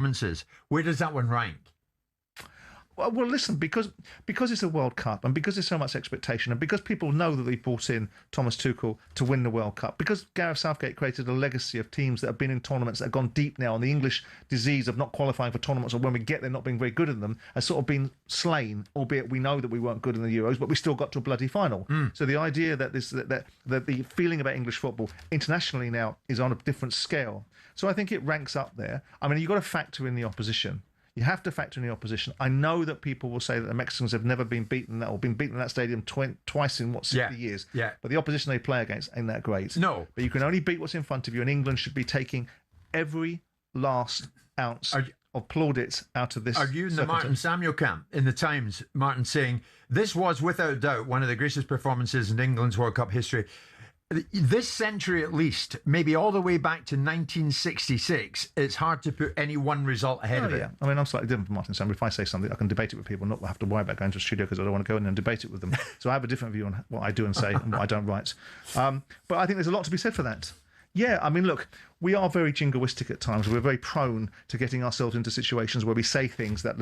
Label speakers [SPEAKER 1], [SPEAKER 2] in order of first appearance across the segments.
[SPEAKER 1] performances. Where does that one rank?
[SPEAKER 2] Well, listen, because it's a World Cup and because there's so much expectation and because people know that they brought in Thomas Tuchel to win the World Cup, because Gareth Southgate created a legacy of teams that have been in tournaments that have gone deep now, and the English disease of not qualifying for tournaments, or when we get there not being very good in them, has sort of been slain, albeit we know that we weren't good in the Euros, but we still got to a bloody final. So the idea that the feeling about English football internationally now is on a different scale. So I think it ranks up there. I mean, you've got to factor in the opposition. You have to factor in the opposition. I know that people will say that the Mexicans have never been beaten or been beaten in that stadium twice in, 60 years?
[SPEAKER 1] Yeah.
[SPEAKER 2] But the opposition they play against ain't that great.
[SPEAKER 1] No.
[SPEAKER 2] But you can only beat what's in front of you, and England should be taking every last ounce of plaudits out of this.
[SPEAKER 1] Are you in the Martin Samuel camp in the Times? Martin saying, this was without doubt one of the greatest performances in England's World Cup history. This century at least, maybe all the way back to 1966, it's hard to put any one result ahead of it.
[SPEAKER 2] I mean, I'm slightly different from Martin Samuel. If I say something, I can debate it with people, not have to worry about going to a studio because I don't want to go in and debate it with them. So I have a different view on what I do and say and what I don't write. But I think there's a lot to be said for that. Yeah, I mean, look, we are very jingoistic at times. We're very prone to getting ourselves into situations where we say things that,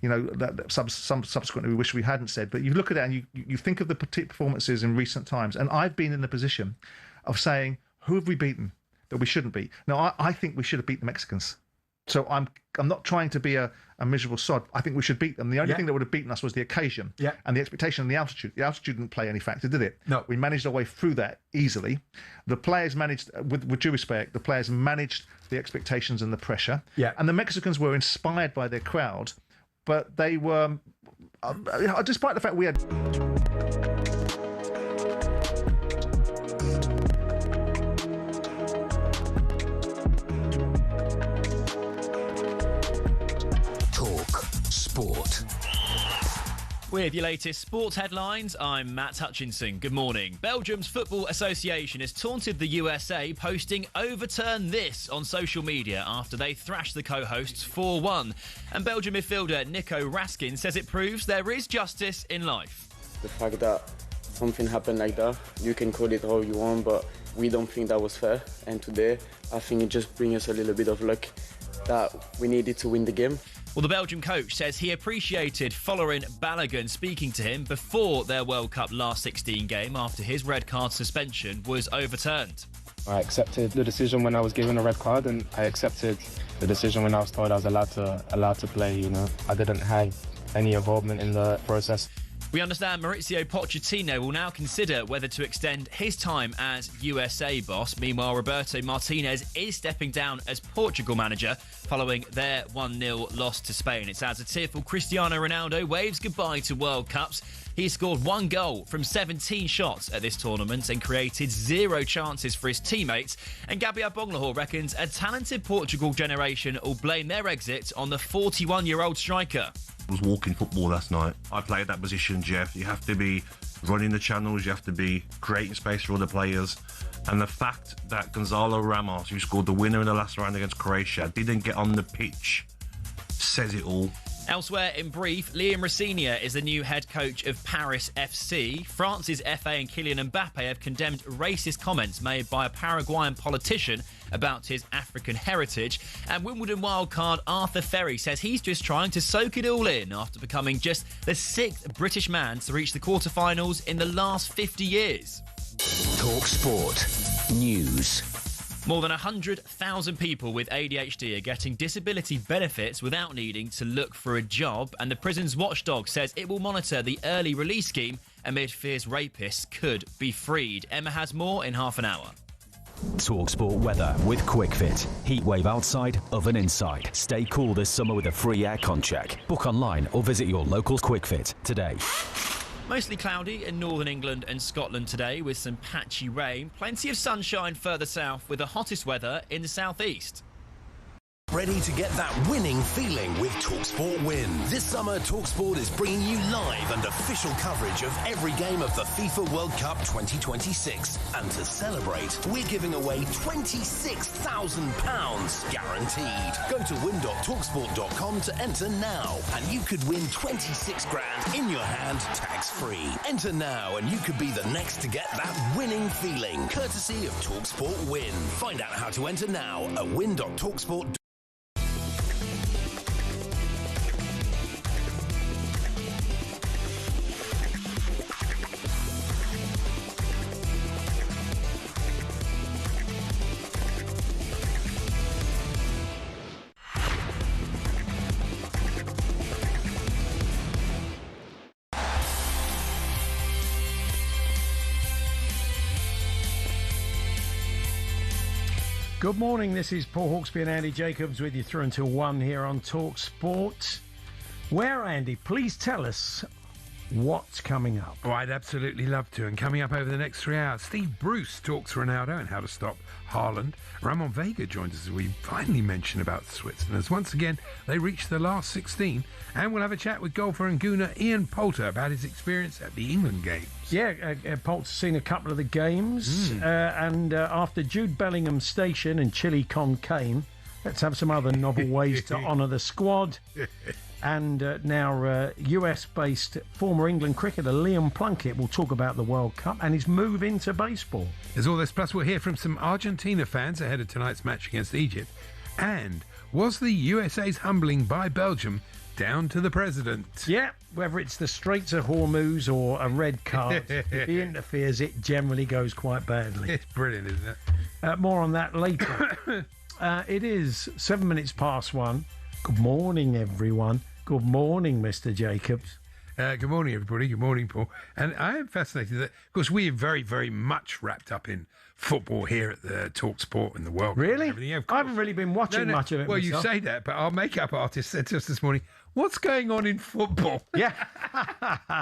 [SPEAKER 2] that subsequently we wish we hadn't said. But you look at it and you think of the performances in recent times, and I've been in the position of saying, who have we beaten that we shouldn't beat? Now, I think we should have beat the Mexicans. So I'm not trying to be a miserable sod. I think we should beat them. The only thing that would have beaten us was the occasion and the expectation and the altitude. The altitude didn't play any factor, did it?
[SPEAKER 1] No.
[SPEAKER 2] We managed our way through that easily. The players managed, with due respect, the players managed the expectations and the pressure.
[SPEAKER 1] Yeah.
[SPEAKER 2] And the Mexicans were inspired by their crowd, but they were, despite the fact we had...
[SPEAKER 3] Sport.
[SPEAKER 4] With your latest sports headlines, I'm Matt Hutchinson. Good morning. Belgium's Football Association has taunted the USA, posting "overturn this" on social media after they thrashed the co-hosts 4-1. And Belgian midfielder Nico Raskin says it proves there is justice in life.
[SPEAKER 5] The fact that something happened like that, you can call it how you want, but we don't think that was fair. And today, I think it just brings us a little bit of luck that we needed to win the game.
[SPEAKER 4] Well, the Belgian coach says he appreciated Folarin Balogun speaking to him before their World Cup last 16 game after his red card suspension was overturned.
[SPEAKER 6] I accepted the decision when I was given a red card, and I accepted the decision when I was told I was allowed to play. I didn't have any involvement in the process.
[SPEAKER 4] We understand Mauricio Pochettino will now consider whether to extend his time as USA boss. Meanwhile, Roberto Martinez is stepping down as Portugal manager following their 1-0 loss to Spain. It's as a tearful Cristiano Ronaldo waves goodbye to World Cups. He scored 1 goal from 17 shots at this tournament and created 0 chances for his teammates. And Gabriel Bonglahor reckons a talented Portugal generation will blame their exit on the 41-year-old striker.
[SPEAKER 7] It was walking football last night. I played that position, Jeff. You have to be running the channels, you have to be creating space for other players. And the fact that Gonzalo Ramos, who scored the winner in the last round against Croatia, didn't get on the pitch says it all.
[SPEAKER 4] Elsewhere in brief, Liam Rosenior is the new head coach of Paris FC. France's FA and Kylian Mbappe have condemned racist comments made by a Paraguayan politician about his African heritage. And Wimbledon wildcard Arthur Ferry says he's just trying to soak it all in after becoming just the 6th British man to reach the quarterfinals in the last 50 years.
[SPEAKER 3] talkSPORT News.
[SPEAKER 4] More than 100,000 people with ADHD are getting disability benefits without needing to look for a job, and the prison's watchdog says it will monitor the early release scheme amid fears rapists could be freed. Emma has more in half an hour.
[SPEAKER 8] talkSPORT weather with QuickFit. Heatwave outside, oven inside. Stay cool this summer with a free aircon check. Book online or visit your local QuickFit today.
[SPEAKER 4] Mostly cloudy in northern England and Scotland today with some patchy rain. Plenty of sunshine further south with the hottest weather in the southeast.
[SPEAKER 3] Ready to get that winning feeling with talkSPORT Win. This summer, talkSPORT is bringing you live and official coverage of every game of the FIFA World Cup 2026. And to celebrate, we're giving away £26,000 guaranteed. Go to win.talksport.com to enter now, and you could win 26 grand in your hand, tax-free. Enter now, and you could be the next to get that winning feeling, courtesy of talkSPORT Win. Find out how to enter now at win.talksport.com.
[SPEAKER 9] Good morning, this is Paul Hawksbee and Andy Jacobs with you through until 1 here on talkSPORT. Where, Andy, please tell us what's coming up.
[SPEAKER 10] Oh, I'd absolutely love to. And coming up over the next 3 hours, Steve Bruce talks Ronaldo and how to stop Haaland. Ramon Vega joins us as we finally mention about Switzerland, as once again they reach the last 16. And we'll have a chat with golfer and gooner Ian Poulter about his experience at the England games.
[SPEAKER 9] Yeah, Poulter's seen a couple of the games. And after Jude Bellingham's station and Chili con Cane, let's have some other novel ways to honour the squad. And now US-based former England cricketer Liam Plunkett will talk about the World Cup and his move into baseball.
[SPEAKER 10] There's all this, plus we'll hear from some Argentina fans ahead of tonight's match against Egypt. And was the USA's humbling by Belgium down to the president?
[SPEAKER 9] Yeah, whether it's the Straits of Hormuz or a red card, if he interferes, it generally goes quite badly.
[SPEAKER 10] It's brilliant, isn't it?
[SPEAKER 9] More on that later. It is 7 minutes past 1. Good morning, everyone. Good morning, Mr. Jacobs.
[SPEAKER 10] Good morning, everybody. Good morning, Paul. And I am fascinated that, of course, we are very, very much wrapped up in football here at the talkSPORT and the World Cup.
[SPEAKER 9] Really?
[SPEAKER 10] Yeah,
[SPEAKER 9] I haven't really been watching much of it
[SPEAKER 10] Well,
[SPEAKER 9] myself.
[SPEAKER 10] you say that, but our makeup artist said to us this morning, what's going on in football?
[SPEAKER 9] Yeah.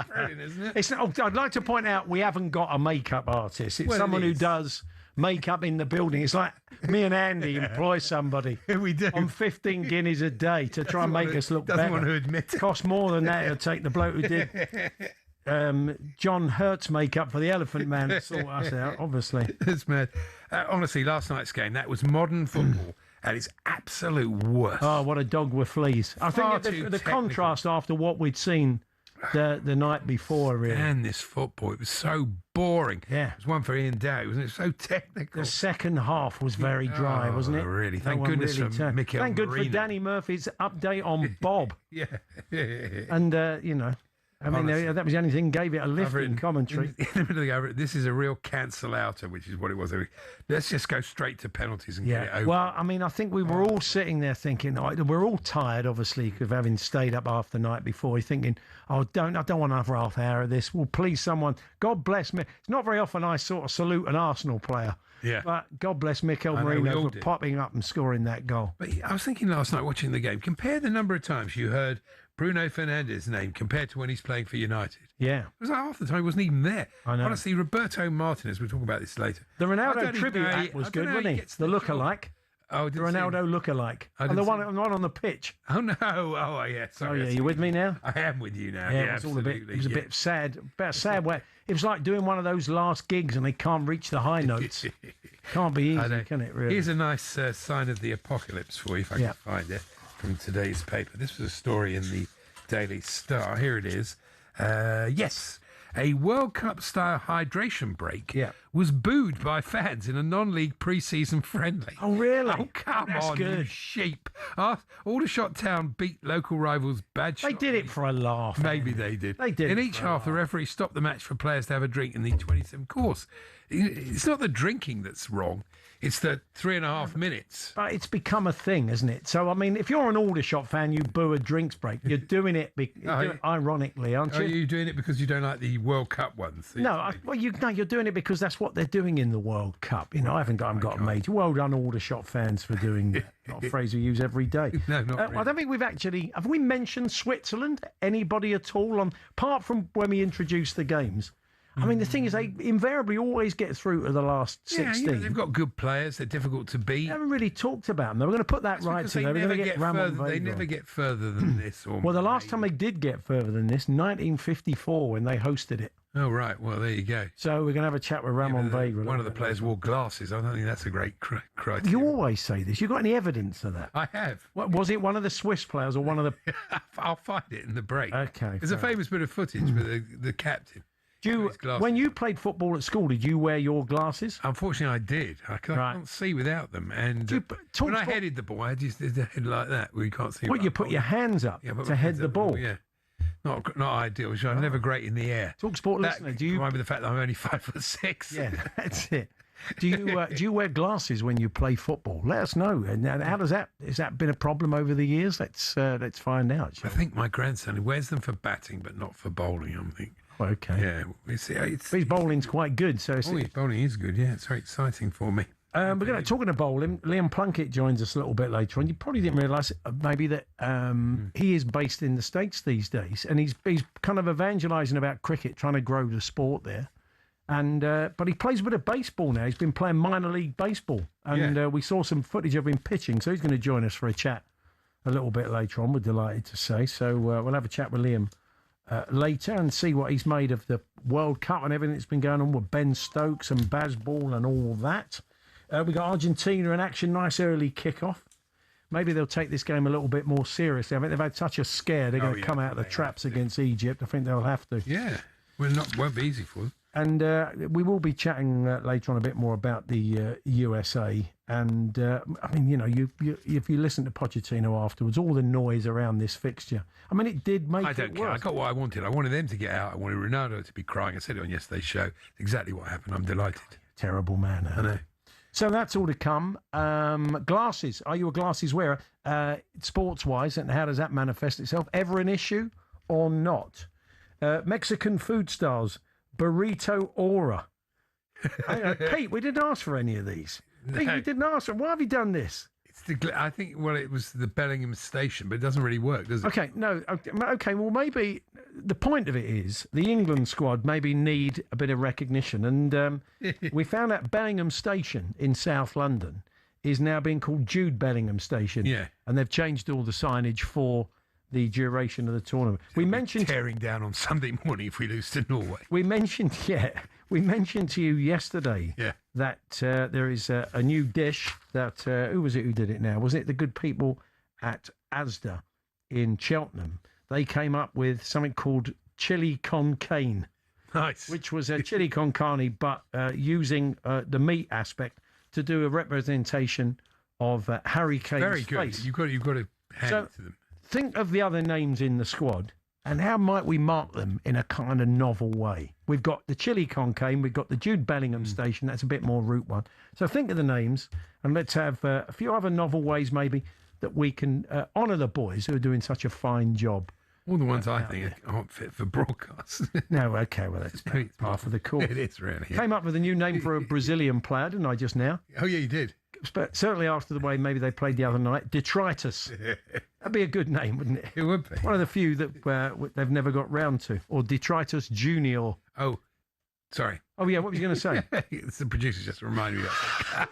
[SPEAKER 10] Brilliant, isn't it?
[SPEAKER 9] I'd like to point out we haven't got a makeup artist. It's
[SPEAKER 10] Well,
[SPEAKER 9] someone
[SPEAKER 10] it
[SPEAKER 9] who
[SPEAKER 10] is.
[SPEAKER 9] does makeup in the building. It's like me and Andy employ somebody
[SPEAKER 10] We do.
[SPEAKER 9] on 15 guineas a day to try and make us look
[SPEAKER 10] doesn't
[SPEAKER 9] better.
[SPEAKER 10] want to admit it.
[SPEAKER 9] Costs more than that to take the bloke who did John Hurt's makeup for the Elephant Man to sort us out, obviously.
[SPEAKER 10] It's mad. Honestly, last night's game, that was modern football at its absolute worst.
[SPEAKER 9] Oh, what a dog with fleas. I
[SPEAKER 10] Far
[SPEAKER 9] think
[SPEAKER 10] too
[SPEAKER 9] the contrast after what we'd seen the night before, really.
[SPEAKER 10] And this football, it was so boring.
[SPEAKER 9] Yeah.
[SPEAKER 10] It was one for Ian Dow, wasn't it? So technical.
[SPEAKER 9] The second half was very dry,
[SPEAKER 10] Oh,
[SPEAKER 9] wasn't it?
[SPEAKER 10] really.
[SPEAKER 9] No
[SPEAKER 10] Thank
[SPEAKER 9] one
[SPEAKER 10] goodness for
[SPEAKER 9] turned.
[SPEAKER 10] Mikel
[SPEAKER 9] Thank good for
[SPEAKER 10] Merino.
[SPEAKER 9] Danny Murphy's update on Bob.
[SPEAKER 10] Yeah.
[SPEAKER 9] And, I mean,
[SPEAKER 10] Honestly.
[SPEAKER 9] that was the only thing gave it a lift in commentary.
[SPEAKER 10] In the middle of the over, this is a real cancel-outer, which is what it was. Let's just go straight to penalties and get it over.
[SPEAKER 9] Well, I mean, I think we were all sitting there thinking, we're all tired, obviously, of having stayed up half the night before. You're thinking, I don't want another half hour of this. Well, please, someone, God bless me. It's not very often I sort of salute an Arsenal player.
[SPEAKER 10] Yeah.
[SPEAKER 9] But God bless Mikel
[SPEAKER 10] I know, we
[SPEAKER 9] Merino
[SPEAKER 10] all
[SPEAKER 9] for
[SPEAKER 10] did.
[SPEAKER 9] popping up and scoring that goal.
[SPEAKER 10] But I was thinking last night watching the game, compare the number of times you heard Bruno Fernandes's name compared to when he's playing for United.
[SPEAKER 9] Yeah.
[SPEAKER 10] It was like half the time he wasn't even there.
[SPEAKER 9] I know.
[SPEAKER 10] Honestly, Roberto Martinez, we'll talk about this later.
[SPEAKER 9] The
[SPEAKER 10] I don't
[SPEAKER 9] Ronaldo
[SPEAKER 10] even
[SPEAKER 9] tribute
[SPEAKER 10] know how
[SPEAKER 9] act was
[SPEAKER 10] I don't
[SPEAKER 9] good,
[SPEAKER 10] know how
[SPEAKER 9] wasn't
[SPEAKER 10] he
[SPEAKER 9] he?
[SPEAKER 10] gets
[SPEAKER 9] The
[SPEAKER 10] the job.
[SPEAKER 9] lookalike.
[SPEAKER 10] Oh,
[SPEAKER 9] The Ronaldo lookalike.
[SPEAKER 10] I
[SPEAKER 9] And the
[SPEAKER 10] didn't
[SPEAKER 9] one,
[SPEAKER 10] see it.
[SPEAKER 9] one on the pitch.
[SPEAKER 10] Oh, no. Oh, yeah. Sorry.
[SPEAKER 9] Oh, yeah. You with me now?
[SPEAKER 10] I am with you now.
[SPEAKER 9] Yeah,
[SPEAKER 10] Yeah,
[SPEAKER 9] it was all a bit.
[SPEAKER 10] absolutely.
[SPEAKER 9] It was a
[SPEAKER 10] yeah.
[SPEAKER 9] bit sad. About sad way. It was like doing one of those last gigs and they can't reach the high notes. Can't be
[SPEAKER 10] I
[SPEAKER 9] easy,
[SPEAKER 10] know.
[SPEAKER 9] can it? Really?
[SPEAKER 10] Here's a nice sign of the apocalypse for you, if I
[SPEAKER 9] Yeah.
[SPEAKER 10] can find it, from today's paper. This was a story in the Daily Star. Here it is. Yes. A World Cup style hydration break was booed by fans in a non-league pre-season friendly.
[SPEAKER 9] Oh, really?
[SPEAKER 10] Oh, come
[SPEAKER 9] That's
[SPEAKER 10] on, you
[SPEAKER 9] good.
[SPEAKER 10] sheep. Aldershot Town beat local rivals Badshot.
[SPEAKER 9] They did it for a laugh.
[SPEAKER 10] Maybe they did.
[SPEAKER 9] They did
[SPEAKER 10] In
[SPEAKER 9] it
[SPEAKER 10] each
[SPEAKER 9] for a
[SPEAKER 10] half, the referee stopped the match for players to have a drink in the 27th course. It's not the drinking that's wrong. It's the 3.5 minutes.
[SPEAKER 9] But it's become a thing, isn't it? So, I mean, if you're an Aldershot fan, you boo a drinks break. You're doing it ironically, aren't you?
[SPEAKER 10] Are you doing it because you don't like the World Cup ones?
[SPEAKER 9] No, you're doing it because that's what they're doing in the World Cup. You know, I haven't got a major. Well done, Aldershot fans, for doing that. Not a phrase we use every day.
[SPEAKER 10] No, not really.
[SPEAKER 9] I don't think have we mentioned Switzerland? Anybody at all? Apart from when we introduced the games. I mean, the thing is, they invariably always get through to the last 16.
[SPEAKER 10] Yeah, they've got good players. They're difficult to beat.
[SPEAKER 9] We haven't really talked about them. We're going to put that right
[SPEAKER 10] Because
[SPEAKER 9] to them. We're going to get Ramon
[SPEAKER 10] further. They
[SPEAKER 9] Vega
[SPEAKER 10] never
[SPEAKER 9] on.
[SPEAKER 10] get further than this. Or
[SPEAKER 9] Well, the last time they did get further than this, 1954, when they hosted it.
[SPEAKER 10] Oh, right. Well, there you go.
[SPEAKER 9] So we're going to have a chat with Ramon Vega.
[SPEAKER 10] One of the players wore glasses. I don't think that's a great criteria.
[SPEAKER 9] You always say this. You got any evidence of that?
[SPEAKER 10] I have.
[SPEAKER 9] What, was it one of the Swiss players or one of the...
[SPEAKER 10] I'll find it in the break.
[SPEAKER 9] Okay.
[SPEAKER 10] There's a famous bit of footage with the captain.
[SPEAKER 9] When you played football at school, did you wear your glasses?
[SPEAKER 10] Unfortunately, I did. I can't see without them. And when I headed the ball, I just did the head like that, where you can't see.
[SPEAKER 9] What, you put your hands up to head the ball?
[SPEAKER 10] Yeah. Not ideal. I'm never great in the air.
[SPEAKER 9] talkSPORT listener, do you...
[SPEAKER 10] Combined with the fact that I'm only 5'6".
[SPEAKER 9] Yeah, that's it. Do you wear glasses when you play football? Let us know. And how does that? Has that been a problem over the years? Let's find out.
[SPEAKER 10] I think my grandson wears them for batting, but not for bowling. I think.
[SPEAKER 9] Okay.
[SPEAKER 10] Yeah, it's
[SPEAKER 9] his bowling's quite good. So
[SPEAKER 10] his bowling is good. Yeah, it's very exciting for me.
[SPEAKER 9] We're going to talking to bowling. Liam Plunkett joins us a little bit later on. You probably didn't realise maybe that he is based in the States these days, and he's kind of evangelising about cricket, trying to grow the sport there. And but he plays a bit of baseball now. He's been playing minor league baseball, and we saw some footage of him pitching. So he's going to join us for a chat a little bit later on. We're delighted to say. So we'll have a chat with Liam later and see what he's made of the World Cup and everything that's been going on with Ben Stokes and Bazball and all that. We got Argentina in action, nice early kickoff. Maybe they'll take this game a little bit more seriously. I think they've had such a scare. They're going to come out of the traps against Egypt. I think they'll have to.
[SPEAKER 10] Yeah, won't be easy for them.
[SPEAKER 9] And we will be chatting later on a bit more about the USA. And I mean, you know, if you listen to Pochettino afterwards, all the noise around this fixture. I mean, it did make.
[SPEAKER 10] I don't care. I got what I wanted. I wanted them to get out. I wanted Ronaldo to be crying. I said it on yesterday's show. It's exactly what happened. I'm delighted.
[SPEAKER 9] Terrible man.
[SPEAKER 10] I know.
[SPEAKER 9] So that's all to come. Glasses. Are you a glasses wearer? Sports-wise, and how does that manifest itself? Ever an issue or not? Mexican food stars. Burrito Aura. Pete, we didn't ask for any of these.
[SPEAKER 10] No.
[SPEAKER 9] Pete, we didn't ask for. Why have you done this?
[SPEAKER 10] I think, well, it was the Bellingham station, but it doesn't really work, does it?
[SPEAKER 9] Okay, no. Okay, well, maybe the point of it is the England squad maybe need a bit of recognition. And we found out Bellingham Station in South London is now being called Jude Bellingham Station.
[SPEAKER 10] Yeah.
[SPEAKER 9] And they've changed all the signage for the duration of the tournament. We mentioned
[SPEAKER 10] tearing down on Sunday morning if we lose to Norway.
[SPEAKER 9] We mentioned to you yesterday that there is a new dish that who was it who did it now? Was it the good people at Asda in Cheltenham? They came up with something called chili con cane.
[SPEAKER 10] Nice.
[SPEAKER 9] Which was a chili con carne, but using the meat aspect to do a representation of Harry Kane's
[SPEAKER 10] Very good.
[SPEAKER 9] face.
[SPEAKER 10] You've got to hand it to them.
[SPEAKER 9] Think of the other names in the squad and how might we mark them in a kind of novel way. We've got the chili con cane, we've got the Jude Bellingham station, that's a bit more route one. So think of the names and let's have a few other novel ways maybe that we can honour the boys who are doing such a fine job.
[SPEAKER 10] All the ones I think aren't fit for broadcast.
[SPEAKER 9] No, okay, well, that's part of the course.
[SPEAKER 10] It is really. Yeah.
[SPEAKER 9] Came up with a new name for a Brazilian player, didn't I, just now?
[SPEAKER 10] Oh, yeah, you did.
[SPEAKER 9] But certainly after the way maybe they played the other night, Detritus. That'd be a good name, wouldn't it?
[SPEAKER 10] It would be.
[SPEAKER 9] One of the few that they've never got round to. Or Detritus Junior.
[SPEAKER 10] Oh, sorry.
[SPEAKER 9] Oh, yeah, what was you going to say?
[SPEAKER 10] It's the producer just reminded me of that.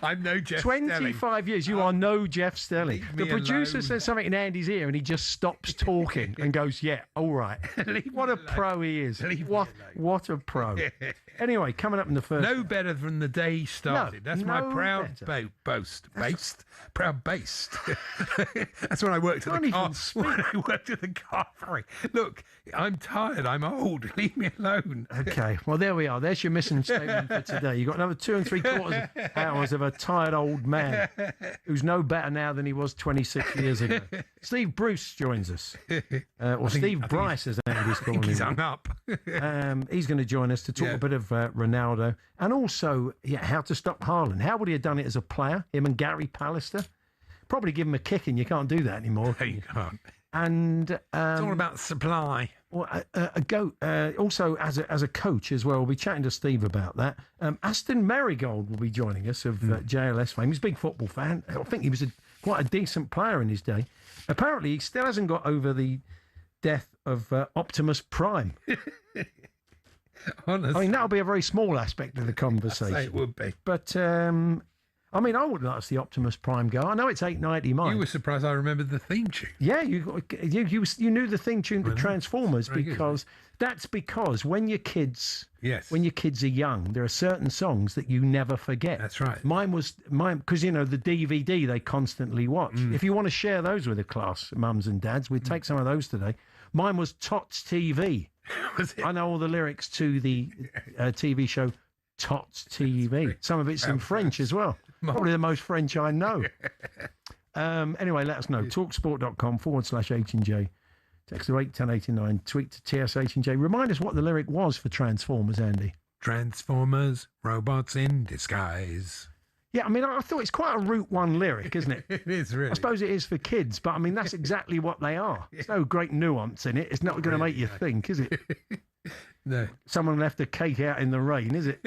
[SPEAKER 10] I'm no Jeff
[SPEAKER 9] 25
[SPEAKER 10] Stelling.
[SPEAKER 9] years, you are no Jeff Stelling.
[SPEAKER 10] Leave
[SPEAKER 9] The
[SPEAKER 10] me
[SPEAKER 9] producer
[SPEAKER 10] alone.
[SPEAKER 9] says something in Andy's ear and he just stops talking and goes, yeah, all right. What a pro he is. What a pro. Anyway, coming up in the first...
[SPEAKER 10] No better than the day he started. That's my proud boast. Proud boast. That's when I worked at the car. When I worked at the car factory. Look, I'm tired. I'm old. Leave me alone.
[SPEAKER 9] Okay, well, there we are. There's your missing statement for today. You've got another 2 3/4 hours of a tired old man who's no better now than he was 26 years ago. Steve Bruce joins us. Or Steve Bryce, as Andy's calling him.
[SPEAKER 10] He's hung up.
[SPEAKER 9] He's going to join us to talk a bit of Ronaldo and also how to stop Haaland. How would he have done it as a player, him and Gary Pallister? Probably give him a kicking. You can't do that anymore.
[SPEAKER 10] No, you can't.
[SPEAKER 9] And
[SPEAKER 10] it's all about supply.
[SPEAKER 9] Well, also as a coach as well. We'll be chatting to Steve about that. Aston Marigold will be joining us of JLS fame. He's a big football fan. I think he was quite a decent player in his day. Apparently, he still hasn't got over the death of Optimus Prime.
[SPEAKER 10] Honestly.
[SPEAKER 9] I mean, that'll be a very small aspect of the conversation.
[SPEAKER 10] It would be.
[SPEAKER 9] But I mean, I would like to see Optimus Prime go. I know it's 8.90 mine.
[SPEAKER 10] You were surprised I remembered the theme tune.
[SPEAKER 9] Yeah, you knew the theme tune to Transformers that's because when your kids are young, there are certain songs that you never forget.
[SPEAKER 10] That's right.
[SPEAKER 9] Mine because the DVD they constantly watch. If you want to share those with the class, mums and dads, we'd take some of those today. Mine was Tots TV.
[SPEAKER 10] Was it?
[SPEAKER 9] I know all the lyrics to the TV show Tots TV. Some of it's in French as well. Probably the most French I know. Anyway, let us know. talksport.com/H&J. Text to 81089. Tweet to TSH&J. Remind us what the lyric was for Transformers, Andy.
[SPEAKER 10] Transformers, robots in disguise.
[SPEAKER 9] Yeah, I mean, I thought it's quite a Route 1 lyric, isn't it?
[SPEAKER 10] It is, really.
[SPEAKER 9] I suppose it is for kids, but I mean, that's exactly what they are. There's no great nuance in it. It's not going to make you think, is it?
[SPEAKER 10] No.
[SPEAKER 9] Someone left a cake out in the rain, is it?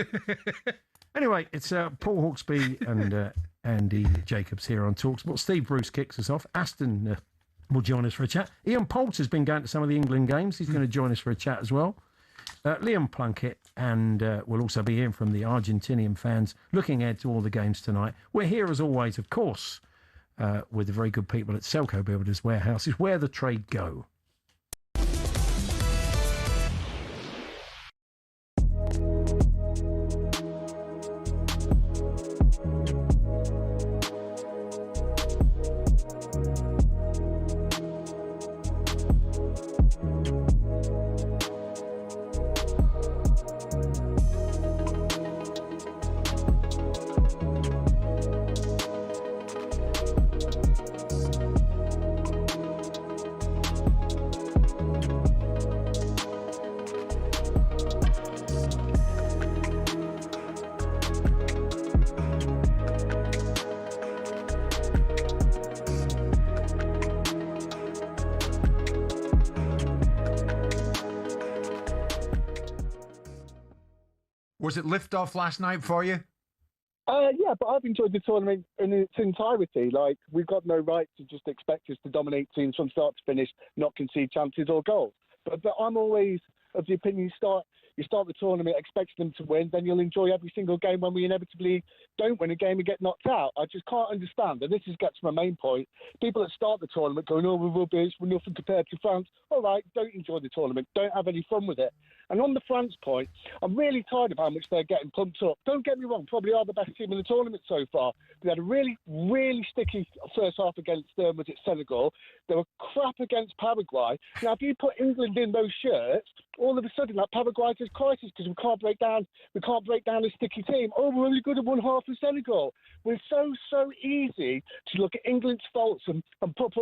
[SPEAKER 9] Anyway, it's Paul Hawksbee and Andy Jacobs here on talkSPORT. Steve Bruce kicks us off. Aston will join us for a chat. Ian Poulter's been going to some of the England games. He's going to join us for a chat as well. Liam Plunkett, and we'll also be hearing from the Argentinian fans looking ahead to all the games tonight. We're here as always, of course, with the very good people at Selco Builders Warehouses, where the trade go.
[SPEAKER 1] Was it lift-off last night for you?
[SPEAKER 11] Yeah, but I've enjoyed the tournament in its entirety. Like, we've got no right to just expect us to dominate teams from start to finish, not concede chances or goals. But I'm always of the opinion you start the tournament expecting them to win, then you'll enjoy every single game when we inevitably don't win a game and get knocked out. I just can't understand, and this gets to my main point. People that start the tournament going, oh, we're rubbish, we're nothing compared to France. All right, don't enjoy the tournament. Don't have any fun with it. And on the France point, I'm really tired of how much they're getting pumped up. Don't get me wrong, probably are the best team in the tournament so far. We had a really, really sticky first half against was it Senegal? They were crap against Paraguay. Now, if you put England in those shirts, all of a sudden, like, Paraguay's a crisis because we can't break down a sticky team. Oh, we're only good at one half of Senegal. We're so easy to look at England's faults and pump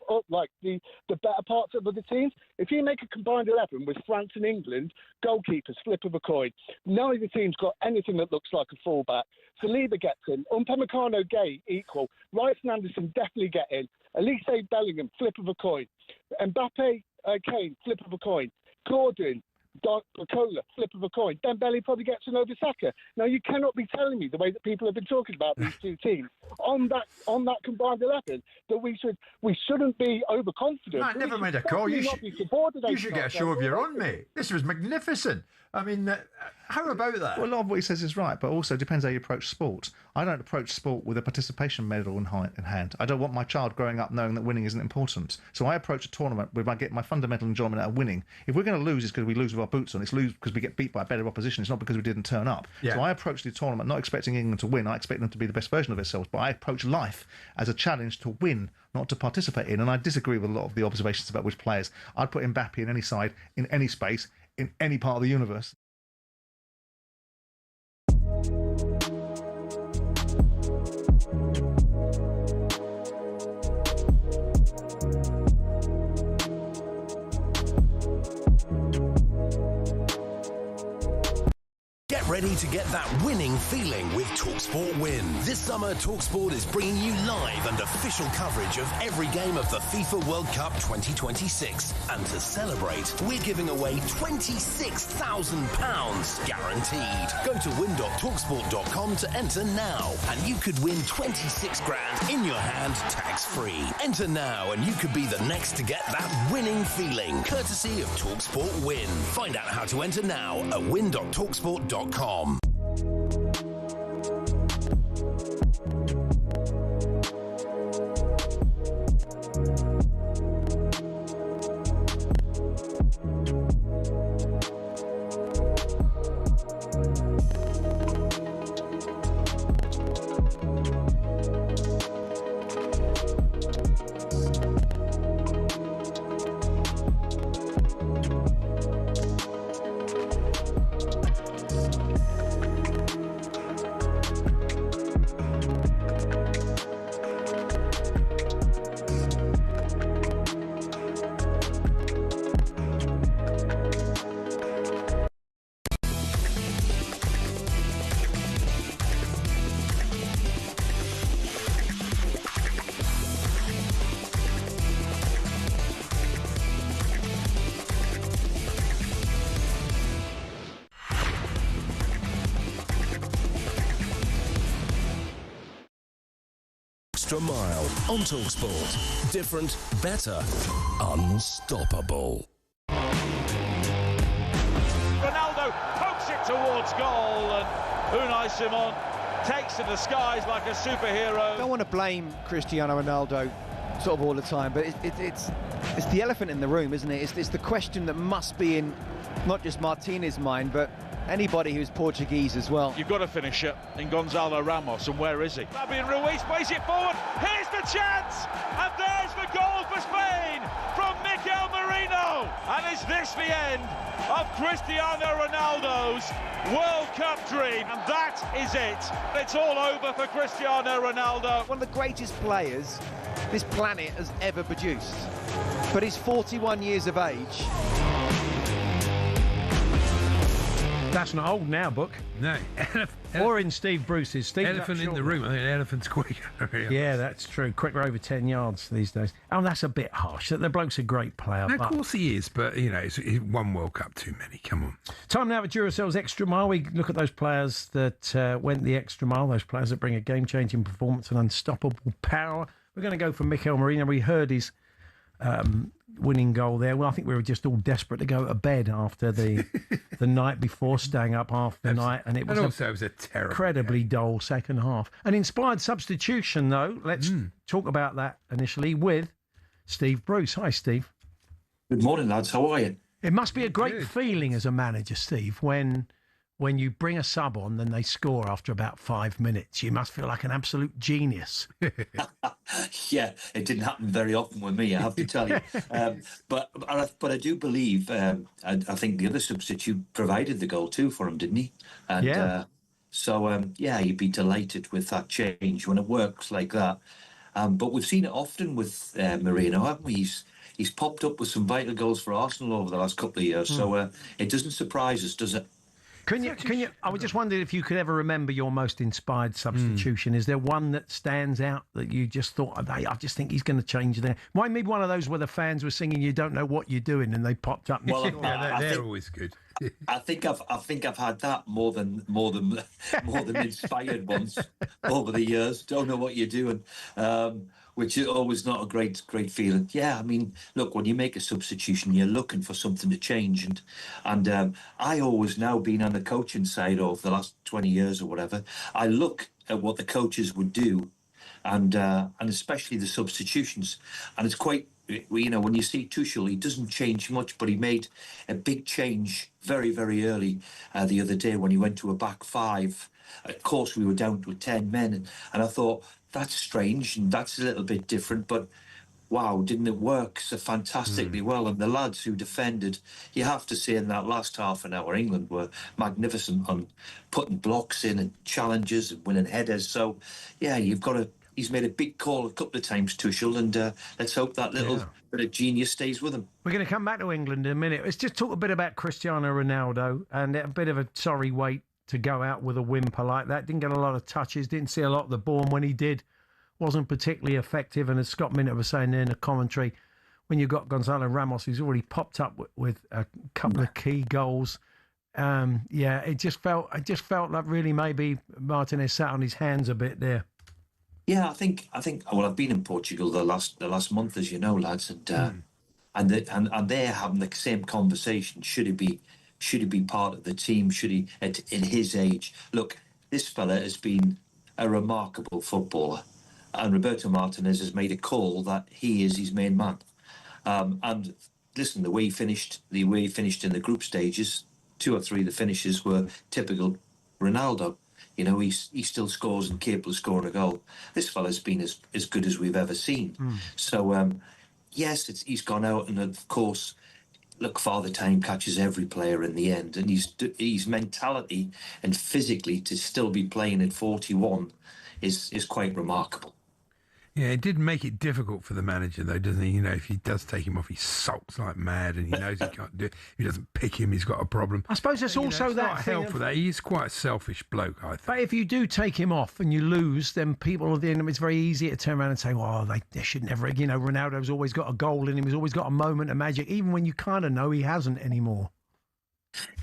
[SPEAKER 11] up like the better parts of other teams. If you make a combined 11 with France and England, goalkeepers, flip of a coin. Neither team's got anything that looks like a fullback. Saliba gets in. Upamecano, Gay, equal. Rice and Anderson definitely get in. Elise Bellingham, flip of a coin. Mbappe, Kane, flip of a coin. Gordon, Bacola, flip of a coin. Dembele probably gets an over Saka. Now, you cannot be telling me the way that people have been talking about these two teams on that combined 11 that we shouldn't be overconfident.
[SPEAKER 1] No, never mind a call. You should get a show of your own, mate. This was magnificent. I mean, how about that?
[SPEAKER 2] Well, a lot of what he says is right, but also depends how you approach sport. I don't approach sport with a participation medal in hand. I don't want my child growing up knowing that winning isn't important. So I approach a tournament where I get my fundamental enjoyment out of winning. If we're going to lose, it's because we lose with our boots on. It's lose because we get beat by a better opposition. It's not because we didn't turn up. Yeah. So I approach the tournament not expecting England to win. I expect them to be the best version of themselves. But I approach life as a challenge to win, not to participate in. And I disagree with a lot of the observations about which players. I'd put Mbappe in any side, in any space, in any part of the universe.
[SPEAKER 3] Get ready to get that winning feeling with talkSPORT Win. This summer, talkSPORT is bringing you live and official coverage of every game of the FIFA World Cup 2026. And to celebrate, we're giving away £26,000 guaranteed. Go to win.talksport.com to enter now, and you could win 26 grand in your hand, tax-free. Enter now, and you could be the next to get that winning feeling, courtesy of talkSPORT Win. Find out how to enter now at win.talksport.com. extra mile on talkSPORT. Different, better, unstoppable.
[SPEAKER 12] Ronaldo pokes it towards goal, and Unai Simon takes to the skies like a superhero.
[SPEAKER 13] I don't want to blame Cristiano Ronaldo sort of all the time, but it's the elephant in the room, isn't it? It's the question that must be in not just Martinez's mind, but anybody who's Portuguese as well.
[SPEAKER 12] You've got a finisher in Gonzalo Ramos, and where is he? Fabian Ruiz plays it forward. Here's the chance, and there's the goal for Spain from Mikel Merino. And is this the end of Cristiano Ronaldo's World Cup dream? And that is it. It's all over for Cristiano Ronaldo.
[SPEAKER 13] One of the greatest players this planet has ever produced. But he's 41 years of age.
[SPEAKER 9] That's not old now, Book.
[SPEAKER 10] No.
[SPEAKER 9] Or in Steve Bruce's. Steve
[SPEAKER 10] Elephant in the room. I think an elephant's quicker.
[SPEAKER 9] Yeah, that's true. Quicker over 10 yards these days. Oh, that's a bit harsh. The bloke's a great player.
[SPEAKER 10] No, of course he is, but, you know, it's one World Cup too many. Come on.
[SPEAKER 9] Time now for Duracell's Extra Mile. We look at those players that went the extra mile, those players that bring a game-changing performance and unstoppable power. We're going to go for Mikel Merino. We heard his winning goal there. Well, I think we were just all desperate to go to bed after the night before, staying up half the night, and it was
[SPEAKER 10] a terrible,
[SPEAKER 9] incredibly dull second half. An inspired substitution, though. Let's talk about that initially with Steve Bruce. Hi, Steve.
[SPEAKER 14] Good morning, lads. How are you?
[SPEAKER 9] It must be a great feeling as a manager, Steve, when you bring a sub on, then they score after about 5 minutes. You must feel like an absolute genius.
[SPEAKER 14] Yeah, it didn't happen very often with me, I have to tell you. But I do believe, I think the other substitute provided the goal too for him, didn't he? And,
[SPEAKER 9] yeah.
[SPEAKER 14] You'd be delighted with that change when it works like that. But we've seen it often with Merino, haven't we? He's popped up with some vital goals for Arsenal over the last couple of years. So it doesn't surprise us, does it?
[SPEAKER 9] Can you? I was just wondering if you could ever remember your most inspired substitution. Is there one that stands out that you just thought, I just think he's going to change there? Might maybe one of those where the fans were singing "You Don't Know What You're Doing" and they popped up.
[SPEAKER 14] Well,
[SPEAKER 10] they're always good.
[SPEAKER 14] I think I've had that more than inspired ones over the years. Don't know what you're doing. Which is always not a great feeling. Yeah, I mean, look, when you make a substitution, you're looking for something to change, and I always now, being on the coaching side over the last 20 years or whatever, I look at what the coaches would do, and especially the substitutions, and it's quite, you know, when you see Tuchel, he doesn't change much, but he made a big change very, very early the other day when he went to a back five. Of course, we were down to 10 men, and I thought, that's strange and that's a little bit different, but wow, didn't it work so fantastically well? And the lads who defended, you have to say, in that last half an hour, England were magnificent on putting blocks in and challenges and winning headers. So, yeah, he's made a big call a couple of times, Tuchel, and let's hope that little bit of genius stays with him.
[SPEAKER 9] We're going to come back to England in a minute. Let's just talk a bit about Cristiano Ronaldo and a bit of a sorry wait to go out with a whimper like that. Didn't get a lot of touches, didn't see a lot of the ball, and when he did, wasn't particularly effective. And as Scott Minute was saying there in the commentary, when you've got Gonzalo Ramos, who's already popped up with a couple of key goals, it just felt like really maybe Martinez sat on his hands a bit there.
[SPEAKER 14] Yeah, I think. Well, I've been in Portugal the last month, as you know, lads, and they're having the same conversation. Should he be part of the team? Should he, in his age? Look, this fella has been a remarkable footballer, and Roberto Martinez has made a call that he is his main man. And listen, the way he finished in the group stages, 2 or 3 of the finishes were typical Ronaldo. You know, he still scores and capable of scoring a goal. This fella's been as good as we've ever seen. So, yes, he's gone out, and of course, look, Father Time catches every player in the end, and his mentality and physically to still be playing at 41 is quite remarkable.
[SPEAKER 10] Yeah, it did make it difficult for the manager, though, doesn't he? You know, if he does take him off, he sulks like mad, and he knows he can't do it. If he doesn't pick him, he's got a problem.
[SPEAKER 9] I suppose it's also
[SPEAKER 10] it's
[SPEAKER 9] that
[SPEAKER 10] not
[SPEAKER 9] thing
[SPEAKER 10] helpful. That he is quite a selfish bloke, I think.
[SPEAKER 9] But if you do take him off and you lose, then people at the end, it's very easy to turn around and say, "Well, they should never." You know, Ronaldo's always got a goal in him. He's always got a moment of magic, even when you kind of know he hasn't anymore.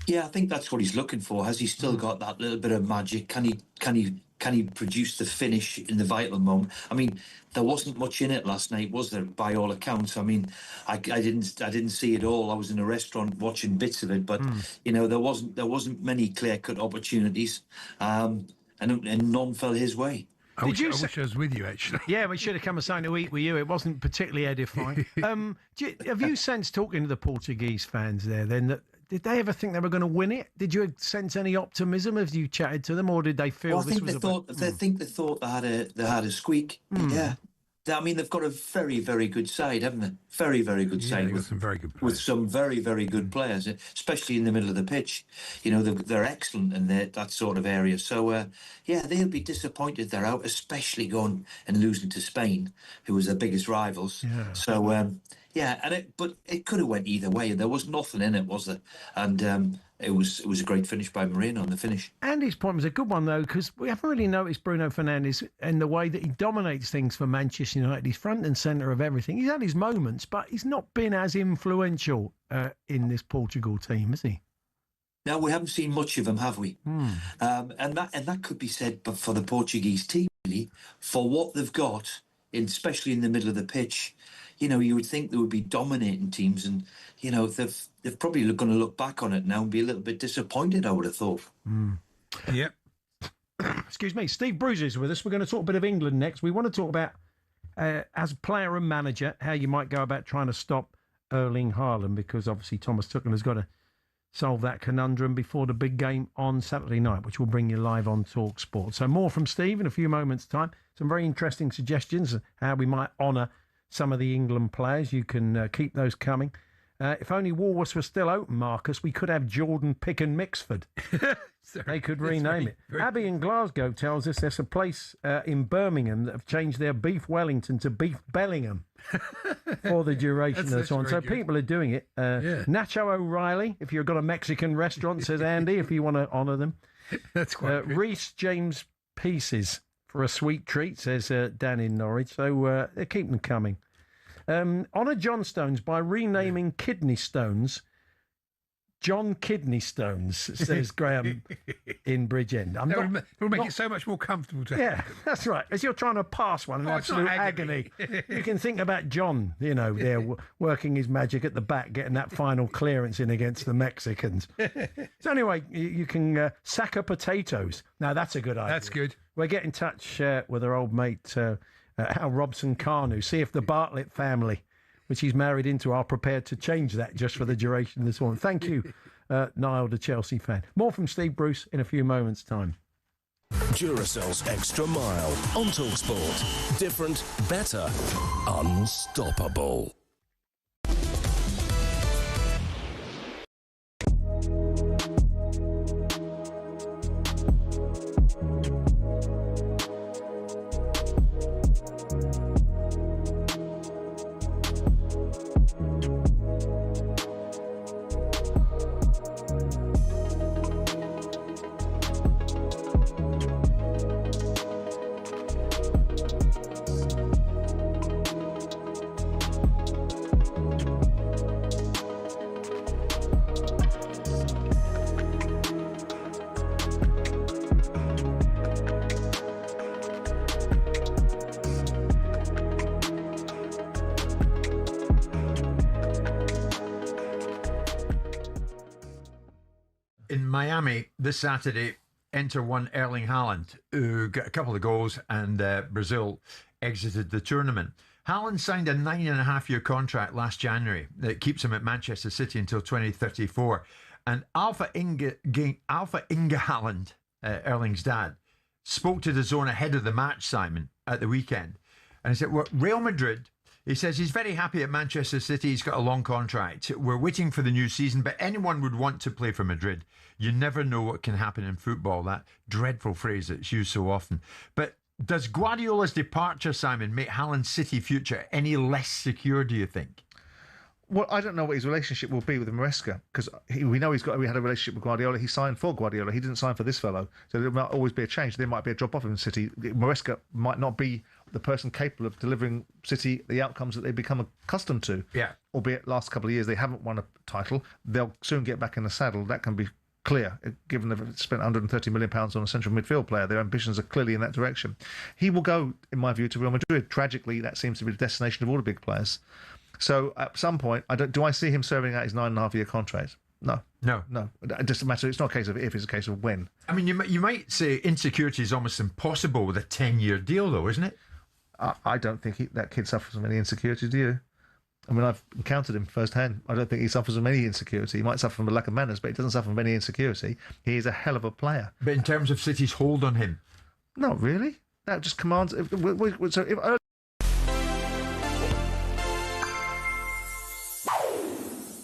[SPEAKER 14] Yeah, I think that's what he's looking for. Has he still got that little bit of magic? Can he produce the finish in the vital moment? I mean, there wasn't much in it last night, was there? By all accounts, I mean, I didn't see it all. I was in a restaurant watching bits of it, but you know, there wasn't many clear-cut opportunities, and none fell his way.
[SPEAKER 10] I wish I was with you, actually.
[SPEAKER 9] Yeah, we should have come and something to eat with you. It wasn't particularly edifying. Have you sensed, talking to the Portuguese fans there, then, that did they ever think they were going to win it? Did you sense any optimism as you chatted to them, or did they feel this was
[SPEAKER 14] they thought they had a squeak. Yeah. I mean, they've got a very, very good side, haven't they? Very, very good side.
[SPEAKER 10] With some very good players.
[SPEAKER 14] With some very, very good players, especially in the middle of the pitch. You know, they're excellent in that sort of area. So, yeah, they'll be disappointed they're out, especially going and losing to Spain, who was their biggest rivals.
[SPEAKER 9] Yeah.
[SPEAKER 14] So, yeah, but it could have went either way. There was nothing in it, was there? And it was a great finish by Moreno on the finish.
[SPEAKER 9] Andy's point was a good one, though, because we haven't really noticed Bruno Fernandes and the way that he dominates things for Manchester United. He's front and centre of everything. He's had his moments, but he's not been as influential in this Portugal team, has he?
[SPEAKER 14] No, we haven't seen much of him, have we? And that could be said, but for the Portuguese team, really, for what they've got, especially in the middle of the pitch. You know, you would think they would be dominating teams, and you know they're probably going to look back on it now and be a little bit disappointed, I would have thought.
[SPEAKER 10] Yep.
[SPEAKER 9] Excuse me. Steve Bruce is with us. We're going to talk a bit of England next. We want to talk about, as player and manager, how you might go about trying to stop Erling Haaland, because obviously Thomas Tuchel has got to solve that conundrum before the big game on Saturday night, which will bring you live on talkSPORT. So more from Steve in a few moments' time. Some very interesting suggestions of how we might honour some of the England players. You can keep those coming. If only Woolworths were still open, Marcus, we could have Jordan Pick and Mixford. They could rename it. Abby in Glasgow tells us there's a place in Birmingham that have changed their Beef Wellington to Beef Bellingham for the duration of the tournament. So people are doing it. Nacho O'Reilly, if you've got a Mexican restaurant, says Andy, if you want to honour them.
[SPEAKER 10] That's quite good.
[SPEAKER 9] Reece James Pieces for a sweet treat, says Dan in Norwich. So they keep them coming. Honour John Stones by renaming kidney stones John Kidney Stones, says Graham in Bridgend.
[SPEAKER 10] It will make it so much more comfortable to
[SPEAKER 9] Yeah, that's right. As you're trying to pass one in absolute agony, you can think about John, you know, there working his magic at the back, getting that final clearance in against the Mexicans. So anyway, you can sack up potatoes. Now, that's a good idea.
[SPEAKER 10] That's good.
[SPEAKER 9] We'll get in touch with our old mate, Hal Robson-Carnu, see if the Bartlett family, which he's married into, are prepared to change that just for the duration of this one. Thank you, Niall, the Chelsea fan. More from Steve Bruce in a few moments' time.
[SPEAKER 3] Duracell's Extra Mile on talkSPORT. Different, better, unstoppable.
[SPEAKER 1] Miami this Saturday, enter one Erling Haaland, who got a couple of goals, and Brazil exited the tournament. Haaland signed a 9.5-year contract last January that keeps him at Manchester City until 2034. And Alpha Inge Haaland, Erling's dad, spoke to the Zone ahead of the match, Simon, at the weekend. And he said, well, Real Madrid, he says he's very happy at Manchester City. He's got a long contract. We're waiting for the new season, but anyone would want to play for Madrid. You never know what can happen in football, that dreadful phrase that's used so often. But does Guardiola's departure, Simon, make Haaland's City future any less secure, do you think?
[SPEAKER 2] Well, I don't know what his relationship will be with Maresca, because we know we had a relationship with Guardiola. He signed for Guardiola. He didn't sign for this fellow. So there might always be a change. There might be a drop-off in City. Maresca might not be the person capable of delivering City the outcomes that they've become accustomed to.
[SPEAKER 1] Yeah.
[SPEAKER 2] Albeit last couple of years they haven't won a title. They'll soon get back in the saddle. That can be clear, given they've spent £130 million on a central midfield player. Their ambitions are clearly in that direction. He will go, in my view, to Real Madrid. Tragically, that seems to be the destination of all the big players. So at some point, do I see him serving out his 9.5-year contract? No. Just a matter. It's not a case of if; it's a case of when.
[SPEAKER 1] I mean, you might say insecurity is almost impossible with a 10-year deal, though, isn't it?
[SPEAKER 2] I don't think that kid suffers from any insecurity. Do you? I mean, I've encountered him firsthand. I don't think he suffers from any insecurity. He might suffer from a lack of manners, but he doesn't suffer from any insecurity. He is a hell of a player.
[SPEAKER 1] But in terms of City's hold on him,
[SPEAKER 2] not really. That just commands.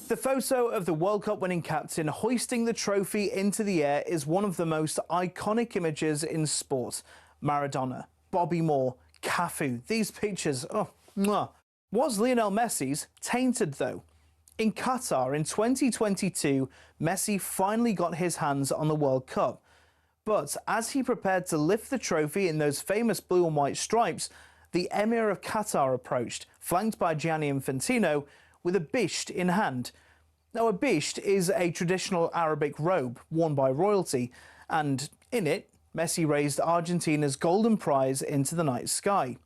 [SPEAKER 15] The photo of the World Cup winning captain hoisting the trophy into the air is one of the most iconic images in sport. Maradona, Bobby Moore, Cafu, these pictures, mwah. Was Lionel Messi's tainted though? In Qatar in 2022, Messi finally got his hands on the World Cup. But as he prepared to lift the trophy in those famous blue and white stripes, the Emir of Qatar approached, flanked by Gianni Infantino, with a bisht in hand. Now, a bisht is a traditional Arabic robe worn by royalty, and in it, Messi raised Argentina's golden prize into the night sky.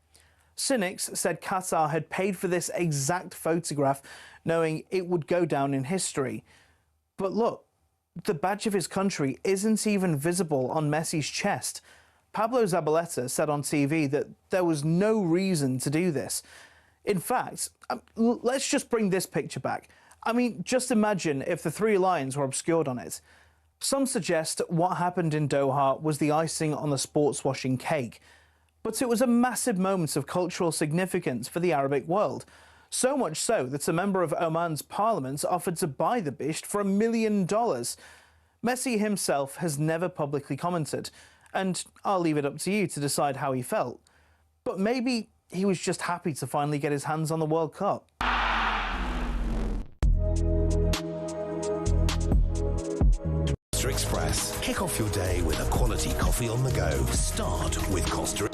[SPEAKER 15] Cynics said Qatar had paid for this exact photograph, knowing it would go down in history. But look, the badge of his country isn't even visible on Messi's chest. Pablo Zabaleta said on TV that there was no reason to do this. In fact, let's just bring this picture back. I mean, just imagine if the three lions were obscured on it. Some suggest what happened in Doha was the icing on the sports washing cake. But it was a massive moment of cultural significance for the Arabic world. So much so that a member of Oman's parliament offered to buy the bisht for $1 million. Messi himself has never publicly commented, and I'll leave it up to you to decide how he felt. But maybe he was just happy to finally get his hands on the World Cup.
[SPEAKER 3] Express. Kick off your day with a quality coffee on the go. Start with Costa.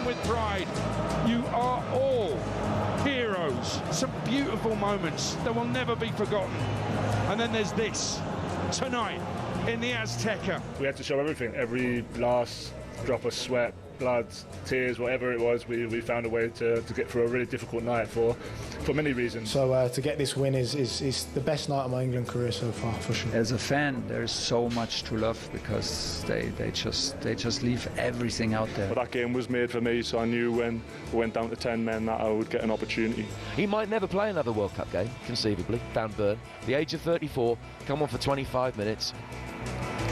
[SPEAKER 12] With pride. You are all heroes. Some beautiful moments that will never be forgotten. And then there's this tonight in the Azteca.
[SPEAKER 16] We had to show everything, every last drop of sweat, blood, tears, whatever it was. We found a way to get through a really difficult night for many reasons.
[SPEAKER 17] So to get this win is the best night of my England career so far, for sure.
[SPEAKER 18] As a fan, there's so much to love because they just leave everything out there.
[SPEAKER 16] But that game was made for me, so I knew when we went down to 10 men that I would get an opportunity.
[SPEAKER 19] He might never play another World Cup game, conceivably. Dan Burn, the age of 34, come on for 25 minutes,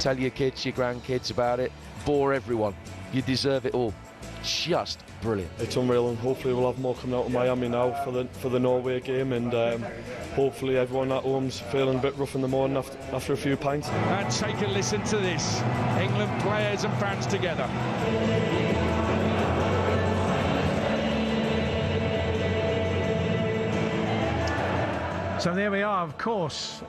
[SPEAKER 19] tell your kids, your grandkids about it, bore everyone. You deserve it all. Just brilliant.
[SPEAKER 16] It's unreal, and hopefully we'll have more coming out of Miami now for the Norway game, and hopefully everyone at home's feeling a bit rough in the morning after a few pints.
[SPEAKER 12] And take a listen to this. England players and fans together.
[SPEAKER 9] So there we are, of course,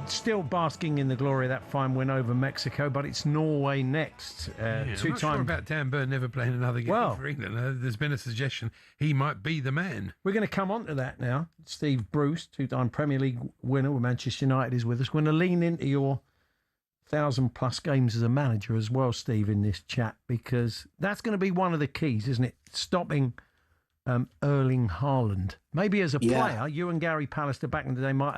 [SPEAKER 9] still basking in the glory of that fine win over Mexico, but it's Norway next.
[SPEAKER 10] I'm not sure about Dan Burn never playing another game for England. There's been a suggestion he might be the man.
[SPEAKER 9] We're going to come on to that now. Steve Bruce, two-time Premier League winner with Manchester United, is with us. We're going to lean into your 1,000-plus games as a manager as well, Steve, in this chat, because that's going to be one of the keys, isn't it? Stopping Erling Haaland. Maybe as a player, you and Gary Pallister back in the day might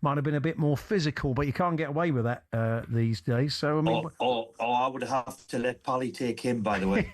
[SPEAKER 9] have been a bit more physical, but you can't get away with that these days. So I mean,
[SPEAKER 14] I would have to let Pally take him. By the way,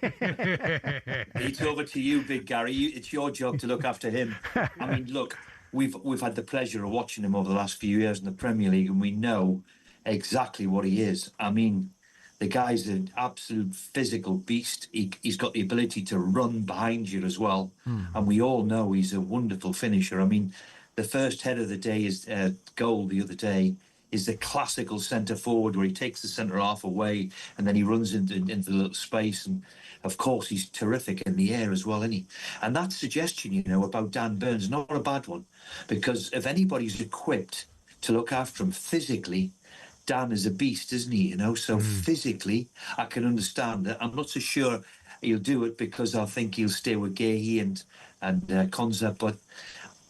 [SPEAKER 14] it's over to you, Big Gary. It's your job to look after him. I mean, look, we've had the pleasure of watching him over the last few years in the Premier League, and we know exactly what he is. I mean, the guy's an absolute physical beast. He's got the ability to run behind you as well, and we all know he's a wonderful finisher. I mean, the first header of the day is goal the other day is the classical centre forward where he takes the centre half away and then he runs into the little space. And of course, he's terrific in the air as well, isn't he? And that suggestion, you know, about Dan Burns, not a bad one, because if anybody's equipped to look after him physically, Dan is a beast, isn't he? You know, so physically, I can understand that. I'm not so sure he'll do it because I think he'll stay with Gahey and Konza,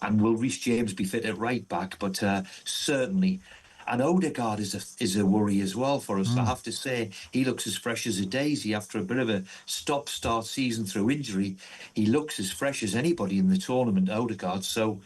[SPEAKER 14] and will Reece James be fit at right back? But certainly, and Odegaard is a worry as well for us. I have to say, he looks as fresh as a daisy after a bit of a stop-start season through injury. He looks as fresh as anybody in the tournament, Odegaard. So,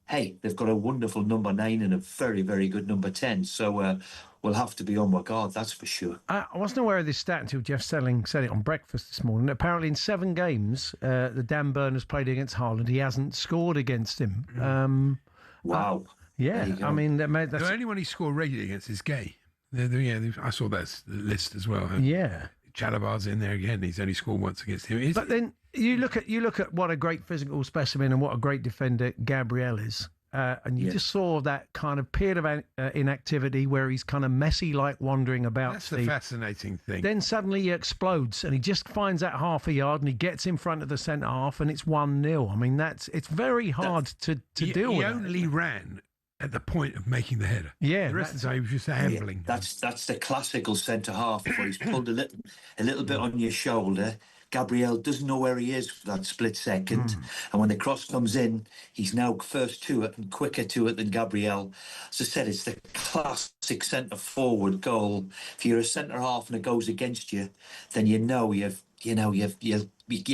[SPEAKER 14] hey, they've got a wonderful number 9 and a very, very good number 10. So we'll have to be on our guard, that's for sure.
[SPEAKER 9] I wasn't aware of this stat until Jeff Selling said it on breakfast this morning. Apparently in 7 games that Dan Burn has played against Haaland, he hasn't scored against him.
[SPEAKER 14] Wow.
[SPEAKER 9] Yeah, I mean... that's
[SPEAKER 10] the only one he scored regularly against is Gay. I saw that list as well.
[SPEAKER 9] Yeah.
[SPEAKER 10] Chalabar's in there again. He's only scored once against him.
[SPEAKER 9] But then you look at what a great physical specimen and what a great defender Gabriel is. And you just saw that kind of period of inactivity where he's kind of messy, like wandering about.
[SPEAKER 10] That's the fascinating thing.
[SPEAKER 9] Then suddenly he explodes and he just finds that half a yard and he gets in front of the centre half and it's 1-0. I mean, it's very hard to deal with.
[SPEAKER 10] He only ran at the point of making the header.
[SPEAKER 9] Yeah,
[SPEAKER 10] the rest of the time he was just ambling.
[SPEAKER 14] That's the classical centre half where he's pulled a little bit on your shoulder. Gabriel doesn't know where he is for that split second. And when the cross comes in, he's now first to it and quicker to it than Gabriel. As I said, it's the classic centre-forward goal. If you're a centre-half and it goes against you, then you're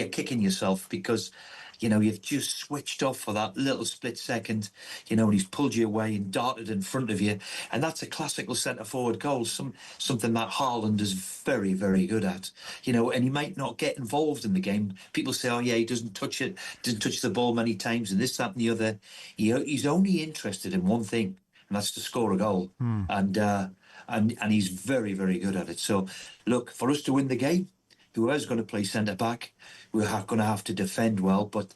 [SPEAKER 14] kicking yourself because... You know, you've just switched off for that little split second, you know, and he's pulled you away and darted in front of you. And that's a classical centre-forward goal, something that Haaland is very, very good at. You know, and he might not get involved in the game. People say, oh, yeah, he doesn't touch the ball many times and this, that and the other. He's only interested in one thing, and that's to score a goal. And he's very, very good at it. So, look, for us to win the game, whoever's going to play centre-back, we're going to have to defend well, but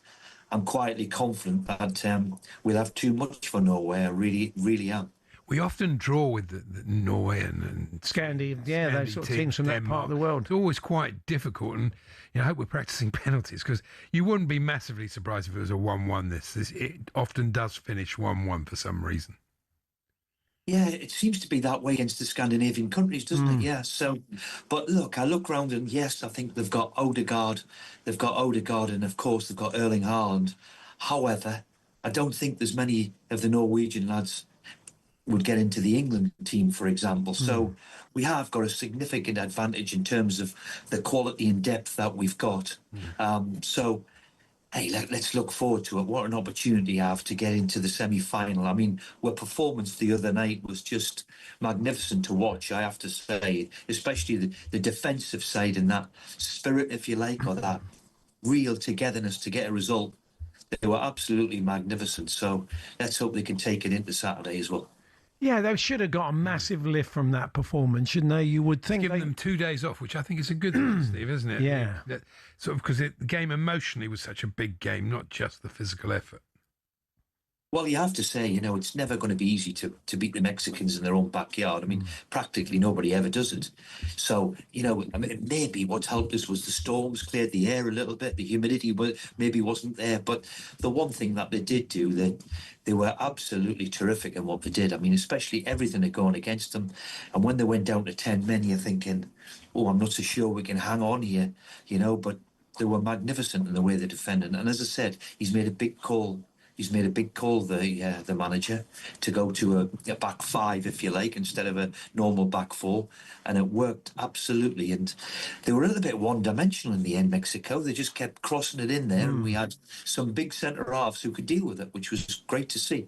[SPEAKER 14] I'm quietly confident that we'll have too much for Norway. I really, really am.
[SPEAKER 10] We often draw with the Norway and
[SPEAKER 9] Scandinavia, those sort of teams from that part of the world.
[SPEAKER 10] It's always quite difficult, and I hope we're practising penalties because you wouldn't be massively surprised if it was a 1-1. It often does finish 1-1 for some reason.
[SPEAKER 14] Yeah, it seems to be that way against the Scandinavian countries, doesn't it? Yeah. So, but look, I look round and yes, I think they've got Odegaard, and of course they've got Erling Haaland. However, I don't think there's many of the Norwegian lads would get into the England team, for example. So we have got a significant advantage in terms of the quality and depth that we've got. So. Hey, let's look forward to it. What an opportunity I have to get into the semi-final. I mean, our performance the other night was just magnificent to watch, I have to say, especially the defensive side and that spirit, if you like, or that real togetherness to get a result. They were absolutely magnificent. So let's hope they can take it into Saturday as well.
[SPEAKER 9] Yeah, they should have got a massive lift from that performance, shouldn't they? You would think
[SPEAKER 10] giving them 2 days off, which I think is a good thing, Steve, isn't it?
[SPEAKER 9] Yeah.
[SPEAKER 10] Sort of because the game emotionally was such a big game, not just the physical effort.
[SPEAKER 14] Well, you have to say, you know, it's never going to be easy to beat the Mexicans in their own backyard. I mean, practically nobody ever does it. So, you know, I mean, maybe what helped us was the storms cleared the air a little bit. The humidity maybe wasn't there. But the one thing that they did do, they were absolutely terrific in what they did. I mean, especially everything had gone against them. And when they went down to 10 men, you're thinking, oh, I'm not so sure we can hang on here, you know, but they were magnificent in the way they defended. And as I said, he's made a big call He's made a big call, the manager, to go to a back five, if you like, instead of a normal back four, and it worked absolutely. And they were a little bit one-dimensional in the end, Mexico. They just kept crossing it in there, and we had some big centre halves who could deal with it, which was great to see.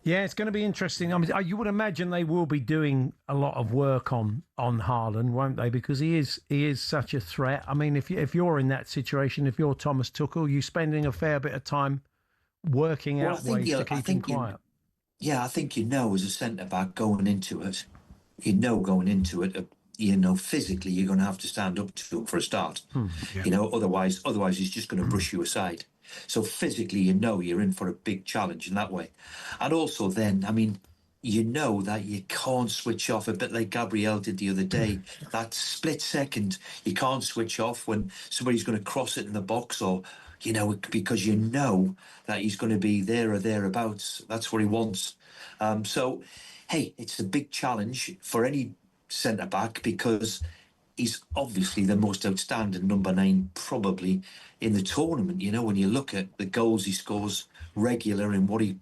[SPEAKER 9] Yeah, it's going to be interesting. I mean, you would imagine they will be doing a lot of work on Haaland, won't they? Because he is such a threat. I mean, if you're in that situation, if you're Thomas Tuchel, you're spending a fair bit of time working out ways to keep him quiet.
[SPEAKER 14] I think as a centre-back going into it, physically you're going to have to stand up to him for a start. Otherwise he's just going to brush you aside. So physically, you're in for a big challenge in that way. And also then, I mean, that you can't switch off, a bit like Gabriel did the other day. That split second, you can't switch off when somebody's going to cross it in the box, or, because that he's going to be there or thereabouts. That's what he wants. So, hey, it's a big challenge for any centre-back, because he's obviously the most outstanding number 9 probably in the tournament, when you look at the goals he scores regular and what he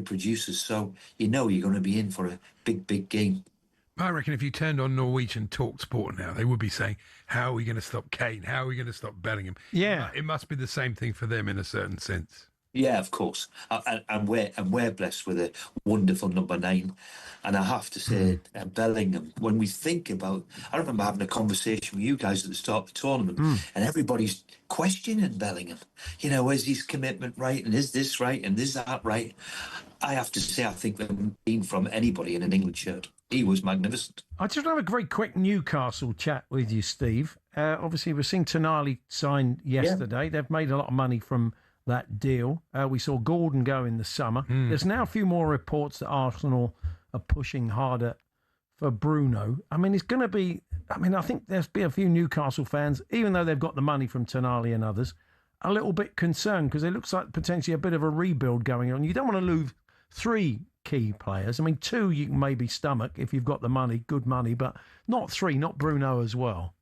[SPEAKER 14] produces. So, you're going to be in for a big, big game.
[SPEAKER 10] I reckon if you turned on Norwegian talkSPORT now, they would be saying, how are we going to stop Kane? How are we going to stop Bellingham?
[SPEAKER 9] Yeah.
[SPEAKER 10] It must be the same thing for them in a certain sense.
[SPEAKER 14] Yeah, of course. And we're blessed with a wonderful number 9. And I have to say, Bellingham, when we think about... I remember having a conversation with you guys at the start of the tournament, and everybody's questioning Bellingham. Is his commitment right? And is this right? And is that right? I have to say, I think they've been from anybody in an England shirt. He was magnificent.
[SPEAKER 9] I just have a very quick Newcastle chat with you, Steve. Obviously, we've seen Tonali sign yesterday. Yeah. They've made a lot of money from that deal. We saw Gordon go in the summer. There's now a few more reports that Arsenal are pushing harder for Bruno. I mean, it's going to be... I think there's be a few Newcastle fans, even though they've got the money from Tonali and others, a little bit concerned, because it looks like potentially a bit of a rebuild going on. You don't want to lose 3 key players. I mean, 2 you can maybe stomach if you've got the money, good money, but not 3, not Bruno as well.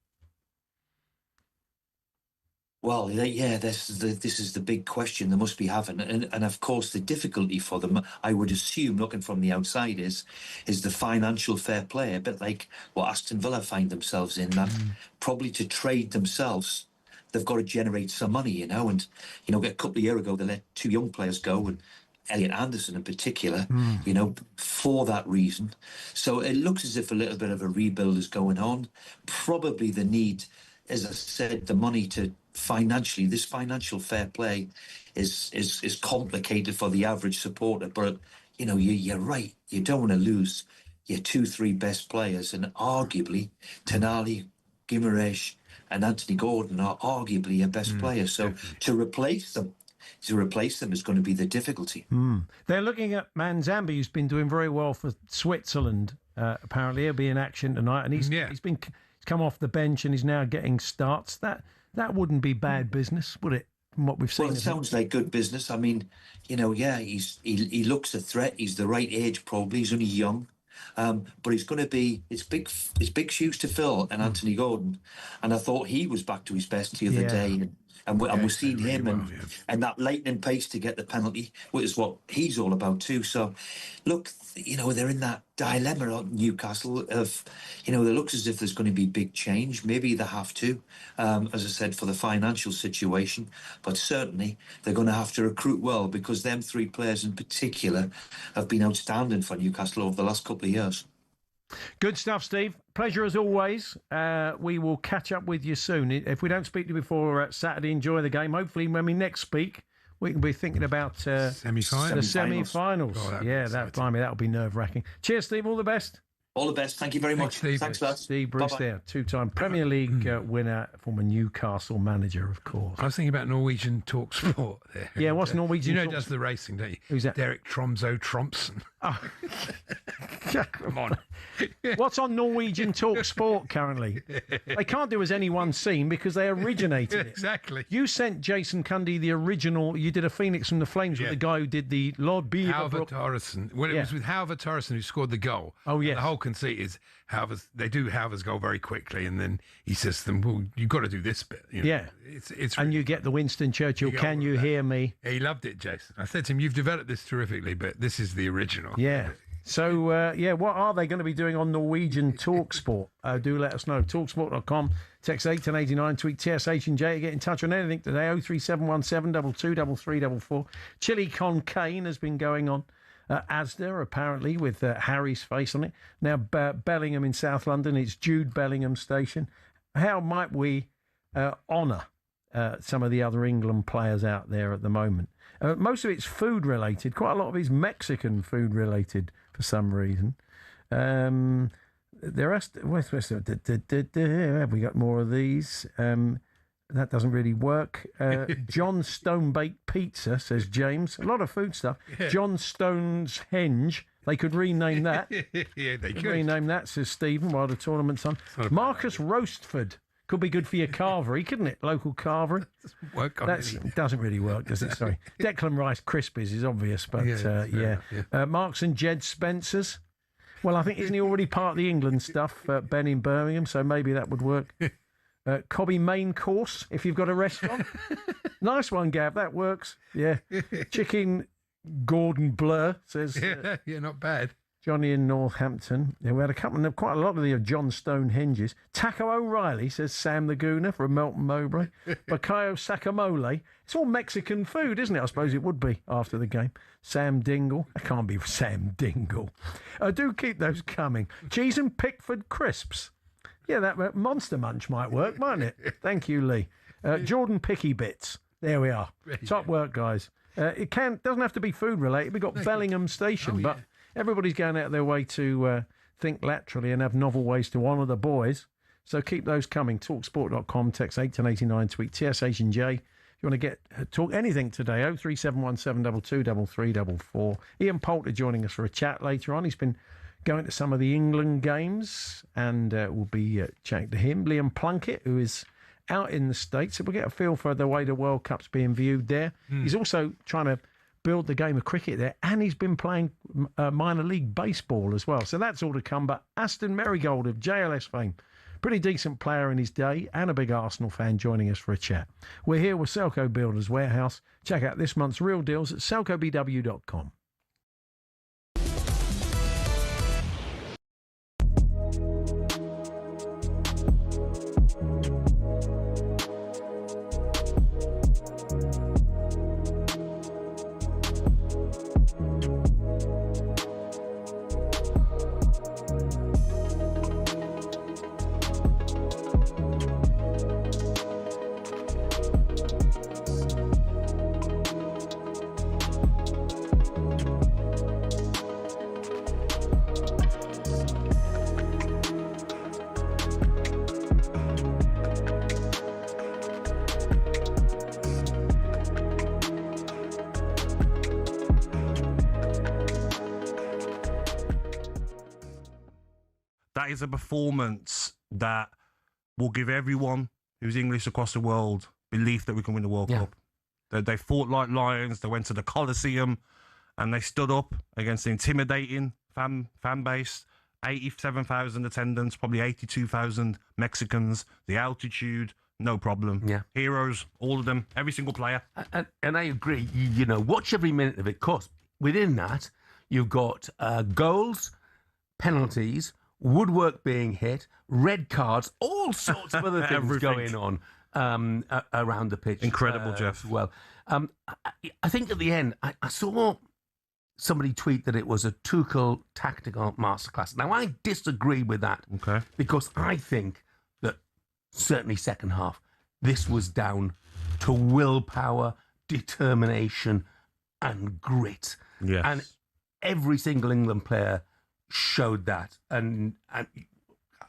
[SPEAKER 14] Well, yeah, this is the big question they must be having. And of course, the difficulty for them, I would assume, looking from the outside, is the financial fair play, a bit like what Aston Villa find themselves in, that probably to trade themselves, they've got to generate some money, and, a couple of years ago, they let 2 young players go, and Elliot Anderson in particular, for that reason. So it looks as if a little bit of a rebuild is going on. Probably the need, as I said, the money to financially, this financial fair play is complicated for the average supporter. But, you're right. You don't want to lose your 2-3 best players. And arguably, Tonali, Guimaraes and Anthony Gordon are arguably your best players. So to replace them is going to be the difficulty.
[SPEAKER 9] They're looking at Manzambi, who's been doing very well for Switzerland. Apparently, he'll be in action tonight, and he's come off the bench and he's now getting starts. That wouldn't be bad business, would it? From what we've seen.
[SPEAKER 14] Well, it sounds like good business. I mean, he looks a threat. He's the right age, probably. He's only young. But he's going to be... It's big shoes to fill, and Anthony Gordon. And I thought he was back to his best the other day. And we're seeing him and that lightning pace to get the penalty, which is what he's all about too. So, look, they're in that dilemma at Newcastle of, it looks as if there's going to be big change. Maybe they have to, as I said, for the financial situation. But certainly they're going to have to recruit well, because them 3 players in particular have been outstanding for Newcastle over the last couple of years.
[SPEAKER 9] Good stuff, Steve. Pleasure as always. We will catch up with you soon. If we don't speak to you before Saturday, enjoy the game. Hopefully, when we next speak, we can be thinking about the semi-finals.
[SPEAKER 10] Oh,
[SPEAKER 9] that'll be nerve-wracking. Cheers, Steve. All the best.
[SPEAKER 14] All the best. Thank you very much.
[SPEAKER 10] Steve.
[SPEAKER 14] Thanks, lads.
[SPEAKER 9] Steve Bruce there, 2-time Premier League winner, former Newcastle manager, of course.
[SPEAKER 10] I was thinking about Norwegian talkSPORT there.
[SPEAKER 9] Yeah, what's Norwegian
[SPEAKER 10] who does the racing, don't you?
[SPEAKER 9] Who's that?
[SPEAKER 10] Derek Tromso Trompson.
[SPEAKER 9] Oh.
[SPEAKER 10] Come on.
[SPEAKER 9] What's on Norwegian Talk Sport currently? They can't do as any one scene because they originated it.
[SPEAKER 10] Exactly.
[SPEAKER 9] You sent Jason Cundy the original. You did a Phoenix from the Flames with the guy who did the Lord
[SPEAKER 10] Halvard Torresson. Well, it was with Halvard Torresson who scored the goal.
[SPEAKER 9] Oh, yes.
[SPEAKER 10] And the whole conceit is they do Halvard's goal very quickly, and then he says to them, well, you've got to do this bit. You know?
[SPEAKER 9] Yeah.
[SPEAKER 10] It's
[SPEAKER 9] and you get the Winston Churchill, can you hear me?
[SPEAKER 10] He loved it, Jason. I said to him, you've developed this terrifically, but this is the original.
[SPEAKER 9] Yeah. So, what are they going to be doing on Norwegian TalkSport? Do let us know. TalkSport.com. Text 81089. Tweet TSH and J to get in touch on anything today. 03717 223344. Chili con Kane has been going on. Asda, apparently, with Harry's face on it. Now, Bellingham in South London. It's Jude Bellingham Station. How might we honour some of the other England players out there at the moment? Most of it's food related. Quite a lot of it's Mexican food related for some reason. There are have we got more of these? That doesn't really work. John Stone Baked Pizza, says James. A lot of food stuff.
[SPEAKER 10] Yeah.
[SPEAKER 9] John Stone's Henge. They could rename that.
[SPEAKER 10] Yeah, they could.
[SPEAKER 9] Rename that, says Stephen, while the tournament's on. Marcus Roastford. Could be good for your carvery, couldn't it? Local carvery. Doesn't really work, does it? Sorry. Declan Rice Krispies is obvious, but Marks and Jed Spencer's. Well, I think, isn't he already part of the England stuff, Ben in Birmingham, so maybe that would work. Cobby Main Course, if you've got a restaurant. Nice one, Gav, that works. Yeah. Chicken Gordon Blur, says...
[SPEAKER 10] yeah, not bad.
[SPEAKER 9] Johnny in Northampton. Yeah, we had quite a lot of the John Stone Henges. Taco O'Reilly, says Sam the Gooner from Melton Mowbray. Bakayo Sakamole. It's all Mexican food, isn't it? I suppose it would be after the game. Sam Dingle. That can't be Sam Dingle. Do keep those coming. Cheese and Pickford crisps. Yeah, that Monster Munch might work, mightn't it? Thank you, Lee. Jordan Picky Bits. There we are. Top work, guys. It doesn't have to be food related. We've got Bellingham Station, but everybody's going out of their way to think laterally and have novel ways to honour the boys. So keep those coming. TalkSport.com, text 81089, tweet TSH and J. If you want to talk anything today, 03717 223344. Ian Poulter joining us for a chat later on. He's been going to some of the England games, and we'll be chatting to him. Liam Plunkett, who is out in the States, so we'll get a feel for the way the World Cup's being viewed there. He's also trying to build the game of cricket there, and he's been playing minor league baseball as well. So that's all to come. But Aston Marigold of JLS fame, pretty decent player in his day and a big Arsenal fan, joining us for a chat. We're here with Selco Builders Warehouse. Check out this month's real deals at selcobw.com.
[SPEAKER 7] That is a performance that will give everyone who's English across the world belief that we can win the World Cup. They fought like lions. They went to the Coliseum and they stood up against the intimidating fan base. 87,000 attendance, probably 82,000 Mexicans. The altitude, no problem.
[SPEAKER 20] Yeah.
[SPEAKER 7] Heroes, all of them, every single player.
[SPEAKER 20] And I agree. You know, watch every minute of it. Of course, within that, you've got goals, penalties, woodwork being hit, red cards, all sorts of other things going on around the pitch.
[SPEAKER 7] Incredible, Jeff.
[SPEAKER 20] Well, I think at the end, I saw somebody tweet that it was a Tuchel tactical masterclass. Now, I disagree with that.
[SPEAKER 7] Okay.
[SPEAKER 20] Because I think that certainly second half, this was down to willpower, determination, and grit.
[SPEAKER 7] Yes.
[SPEAKER 20] And every single England player showed that. And I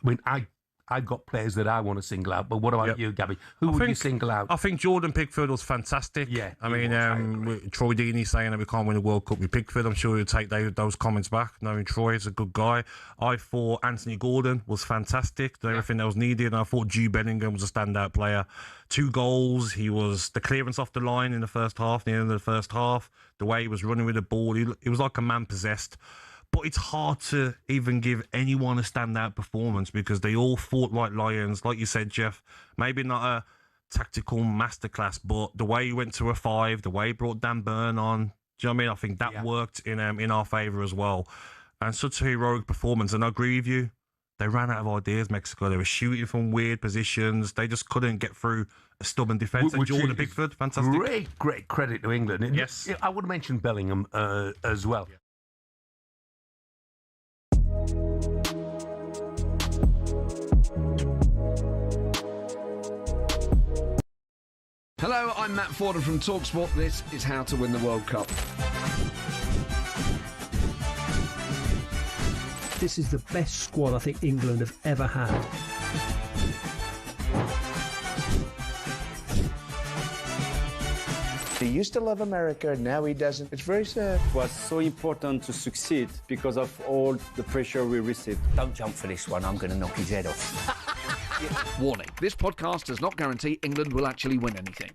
[SPEAKER 20] mean, I I've got players that I want to single out. But what about you, Gabby? Who would you single out?
[SPEAKER 7] I think Jordan Pickford was fantastic.
[SPEAKER 20] Yeah,
[SPEAKER 7] I mean, with Troy Deeney saying that we can't win a World Cup with Pickford, I'm sure he'll take those comments back, knowing Troy is a good guy. I thought Anthony Gordon was fantastic, did everything that was needed, and I thought Jude Bellingham was a standout player. 2 goals, he was the clearance off the line in the first half, the end of the first half, the way he was running with the ball, he was like a man possessed. But it's hard to even give anyone a standout performance because they all fought like lions. Like you said, Jeff, maybe not a tactical masterclass, but the way he went to a 5, the way he brought Dan Burn on, do you know what I mean? I think that worked in our favour as well. And such a heroic performance. And I agree with you, they ran out of ideas, Mexico. They were shooting from weird positions. They just couldn't get through a stubborn defence. And Jordan Pickford, fantastic.
[SPEAKER 20] Great credit to England.
[SPEAKER 7] Yes.
[SPEAKER 20] I would mention Bellingham as well. Yeah.
[SPEAKER 21] Hello, I'm Matt Forden from talkSPORT. This is How to Win the World Cup.
[SPEAKER 22] This is the best squad I think England have ever had.
[SPEAKER 23] He used to love America, now he doesn't. It's very sad.
[SPEAKER 24] It was so important to succeed because of all the pressure we received.
[SPEAKER 25] Don't jump for this one, I'm going to knock his head off.
[SPEAKER 21] Warning, this podcast does not guarantee England will actually win anything.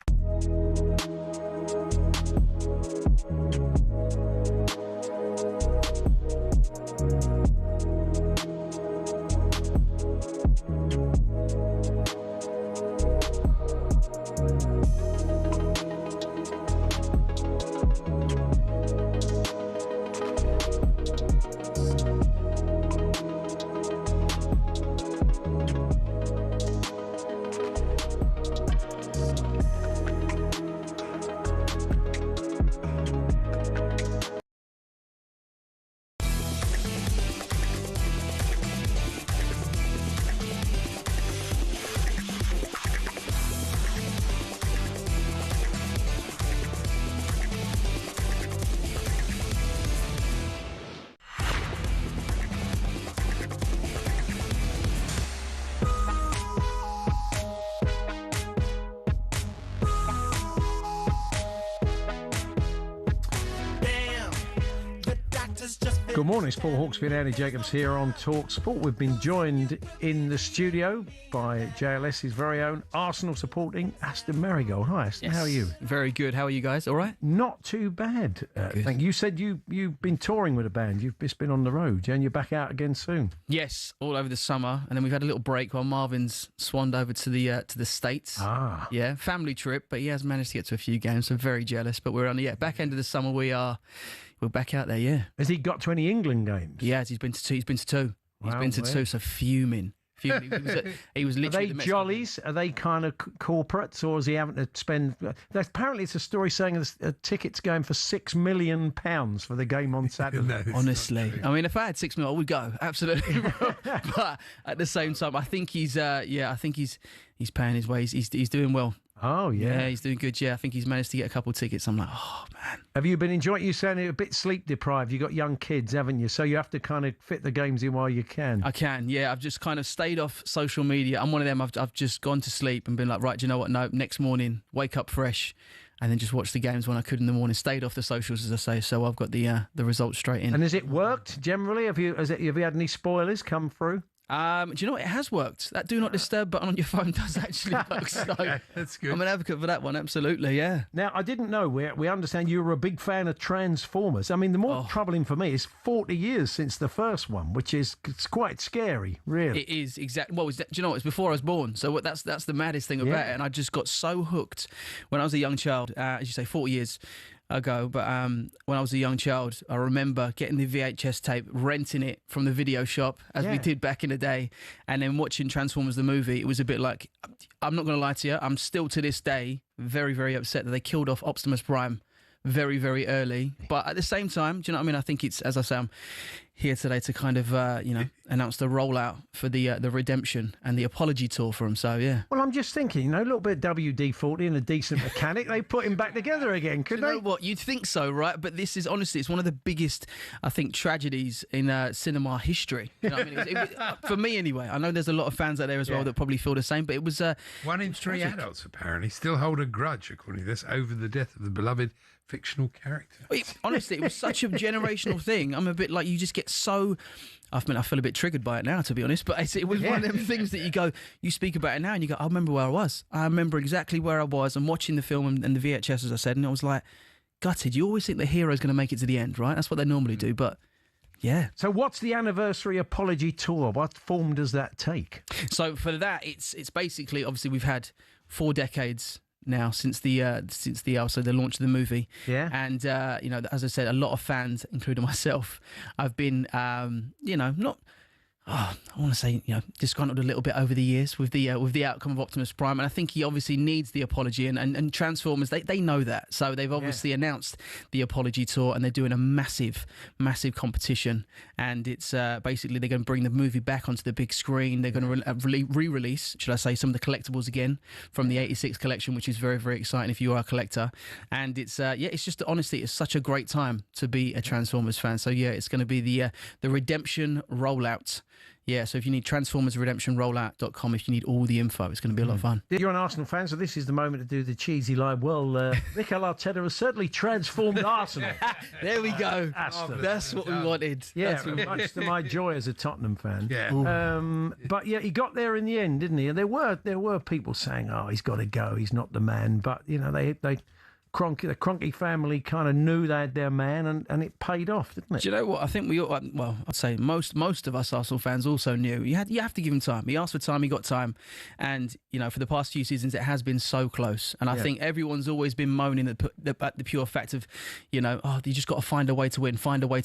[SPEAKER 9] Good morning, it's Paul Hawksbee and Andy Jacobs here on talkSPORT. We've been joined in the studio by JLS's very own Arsenal supporting Aston Marigold. Hi, Aston, how are you?
[SPEAKER 26] Very good. How are you guys? All right?
[SPEAKER 9] Not too bad. Thank you. You said you've been touring with a band. You've just been on the road, and you're back out again soon.
[SPEAKER 26] Yes, all over the summer, and then we've had a little break while Marvin's swanned over to the States.
[SPEAKER 9] Ah,
[SPEAKER 26] yeah, family trip, but he has managed to get to a few games. So very jealous. But we're on the back end of the summer. We're back out there. Yeah.
[SPEAKER 9] Has he got to any England games?
[SPEAKER 26] Yeah, he's been to 2. He's been to 2. He's been to 2. So fuming. He was literally.
[SPEAKER 9] Are they jollies? Are they kind of corporates, or is he having to spend? Apparently, it's a story saying a ticket's going for £6 million for the game on Saturday.
[SPEAKER 26] Honestly, I mean, if I had 6 million, I would go absolutely. But at the same time, I think he's paying his way. He's doing well.
[SPEAKER 9] Oh, yeah.
[SPEAKER 26] Yeah, he's doing good. Yeah, I think he's managed to get a couple of tickets. I'm like, oh, man.
[SPEAKER 9] Have you been enjoying? You sounded a bit sleep deprived. You've got young kids, haven't you? So you have to kind of fit the games in while you can.
[SPEAKER 26] I can, yeah. I've just kind of stayed off social media. I'm one of them. I've just gone to sleep and been like, right, do you know what? No, next morning, wake up fresh and then just watch the games when I could in the morning. Stayed off the socials, as I say. So I've got the results straight in.
[SPEAKER 9] And has it worked generally? Have you had any spoilers come through?
[SPEAKER 26] Do you know what? It has worked. That do not disturb button on your phone does actually work. So
[SPEAKER 9] yeah, that's good.
[SPEAKER 26] I'm an advocate for that one. Absolutely, yeah.
[SPEAKER 9] Now, I didn't know. We understand you were a big fan of Transformers. I mean, the more troubling for me is 40 years since the first one, which is quite scary, really.
[SPEAKER 26] It is, exactly. Well, do you know what? It's before I was born. So that's the maddest thing about it. And I just got so hooked when I was a young child, as you say, 40 years ago, but when I was a young child, I remember getting the VHS tape, renting it from the video shop, as we did back in the day, and then watching Transformers the movie. It was a bit like, I'm not going to lie to you, I'm still to this day very, very upset that they killed off Optimus Prime very, very early. But at the same time, do you know what I mean? I think it's, as I say, here today to kind of announce the rollout for the redemption and the apology tour for him. So yeah.
[SPEAKER 9] Well, I'm just thinking, a little bit of WD-40 and a decent mechanic, they put him back together again, couldn't they?
[SPEAKER 26] You know what? You'd think so, right? But this is honestly, it's one of the biggest, I think, tragedies in cinema history. You know what I mean? It was, for me anyway. I know there's a lot of fans out there as well that probably feel the same. But it was
[SPEAKER 10] 1 in 3 adults apparently still hold a grudge, according to this, over the death of the beloved fictional character.
[SPEAKER 26] Honestly, it was such a generational thing. I'm a bit like, you just get so... I feel a bit triggered by it now, to be honest. But it was one of them things that you speak about it now and you go, I remember where I was. I remember exactly where I was and watching the film and the VHS, as I said, and I was like, gutted. You always think the hero's going to make it to the end, right? That's what they normally do, but... Yeah.
[SPEAKER 9] So what's the anniversary apology tour? What form does that take?
[SPEAKER 26] So for that, it's basically, obviously we've had 4 decades now since the launch of the movie.
[SPEAKER 9] Yeah.
[SPEAKER 26] And as I said, a lot of fans, including myself, I've been not. I want to say, disgruntled a little bit over the years with the outcome of Optimus Prime, and I think he obviously needs the apology. And Transformers, they know that, so they've obviously announced the apology tour, and they're doing a massive competition. And it's basically they're going to bring the movie back onto the big screen. They're going to re-release, should I say, some of the collectibles again from the '86 collection, which is very, very exciting if you are a collector. And it's it's just honestly, it's such a great time to be a Transformers fan. So yeah, it's going to be the redemption rollout. Yeah, so if you need TransformersRedemptionRollout.com, if you need all the info, it's going to be a lot of fun.
[SPEAKER 9] You're an Arsenal fan, so this is the moment to do the cheesy line. Well, Mikel Arteta has certainly transformed Arsenal.
[SPEAKER 26] There we go. That's what we wanted.
[SPEAKER 9] Yeah, much to my joy as a Tottenham fan.
[SPEAKER 10] Yeah.
[SPEAKER 9] But yeah, he got there in the end, didn't he? And there were people saying, "Oh, he's got to go. He's not the man." But the Kroenke family kind of knew they had their man, and it paid off, didn't it?
[SPEAKER 26] Do you know what? I think I'd say most of us Arsenal fans also knew you have to give him time. He asked for time, he got time, and for the past few seasons it has been so close. And I think everyone's always been moaning at the pure fact of, you just got to find a way to win, We found a way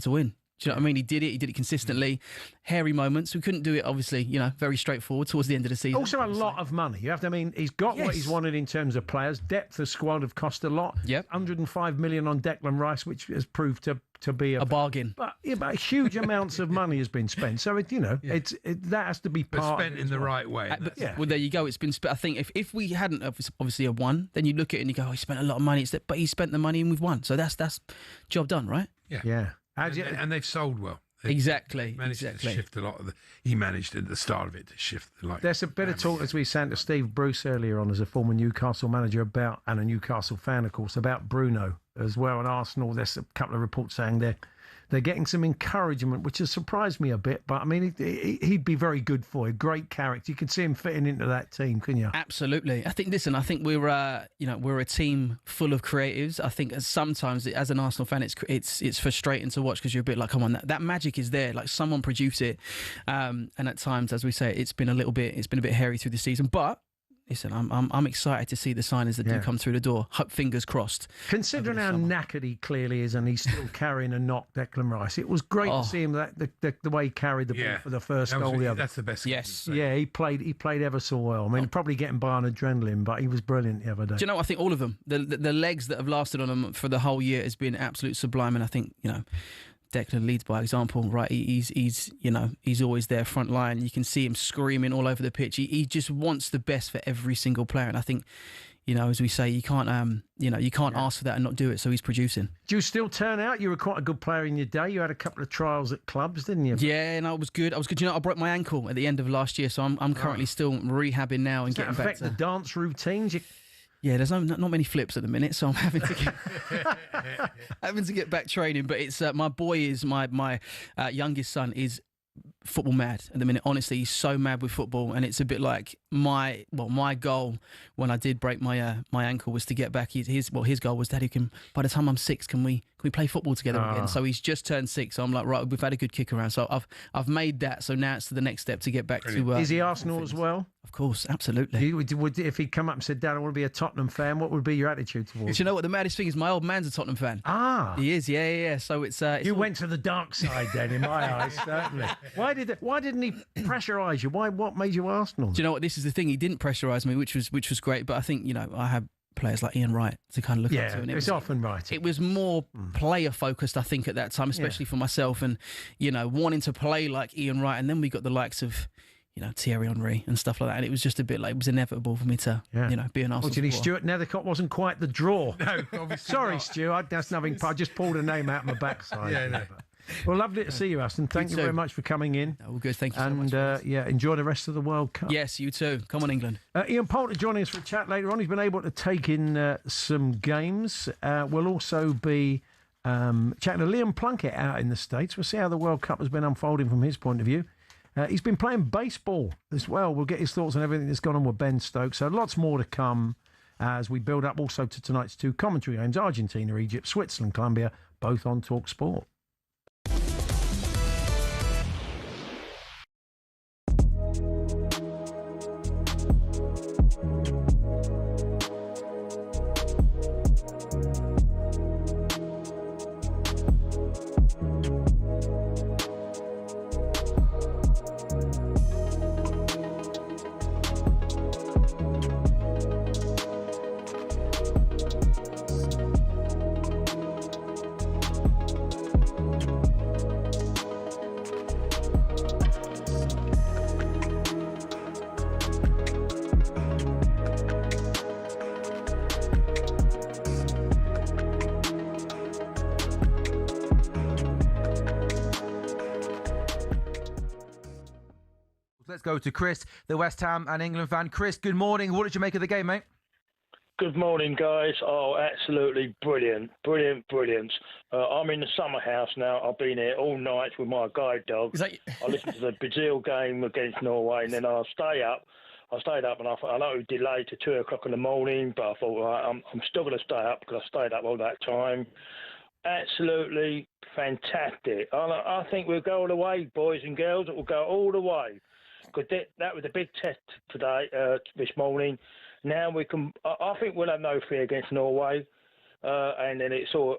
[SPEAKER 26] to win. Do you know what I mean? He did it consistently. Hairy moments. We couldn't do it, obviously, very straightforward towards the end of the season.
[SPEAKER 9] Also a lot of money. You have to, he's got what he's wanted in terms of players. Depth of squad have cost a lot.
[SPEAKER 26] Yep.
[SPEAKER 9] 105 million on Declan Rice, which has proved to be a
[SPEAKER 26] bargain.
[SPEAKER 9] But huge amounts of money has been spent. So that has to be part.
[SPEAKER 10] Spent in the right way.
[SPEAKER 26] Well, there you go. It's been spent. I think if we hadn't obviously have won, then you look at it and you go, he spent a lot of money. But he spent the money and we've won. So that's job done, right?
[SPEAKER 10] Yeah. And they've sold well.
[SPEAKER 26] Exactly.
[SPEAKER 10] Managed to shift a lot of he managed at the start of it to shift the light.
[SPEAKER 9] There's a bit of talk, as we said to Steve Bruce earlier on, as a former Newcastle manager, and a Newcastle fan, of course, about Bruno as well. And Arsenal, there's a couple of reports saying they're getting some encouragement, which has surprised me a bit. But I mean, he'd be very good for you. Great character. You can see him fitting into that team, can you?
[SPEAKER 26] Absolutely. I think we're a team full of creatives. I think sometimes as an Arsenal fan, it's frustrating to watch because you're a bit like, come on, that magic is there. Like someone produce it. And at times, as we say, it's been a bit hairy through the season, but. Listen, I'm excited to see the signings that do come through the door. Fingers crossed.
[SPEAKER 9] Considering how knackered he clearly is, and he's still carrying a knock, Declan Rice. It was great to see him the way he carried the ball for the first goal.
[SPEAKER 10] That's the best.
[SPEAKER 26] Yes.
[SPEAKER 9] Yeah, he played ever so well. I mean, probably getting by on adrenaline, but he was brilliant the other day.
[SPEAKER 26] Do you know what? I think all of them, the legs that have lasted on him for the whole year has been absolute sublime, and I think Declan leads by example, right? He's always there front line. You can see him screaming all over the pitch. He just wants the best for every single player, and I think, as we say, you can't ask for that and not do it. So he's producing.
[SPEAKER 9] Do you still turn out? You were quite a good player in your day. You had a couple of trials at clubs, didn't you?
[SPEAKER 26] Yeah, and I was good. I broke my ankle at the end of last year, so I'm currently still rehabbing now and getting back to
[SPEAKER 9] the dance routines.
[SPEAKER 26] Yeah, there's not many flips at the minute, so I'm having to get back training. But it's my boy is my youngest son is football mad at the minute. Honestly, he's so mad with football, and it's a bit like my goal when I did break my ankle was to get back. His goal was, Daddy, by the time I'm 6, can we play football together again? So he's just turned 6, so I'm like, right, we've had a good kick around. So I've made that. So now it's the next step to get back to.
[SPEAKER 9] Is he Arsenal as well?
[SPEAKER 26] Of course, absolutely.
[SPEAKER 9] If he'd come up and said, Dad, I want to be a Tottenham fan, what would be your attitude towards
[SPEAKER 26] Do you know what the maddest thing is? My old man's a Tottenham fan. He is, yeah. So it's
[SPEAKER 9] you went to the dark side then, in my eyes, certainly. Why didn't he pressurise you? What made you Arsenal?
[SPEAKER 26] Do you know what? This is the thing. He didn't pressurise me, which was great. But I think I had players like Ian Wright to kind of look up
[SPEAKER 9] Yeah,
[SPEAKER 26] to. And
[SPEAKER 9] it's often right.
[SPEAKER 26] It was more player focused, I think, at that time, especially for myself, and wanting to play like Ian Wright. And then we got the likes of Thierry Henry and stuff like that, and it was just a bit like it was inevitable for me to be an Arsenal
[SPEAKER 9] Unfortunately,
[SPEAKER 26] supporter.
[SPEAKER 9] Stuart Nethercott wasn't quite the draw.
[SPEAKER 10] No, obviously
[SPEAKER 9] Sorry,
[SPEAKER 10] not.
[SPEAKER 9] Stuart. That's nothing. I just pulled a name out of my backside.
[SPEAKER 10] Yeah, no.
[SPEAKER 9] Well, lovely to see you, Aston. Thank you
[SPEAKER 26] too.
[SPEAKER 9] very much for coming in.
[SPEAKER 26] All good, thank you so
[SPEAKER 9] And
[SPEAKER 26] much.
[SPEAKER 9] enjoy the rest of the World Cup.
[SPEAKER 26] Yes, you too. Come on, England.
[SPEAKER 9] Ian Poulter joining us for a chat later on. He's been able to take in some games. We'll also be chatting to Liam Plunkett out in the States. We'll see how the World Cup has been unfolding from his point of view. He's been playing baseball as well. We'll get his thoughts on everything that's gone on with Ben Stokes. So lots more to come as we build up also to tonight's two commentary games, Argentina, Egypt, Switzerland, Colombia, both on talkSPORT.
[SPEAKER 4] Let's go to Chris, the West Ham and England fan. Chris, good morning. What did you make of the game, mate?
[SPEAKER 5] Good morning, guys. Oh, absolutely brilliant. Brilliant. I'm in the summer house now. I've been here all night with my guide dog. I listened to the Brazil game against Norway, and then I stayed up, and I know it was delayed to 2 o'clock in the morning, but I thought, right, I'm still going to stay up because I stayed up all that time. Absolutely fantastic. I think we'll go all the way, boys and girls. It will go all the way. Because that was a big test today, this morning. Now we can. I think we'll have no fear against Norway, and then it's a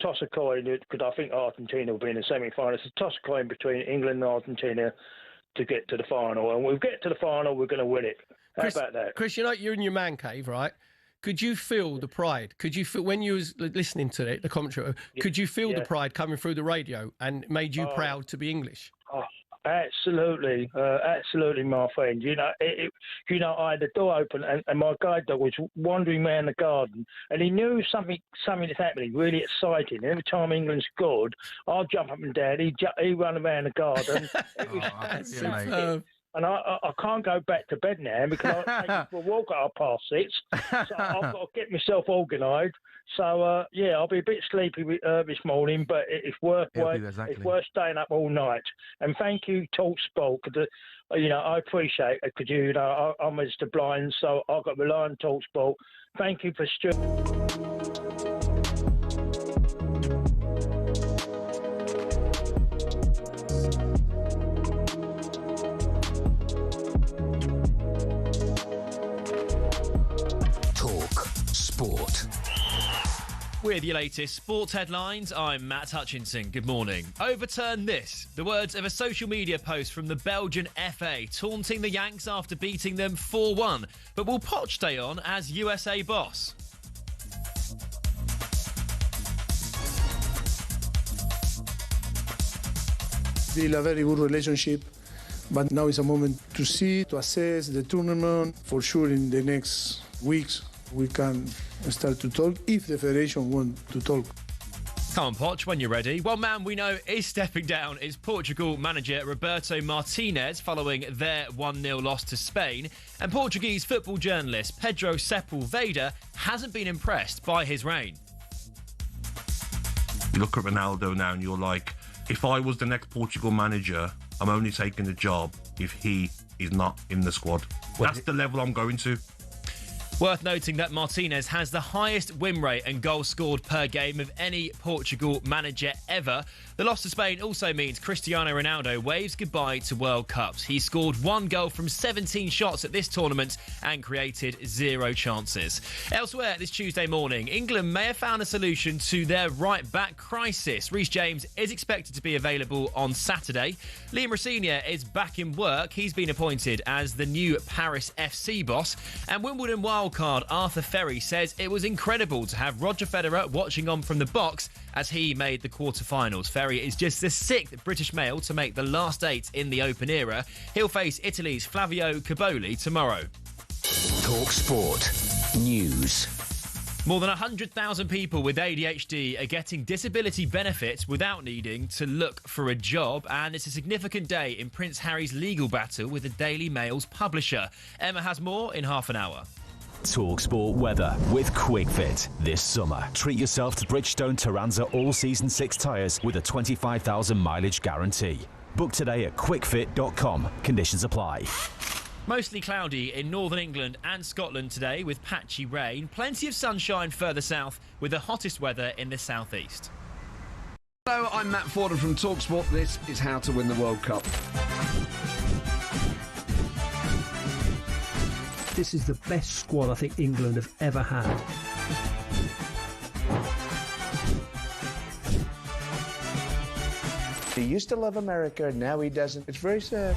[SPEAKER 5] toss of coin because I think Argentina will be in the semi-final. It's a toss of coin between England and Argentina to get to the final, and when we get to the final, we're going to win it. How about that?
[SPEAKER 6] Chris, you're in your man cave, right? Could you feel the pride? Could you feel when you was listening to it, the commentary? Could you feel the pride coming through the radio and made you proud to be English?
[SPEAKER 5] Oh, absolutely, my friend. I had the door open and my guide dog was wandering around the garden, and he knew something is happening, really exciting. Every time England scored, I'd jump up and down. He'd run around the garden. It was and I can't go back to bed now because I take for a walk at 6:30. So I've got to get myself organised. So, I'll be a bit sleepy this morning, but it's worth It's worth staying up all night. And thank you, talkSPORT, because I appreciate it because I'm Mr. Blind, so I've got to rely on talkSPORT. Thank you for
[SPEAKER 3] talkSPORT.
[SPEAKER 6] With your latest sports headlines, I'm Matt Hutchinson. Good morning. Overturn this. The words of a social media post from the Belgian FA, taunting the Yanks after beating them 4-1. But will Poch stay on as USA boss?
[SPEAKER 23] Still a very good relationship, but now is a moment to assess the tournament. For sure, in the next weeks, we can start to talk if the federation wants to talk.
[SPEAKER 6] Come on, Poch, when you're ready. One man we know is stepping down is Portugal manager Roberto Martinez following their 1-0 loss to Spain. And Portuguese football journalist Pedro Sepulveda hasn't been impressed by his reign.
[SPEAKER 7] You look at Ronaldo now and you're like, if I was the next Portugal manager, I'm only taking the job if he is not in the squad. That's the level I'm going to.
[SPEAKER 6] Worth noting that Martinez has the highest win rate and goals scored per game of any Portugal manager ever. The loss to Spain also means Cristiano Ronaldo waves goodbye to World Cups. He scored 1 goal from 17 shots at this tournament and created 0 chances. Elsewhere this Tuesday morning, England may have found a solution to their right-back crisis. Reece James is expected to be available on Saturday. Liam Rosenior is back in work. He's been appointed as the new Paris FC boss. And Wimbledon wildcard wildcard Arthur Ferry says it was incredible to have Roger Federer watching on from the box as he made the quarter-finals. Ferry is just the 6th British male to make the last 8 in the Open era. He'll face Italy's Flavio Caboli tomorrow.
[SPEAKER 3] talkSPORT News.
[SPEAKER 6] More than 100,000 people with ADHD are getting disability benefits without needing to look for a job, and it's a significant day in Prince Harry's legal battle with the Daily Mail's publisher. Emma has more in half an hour.
[SPEAKER 1] talkSPORT weather with QuickFit. This summer, treat yourself to Bridgestone Turanza All-Season 6 tyres with a 25,000 mileage guarantee. Book today at quickfit.com. Conditions apply.
[SPEAKER 6] Mostly cloudy in northern England and Scotland today with patchy rain. Plenty of sunshine further south with the hottest weather in the southeast.
[SPEAKER 21] Hello, I'm Matt Forden from talkSPORT. This is how to win the World Cup.
[SPEAKER 22] This is the best squad I think England have ever had.
[SPEAKER 2] He used to love America, now he doesn't. It's very sad.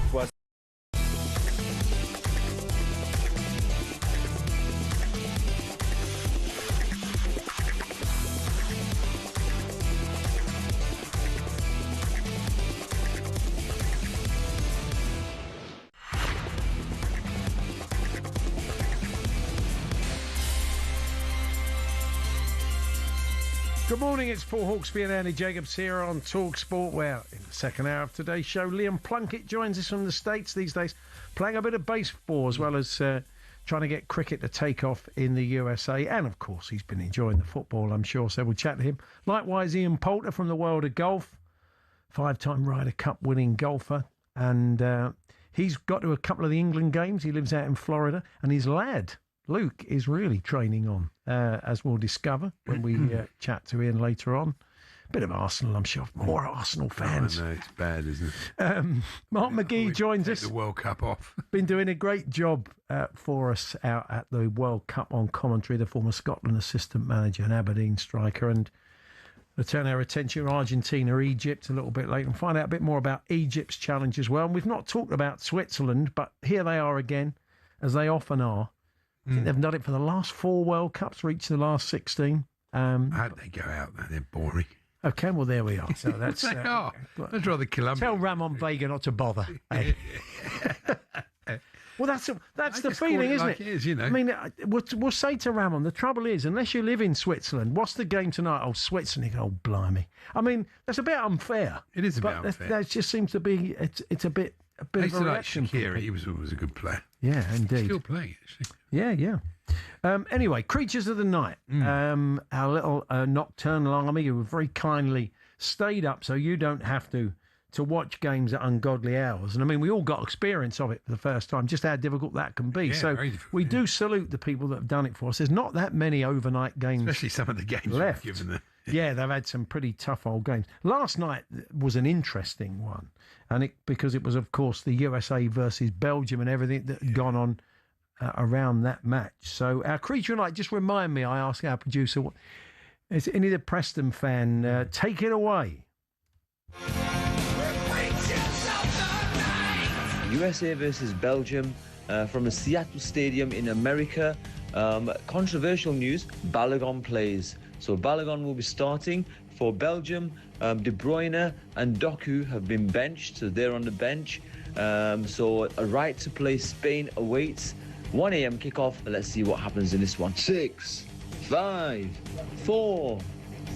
[SPEAKER 9] Good morning, it's Paul Hawksbee and Andy Jacobs here on talkSPORT. Well, in the second hour of today's show, Liam Plunkett joins us from the States these days, playing a bit of baseball as well as trying to get cricket to take off in the USA. And, of course, he's been enjoying the football, I'm sure, so we'll chat to him. Likewise, Ian Poulter from the world of golf, 5-time Ryder Cup winning golfer. And he's got to a couple of the England games. He lives out in Florida. And his lad, Luke, is really training on, as we'll discover when we chat to Ian later on. Bit of Arsenal, I'm sure. More Arsenal fans.
[SPEAKER 10] Oh, I know, it's bad, isn't it?
[SPEAKER 9] Mark McGee joins us.
[SPEAKER 10] The World Cup off.
[SPEAKER 9] Been doing a great job for us out at the World Cup on commentary, the former Scotland assistant manager and Aberdeen striker. And we'll turn our attention to Argentina, Egypt a little bit later and find out a bit more about Egypt's challenge as well. And we've not talked about Switzerland, but here they are again, as they often are. I think they've done it for the last 4 World Cups, reached the last 16.
[SPEAKER 10] How'd they go out there? They're boring.
[SPEAKER 9] Okay, well, there we are. So that's
[SPEAKER 10] they are. I'd rather Colombia.
[SPEAKER 9] Tell Ramon Vega not to bother. Well, that's the feeling, isn't
[SPEAKER 10] like
[SPEAKER 9] it?
[SPEAKER 10] It is, you know.
[SPEAKER 9] I mean, we'll say to Ramon, the trouble is, unless you live in Switzerland, what's the game tonight? Oh, Switzerland. Oh, blimey. I mean, that's a bit unfair.
[SPEAKER 10] It is a bit unfair.
[SPEAKER 9] That just seems to be, it's a bit of a reaction.
[SPEAKER 10] Shaqiri, he was always a good player.
[SPEAKER 9] Yeah, indeed.
[SPEAKER 10] Still playing, actually.
[SPEAKER 9] Yeah. Anyway, Creatures of the Night, our little nocturnal army who have very kindly stayed up so you don't have to watch games at ungodly hours. And I mean, we all got experience of it for the first time, just how difficult that can be.
[SPEAKER 10] Yeah,
[SPEAKER 9] so we do salute the people that have done it for us. There's not that many overnight games,
[SPEAKER 10] especially some of the games
[SPEAKER 9] left.
[SPEAKER 10] We've given them.
[SPEAKER 9] Yeah, they've had some pretty tough old games. Last night was an interesting one, and because it was, of course, the USA versus Belgium and everything that had gone on around that match. So our Creature of the Night, just remind me, I asked our producer, is any of the Preston fan, take it away.
[SPEAKER 8] USA versus Belgium from the Seattle Stadium in America. Controversial news, Balogun plays. So Balogun will be starting for Belgium. De Bruyne and Doku have been benched, so they're on the bench. So a right to play Spain awaits. 1 a.m. kickoff. Let's see what happens in this one. 6, 5, 4,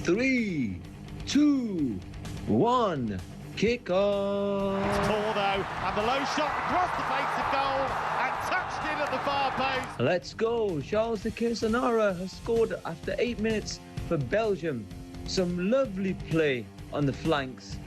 [SPEAKER 8] 3, 2, 1. Kick off.
[SPEAKER 12] It's poor though, and the low shot across the face of goal and touched in at the far post.
[SPEAKER 8] Let's go. Charles de Kersonara has scored after 8 minutes for Belgium. Some lovely play on the flanks,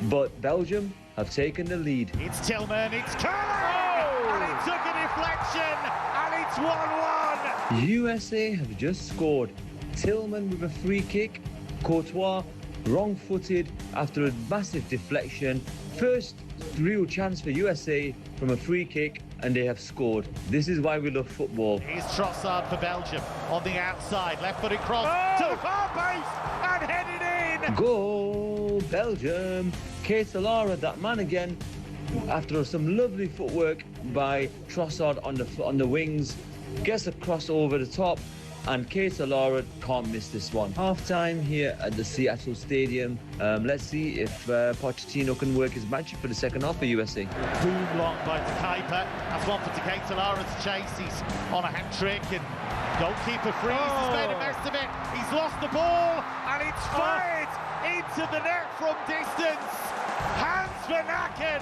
[SPEAKER 8] but Belgium have taken the lead.
[SPEAKER 12] It's Tillman, it's Curley, and it took a deflection, and it's 1-1.
[SPEAKER 8] USA have just scored. Tillman with a free kick, Courtois wrong-footed after a massive deflection. First real chance for USA from a free kick, and they have scored. This is why we love football.
[SPEAKER 12] Here's Trossard for Belgium on the outside, left-footed cross to the far post and headed in.
[SPEAKER 8] Goal, Belgium. Kesalara, that man again, after some lovely footwork by Trossard on the wings. gets a cross over the top, and Keita can't miss this one. Half-time here at the Seattle Stadium. Let's see if Pochettino can work his magic for the second half for USA.
[SPEAKER 11] Boom long by De Kuiper. That's one for Keita to chase. He's on a hat-trick, and goalkeeper freeze. He's made a mess of it. He's lost the ball, and it's fired into the net from distance. Hans Van Aken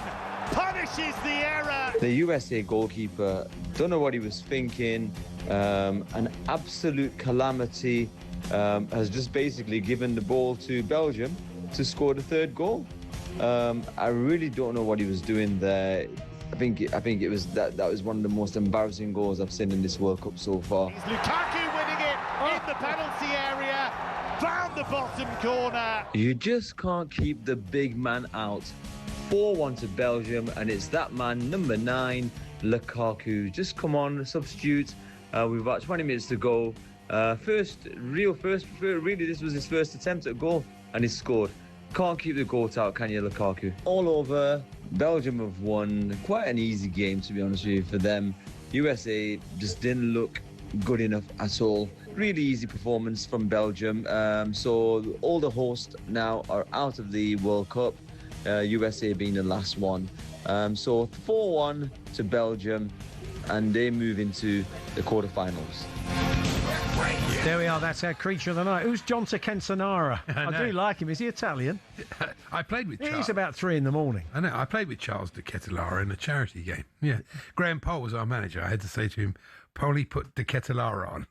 [SPEAKER 11] punishes the error.
[SPEAKER 8] The USA goalkeeper, don't know what he was thinking. An absolute calamity, has just basically given the ball to Belgium to score the third goal. I really don't know what he was doing there. I think it was that was one of the most embarrassing goals I've seen in this World Cup so far.
[SPEAKER 11] It's Lukaku winning it in the penalty area, down the bottom corner.
[SPEAKER 8] You just can't keep the big man out. 4-1 to Belgium, and it's that man, number 9, Lukaku. Just come on, substitute. We've about 20 minutes to go. Really, this was his first attempt at goal, and he scored. Can't keep the goat out, can you, Lukaku? All over, Belgium have won. Quite an easy game, to be honest with you, for them. USA just didn't look good enough at all. Really easy performance from Belgium. So all the hosts now are out of the World Cup, USA being the last one. So 4-1 to Belgium, and they move into the quarterfinals.
[SPEAKER 9] There we are. That's our creature of the night. Who's John Cancenara? I do like him. Is he Italian?
[SPEAKER 10] I played with Charles.
[SPEAKER 9] He's about 3 in the morning.
[SPEAKER 10] I know. I played with Charles De Ketelaere in a charity game. Yeah. Graham Poll was our manager. I had to say to him, Polly, put De Ketelaere on.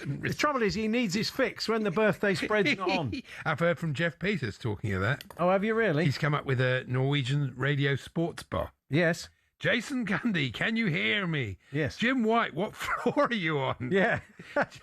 [SPEAKER 9] The trouble is, he needs his fix when the birthday spread's not on.
[SPEAKER 10] I've heard from Jeff Peters talking of that.
[SPEAKER 9] Oh, have you really?
[SPEAKER 10] He's come up with a Norwegian radio sports bar.
[SPEAKER 9] Yes.
[SPEAKER 10] Jason Gundy, can you hear me?
[SPEAKER 9] Yes.
[SPEAKER 10] Jim White, what floor are you on?
[SPEAKER 9] Yeah.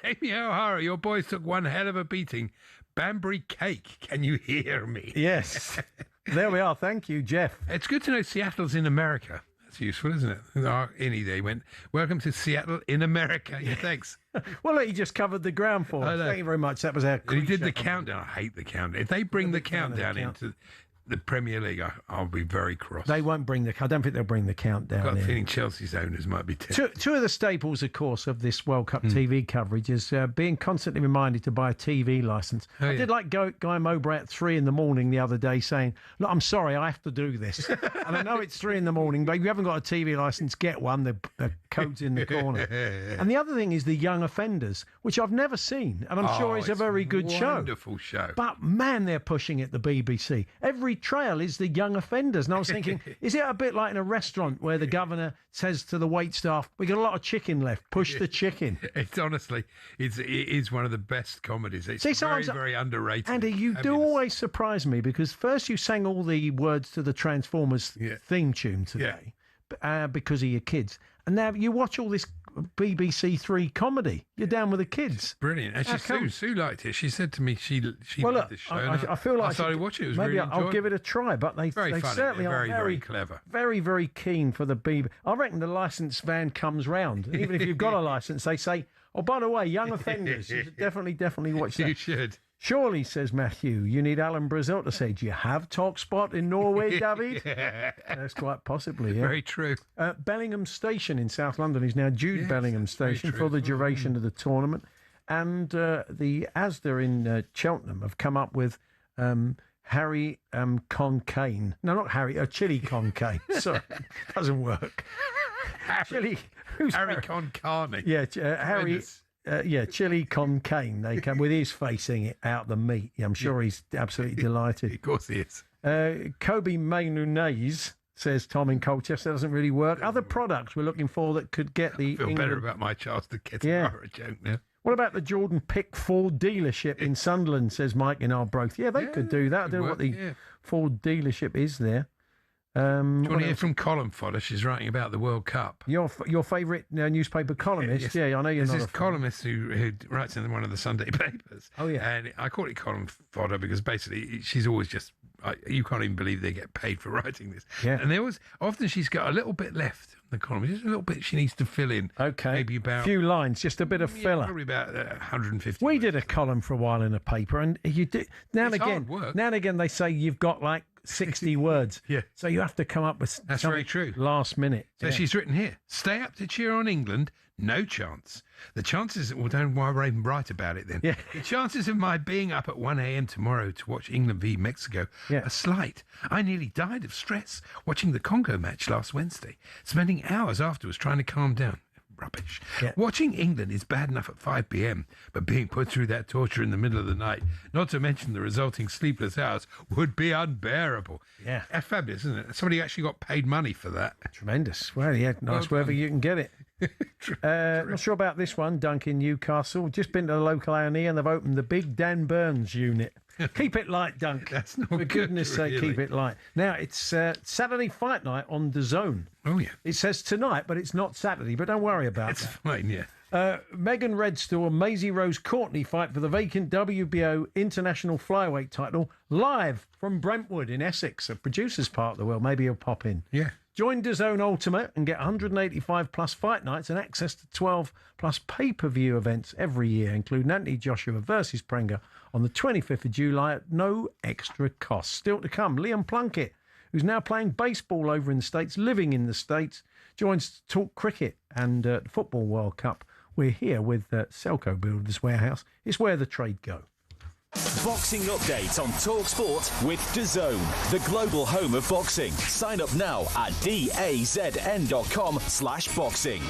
[SPEAKER 10] Jamie O'Hara, your boys took one hell of a beating. Banbury Cake, can you hear me?
[SPEAKER 9] Yes. There we are. Thank you, Jeff.
[SPEAKER 10] It's good to know Seattle's in America. That's useful, isn't it? Innie Day went, welcome to Seattle in America. Yeah, thanks.
[SPEAKER 9] Well, he just covered the ground for us. Thank you very much. That was our
[SPEAKER 10] He did the countdown. I hate the countdown. If they bring the countdown into the Premier League, I'll be very cross.
[SPEAKER 9] They won't bring I don't think they'll bring the countdown.
[SPEAKER 10] I've got a
[SPEAKER 9] in.
[SPEAKER 10] feeling Chelsea's owners might be tempted.
[SPEAKER 9] Two of the staples, of course, of this World Cup TV coverage is being constantly reminded to buy a TV licence. I did like Guy Mowbray at 3 in the morning the other day saying, look, I'm sorry, I have to do this. And I know it's 3 in the morning, but if you haven't got a TV licence, get one. The code's in the corner. And the other thing is the Young Offenders, which I've never seen. And I'm sure it's a very good show.
[SPEAKER 10] Wonderful show.
[SPEAKER 9] But, man, they're pushing it, the BBC. Every trail is the Young Offenders. And I was thinking, is it a bit like in a restaurant where the governor says to the waitstaff, we got a lot of chicken left, push the chicken?
[SPEAKER 10] It's honestly, it is one of the best comedies. It's very underrated.
[SPEAKER 9] Andy, you do always surprise me because first you sang all the words to the Transformers theme tune today because of your kids. And now you watch all this BBC Three comedy. You're down with the kids.
[SPEAKER 10] Brilliant. Actually, Sue liked it. She said to me she liked the show.
[SPEAKER 9] I feel like
[SPEAKER 10] I started watching it. It was
[SPEAKER 9] maybe
[SPEAKER 10] really
[SPEAKER 9] I'll
[SPEAKER 10] enjoyable.
[SPEAKER 9] give it a try. But they
[SPEAKER 10] Very funny.
[SPEAKER 9] certainly
[SPEAKER 10] They're
[SPEAKER 9] are
[SPEAKER 10] very clever.
[SPEAKER 9] Very, very keen for the BBC. I reckon the licence van comes round. Even if you've got a licence, they say, oh, by the way, Young Offenders. You should definitely watch that.
[SPEAKER 10] You should.
[SPEAKER 9] Surely, says Matthew, you need Alan Brazil to say, do you have talkSPORT in Norway, David? That's quite possibly, yeah.
[SPEAKER 10] Very true.
[SPEAKER 9] Bellingham Station in South London is now Jude Bellingham Station for the duration of the tournament. And the Asda in Cheltenham have come up with Harry Concane. No, not Harry, Chili Concane. Sorry, doesn't work. Chili. Who's
[SPEAKER 10] Harry Concarne?
[SPEAKER 9] Yeah, Harry... Chili Concane. They come with his facing it out the meat. Yeah, I'm sure he's absolutely delighted.
[SPEAKER 10] Of course he is.
[SPEAKER 9] Kobe Mayonnaise, says Tom in Colchester, doesn't really work. Other products we're looking for that could get the...
[SPEAKER 10] I feel better about my Charles De Ketelaere joke now.
[SPEAKER 9] What about the Jordan Pick Ford dealership in Sunderland, says Mike in Arbroath. Yeah, they could do that. I don't know what the Ford dealership is there.
[SPEAKER 10] Do you want to hear from Colin Fodder? She's writing about the World Cup.
[SPEAKER 9] Your favourite newspaper columnist?
[SPEAKER 10] Yes.
[SPEAKER 9] Yeah, I know you're
[SPEAKER 10] There's
[SPEAKER 9] not
[SPEAKER 10] this columnist who writes in one of the Sunday papers.
[SPEAKER 9] Oh, yeah.
[SPEAKER 10] And I call it Colin Fodder because basically she's always just... you can't even believe they get paid for writing this.
[SPEAKER 9] Yeah.
[SPEAKER 10] And often she's got a little bit left in the column. Just a little bit she needs to fill in.
[SPEAKER 9] Okay.
[SPEAKER 10] Maybe about...
[SPEAKER 9] a few lines, just a bit of filler.
[SPEAKER 10] Probably about 150
[SPEAKER 9] We did a column for a while in a paper, and you do now and again they say you've got like 60 words.
[SPEAKER 10] Yeah.
[SPEAKER 9] So you have to come up with
[SPEAKER 10] That's
[SPEAKER 9] something
[SPEAKER 10] very true.
[SPEAKER 9] last minute.
[SPEAKER 10] So she's written here, stay up to cheer on England, no chance. The chances, well, don't worry and write about it then.
[SPEAKER 9] Yeah.
[SPEAKER 10] The chances of my being up at 1 a.m. tomorrow to watch England v Mexico are slight. I nearly died of stress watching the Congo match last Wednesday, spending hours afterwards trying to calm down. Rubbish.
[SPEAKER 9] Yeah.
[SPEAKER 10] Watching England is bad enough at 5 p.m, but being put through that torture in the middle of the night, not to mention the resulting sleepless hours, would be unbearable.
[SPEAKER 9] Yeah.
[SPEAKER 10] That's fabulous, isn't it? Somebody actually got paid money for that.
[SPEAKER 9] Tremendous. Well, yeah, nice wherever you can get it. Not sure about this one, Duncan, Newcastle. Just been to the local A&E and they've opened the Big Dan Burns unit. Keep it light, Dunk.
[SPEAKER 10] That's not
[SPEAKER 9] For
[SPEAKER 10] good,
[SPEAKER 9] goodness sake,
[SPEAKER 10] really.
[SPEAKER 9] keep it light. Now, it's Saturday fight night on DAZN.
[SPEAKER 10] Oh, yeah.
[SPEAKER 9] It says tonight, but it's not Saturday, but don't worry about
[SPEAKER 10] It's
[SPEAKER 9] that.
[SPEAKER 10] fine, yeah.
[SPEAKER 9] Megan Redstall and Maisie Rose Courtney fight for the vacant WBO International Flyweight title live from Brentwood in Essex, a producer's part of the world. Maybe you'll pop in.
[SPEAKER 10] Yeah.
[SPEAKER 9] Join DAZN Ultimate and get 185 plus fight nights and access to 12 plus pay-per-view events every year, including Anthony Joshua versus Prenger on the 25th of July at no extra cost. Still to come, Liam Plunkett, who's now playing baseball over in the States, living in the States, joins to talk cricket and the Football World Cup. We're here with Selco Builders Warehouse. It's where the trade go.
[SPEAKER 1] Boxing update on talkSPORT with DAZN, the global home of boxing. Sign up now at dazn.com/boxing.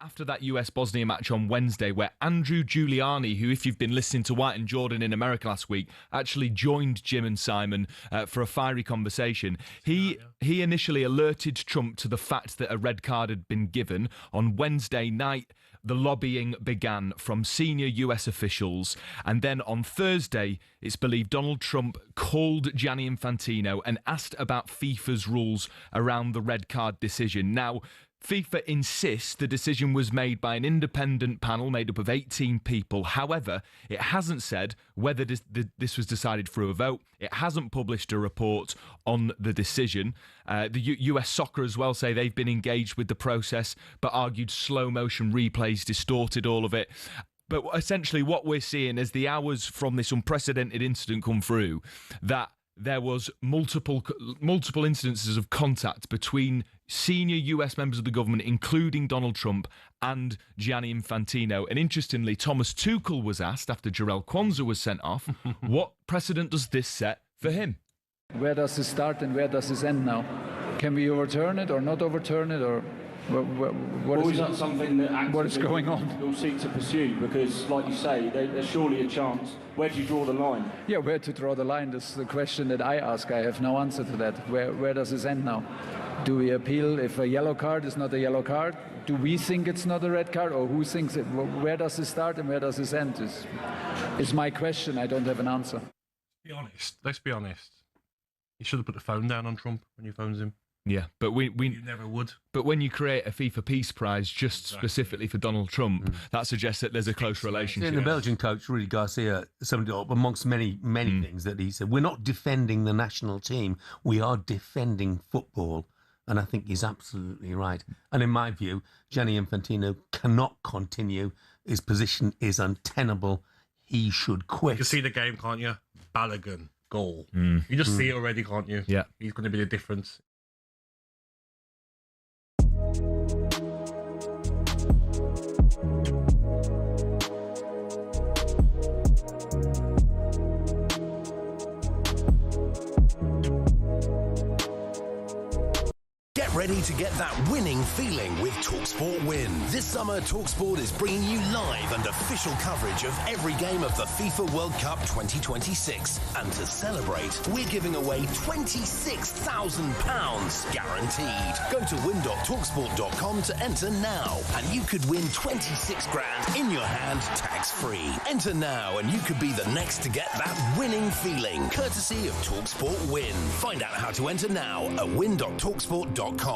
[SPEAKER 6] After that US-Bosnia match on Wednesday, where Andrew Giuliani, who, if you've been listening to White and Jordan in America last week, actually joined Jim and Simon for a fiery conversation. He initially alerted Trump to the fact that a red card had been given. On Wednesday night, the lobbying began from senior US officials. And then on Thursday, it's believed Donald Trump called Gianni Infantino and asked about FIFA's rules around the red card decision. Now, FIFA insists the decision was made by an independent panel made up of 18 people. However, it hasn't said whether this was decided through a vote. It hasn't published a report on the decision. The US Soccer as well say they've been engaged with the process, but argued slow motion replays distorted all of it. But essentially what we're seeing as the hours from this unprecedented incident come through, that there was multiple instances of contact between senior US members of the government, including Donald Trump and Gianni Infantino. And interestingly, Thomas Tuchel was asked after Jarrell Kwanzaa was sent off, what precedent does this set for him?
[SPEAKER 13] Where does this start and where does this end now? Can we overturn it or not overturn it, or what
[SPEAKER 15] is that something that
[SPEAKER 13] what is going on?
[SPEAKER 15] You'll seek to pursue, because, like you say, there's surely a chance. Where do you draw the line?
[SPEAKER 13] Yeah, where to draw the line is the question that I ask. I have no answer to that. Where does this end now? Do we appeal if a yellow card is not a yellow card? Do we think it's not a red card, or who thinks it? Where does this start and where does this end? Is my question. I don't have an answer.
[SPEAKER 7] Be honest. Let's be honest. You should have put the phone down on Trump when you phones him.
[SPEAKER 6] Yeah, but you
[SPEAKER 7] never would.
[SPEAKER 6] But when you create a FIFA Peace Prize just specifically for Donald Trump, that suggests that there's a close relationship.
[SPEAKER 20] And the Belgian coach, Rudy Garcia, summed it up amongst many things that he said. We're not defending the national team. We are defending football. And I think he's absolutely right. And in my view, Gianni Infantino cannot continue. His position is untenable. He should quit.
[SPEAKER 7] You can see the game, can't you? Balogun, goal. You just see it already, can't you?
[SPEAKER 6] Yeah.
[SPEAKER 7] He's going to be the difference.
[SPEAKER 3] Get ready to get that winning feeling with talkSPORT Win. This summer, talkSPORT is bringing you live and official coverage of every game of the FIFA World Cup 2026. And to celebrate, we're giving away £26,000 guaranteed. Go to win.talksport.com to enter now, and you could win 26 grand in your hand, tax-free. Enter now, and you could be the next to get that winning feeling, courtesy of talkSPORT Win. Find out how to enter now at win.talksport.com.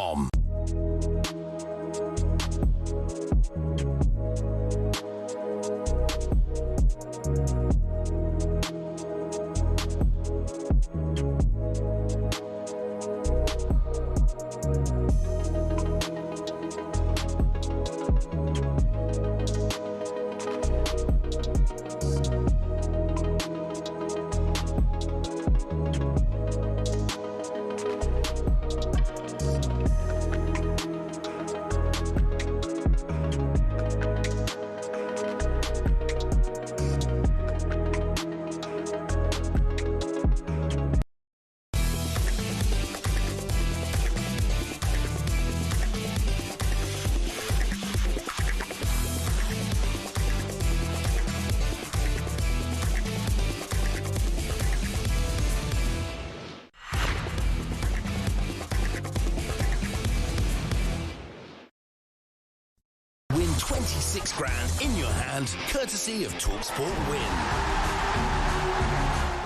[SPEAKER 3] Win 26 grand in your hand, courtesy of talkSPORT Win.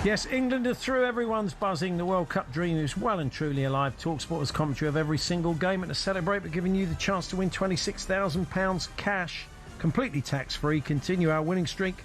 [SPEAKER 9] Yes, England are through. Everyone's buzzing. The World Cup dream is well and truly alive. talkSPORT has commentary of every single game, and to celebrate, we're giving you the chance to win £26,000 cash, completely tax-free. Continue our winning streak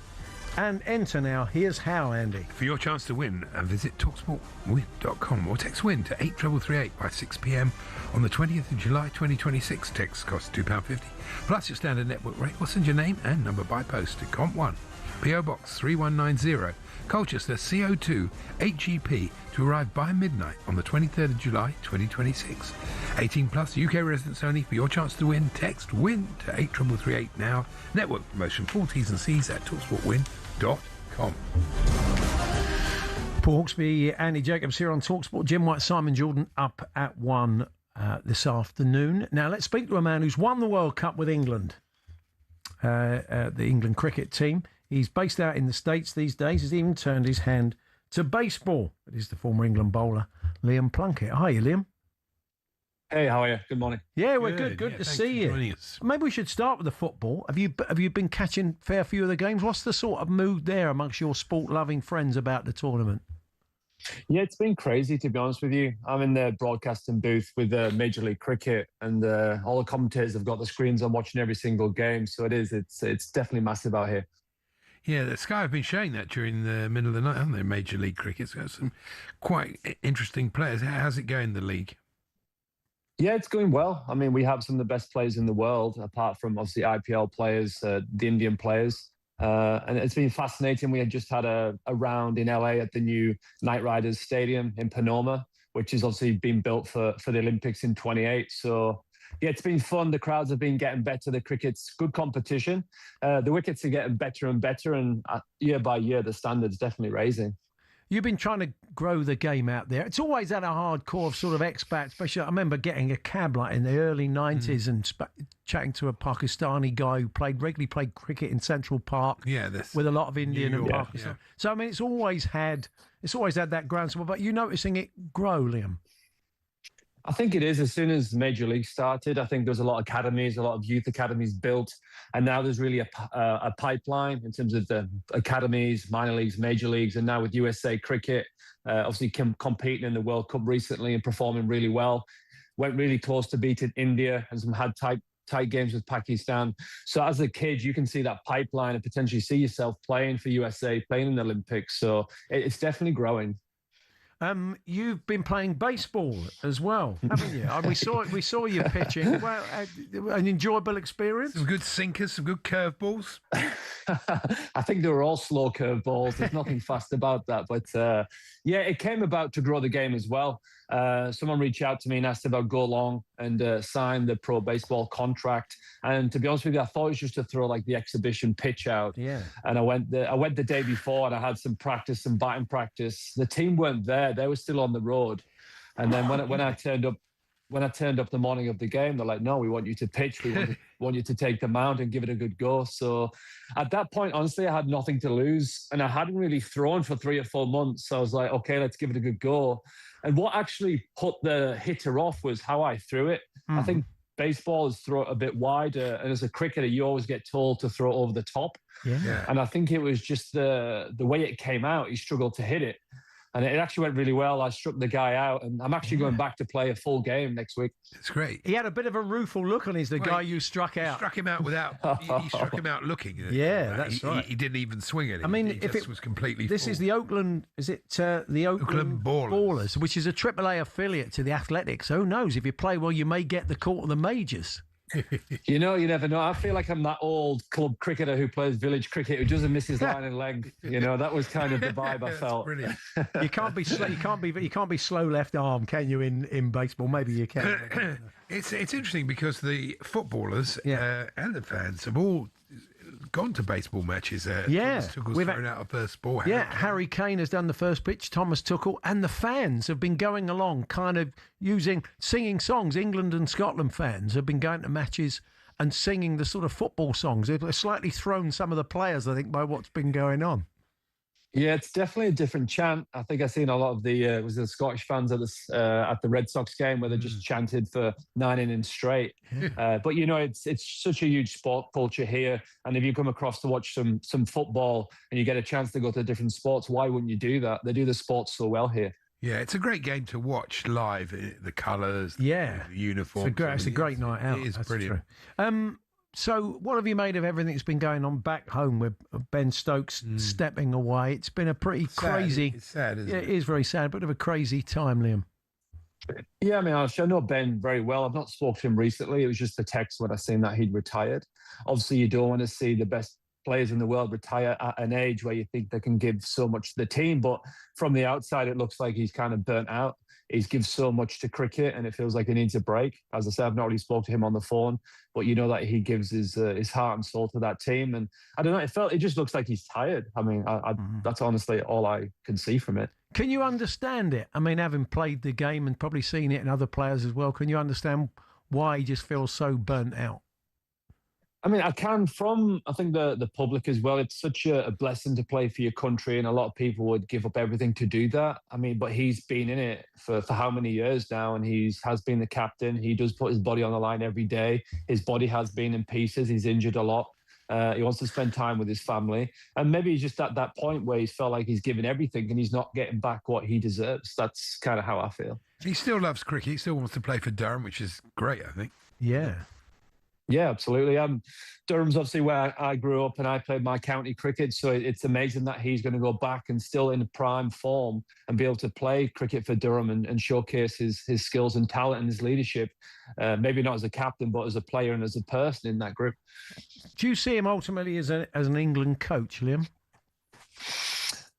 [SPEAKER 9] and enter now. Here's how, Andy.
[SPEAKER 10] For your chance to win, visit talksportwin.com or text WIN to 83338 by 6 p.m. on the 20th of July 2026. Text costs £2.50 plus your standard network rate. We'll send your name and number by post to Comp 1, PO Box 3190, Colchester CO2 8GP, to arrive by midnight on the 23rd of July 2026. 18 plus, UK residents only. For your chance to win, text WIN to 83338 now. Network promotion, full T's and C's at talksportwin.com.
[SPEAKER 9] Paul Hawksbee, Andy Jacobs here on talkSPORT. Jim White, Simon Jordan up at 1 this afternoon. Now let's speak to a man who's won the World Cup with England, the England cricket team. He's based out in the States these days. He's even turned his hand to baseball. It is the former England bowler, Liam Plunkett. Hi, Liam.
[SPEAKER 14] Hey, how are you? Good morning.
[SPEAKER 9] Yeah, we're good. Good to see you. Maybe we should start with the football. Have you been catching a fair few of the games? What's the sort of mood there amongst your sport-loving friends about the tournament?
[SPEAKER 14] Yeah, it's been crazy, to be honest with you. I'm in the broadcasting booth with Major League Cricket, and all the commentators have got the screens on watching every single game. So it's definitely massive out here.
[SPEAKER 10] Yeah, the Sky have been showing that during the middle of the night, haven't they? Major League Cricket's got some quite interesting players. How's it going, the league?
[SPEAKER 14] Yeah, it's going well. I mean, we have some of the best players in the world, apart from obviously IPL players, the Indian players. And it's been fascinating. We had just had a round in LA at the new Knight Riders Stadium in Panama, which is obviously been built for the Olympics in 28. So, yeah, it's been fun. The crowds have been getting better. The cricket's good competition. The wickets are getting better and better. And year by year, the standard's definitely raising.
[SPEAKER 9] You've been trying to grow the game out there. It's always had a hardcore of sort of expats, especially I remember getting a cab like in the early 90s and chatting to a Pakistani guy who regularly played cricket in Central Park with a lot of Indian and Pakistan. Yeah. So, I mean, it's always had that groundswell, but you're noticing it grow, Liam?
[SPEAKER 14] I think it is. As soon as Major League started, I think there's a lot of academies, a lot of youth academies built. And now there's really a pipeline in terms of the academies, minor leagues, major leagues. And now with USA Cricket, obviously competing in the World Cup recently and performing really well. Went really close to beating India and had tight games with Pakistan. So as a kid, you can see that pipeline and potentially see yourself playing for USA, playing in the Olympics. So it's definitely growing.
[SPEAKER 9] You've been playing baseball as well, haven't you? We saw you pitching. Well, an enjoyable experience.
[SPEAKER 10] Some good sinkers, some good curveballs.
[SPEAKER 14] I think they were all slow curveballs. There's nothing fast about that. But yeah, it came about to grow the game as well. Someone reached out to me and asked about go along and sign the pro baseball contract. And to be honest with you, I thought it was just to throw like the exhibition pitch out.
[SPEAKER 9] Yeah.
[SPEAKER 14] And I went the day before and I had some practice, some batting practice. The team weren't there; they were still on the road. And then when I turned up when I turned up the morning of the game, they're like, no, we want you to pitch. We want you to take the mound and give it a good go. So at that point, honestly, I had nothing to lose. And I hadn't really thrown for 3 or 4 months. So I was like, okay, let's give it a good go. And what actually put the hitter off was how I threw it. I think baseball is throw it a bit wider. And as a cricketer, you always get told to throw it over the top.
[SPEAKER 9] Yeah.
[SPEAKER 14] And I think it was just the way it came out, he struggled to hit it. And it actually went really well. I struck the guy out, and I'm actually going back to play a full game next week.
[SPEAKER 10] It's great.
[SPEAKER 9] He had a bit of a rueful look on his, guy you struck out.
[SPEAKER 10] Struck him out without. He struck him out looking.
[SPEAKER 9] Yeah, that's right.
[SPEAKER 10] He didn't even swing at him.
[SPEAKER 9] I mean,
[SPEAKER 10] he just was completely.
[SPEAKER 9] This
[SPEAKER 10] full.
[SPEAKER 9] is the Oakland. Is it the Oakland Ballers, which is a AAA affiliate to the Athletics? Who knows? If you play well, you may get the call to the majors.
[SPEAKER 14] You never know. I feel like I'm that old club cricketer who plays village cricket who doesn't miss his line and length. That was kind of the vibe I felt.
[SPEAKER 10] Brilliant.
[SPEAKER 9] You can't be slow. You can't be slow left arm, can you? In baseball, maybe you can.
[SPEAKER 10] It's interesting because the footballers and the fans have all gone to baseball matches. Thomas Tuchel's thrown out a first ball.
[SPEAKER 9] Harry Kane has done the first pitch, Thomas Tuchel, and the fans have been going along kind of singing songs. England and Scotland fans have been going to matches and singing the sort of football songs. They've slightly thrown some of the players, I think, by what's been going on.
[SPEAKER 14] Yeah, it's definitely a different chant. I think I've seen a lot of the Scottish fans at the Red Sox game where they just chanted for 9 innings straight. But it's such a huge sport culture here, and if you come across to watch some football and you get a chance to go to different sports, why wouldn't you do that? They do the sports so well here.
[SPEAKER 10] Yeah, it's a great game to watch live. The colours, the uniforms.
[SPEAKER 9] It's a great night out.
[SPEAKER 10] It is
[SPEAKER 9] brilliant. So what have you made of everything that's been going on back home with Ben Stokes stepping away? It's been a pretty crazy...
[SPEAKER 10] It's sad, isn't it?
[SPEAKER 9] It is very sad, bit of a crazy time, Liam.
[SPEAKER 14] Yeah, I mean, I know Ben very well. I've not spoken to him recently. It was just a text when I seen that he'd retired. Obviously, you don't want to see the best players in the world retire at an age where you think they can give so much to the team. But from the outside, it looks like he's kind of burnt out. He's given so much to cricket, and it feels like he needs a break. As I said, I've not really spoke to him on the phone, but you know that he gives his heart and soul to that team. And I don't know, it just looks like he's tired. I mean, that's honestly all I can see from it.
[SPEAKER 9] Can you understand it? I mean, having played the game and probably seen it in other players as well, can you understand why he just feels so burnt out?
[SPEAKER 14] I mean, I can from, I think, the public as well. It's such a blessing to play for your country, and a lot of people would give up everything to do that. I mean, but he's been in it for how many years now, and has been the captain. He does put his body on the line every day. His body has been in pieces. He's injured a lot. He wants to spend time with his family. And maybe he's just at that point where he's felt like he's given everything and he's not getting back what he deserves. That's kind of how I feel.
[SPEAKER 10] He still loves cricket. He still wants to play for Durham, which is great, I think.
[SPEAKER 9] Yeah.
[SPEAKER 14] Yeah, absolutely. Durham's obviously where I grew up and I played my county cricket. So it's amazing that he's going to go back and still in prime form and be able to play cricket for Durham and showcase his skills and talent and his leadership. Maybe not as a captain, but as a player and as a person in that group.
[SPEAKER 9] Do you see him ultimately as an England coach, Liam?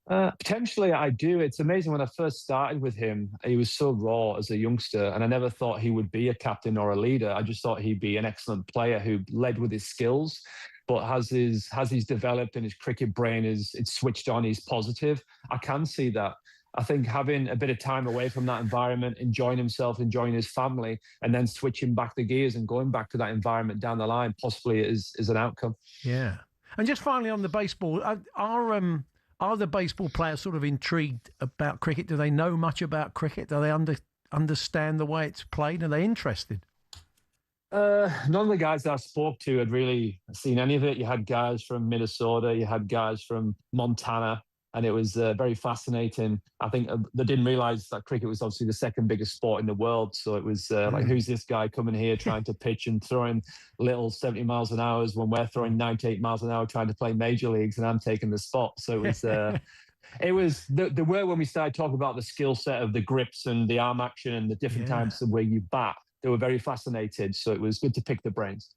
[SPEAKER 14] Potentially, I do. It's amazing. When I first started with him, he was so raw as a youngster, and I never thought he would be a captain or a leader. I just thought he'd be an excellent player who led with his skills, but as he's developed and his cricket brain it's switched on, he's positive. I can see that. I think having a bit of time away from that environment, enjoying himself, enjoying his family, and then switching back the gears and going back to that environment down the line possibly is an outcome.
[SPEAKER 9] Yeah. And just finally on the baseball, are the baseball players sort of intrigued about cricket? Do they know much about cricket? Do they understand the way it's played? Are they interested?
[SPEAKER 14] None of the guys that I spoke to had really seen any of it. You had guys from Minnesota, you had guys from Montana, and it was very fascinating. I think they didn't realise that cricket was obviously the second biggest sport in the world. So it was like, who's this guy coming here trying to pitch and throwing little 70 miles an hour when we're throwing 98 miles an hour trying to play major leagues, and I'm taking the spot. So it was... It was there were, when we started talking about the skill set of the grips and the arm action and the different times of where you bat, they were very fascinated. So it was good to pick the brains.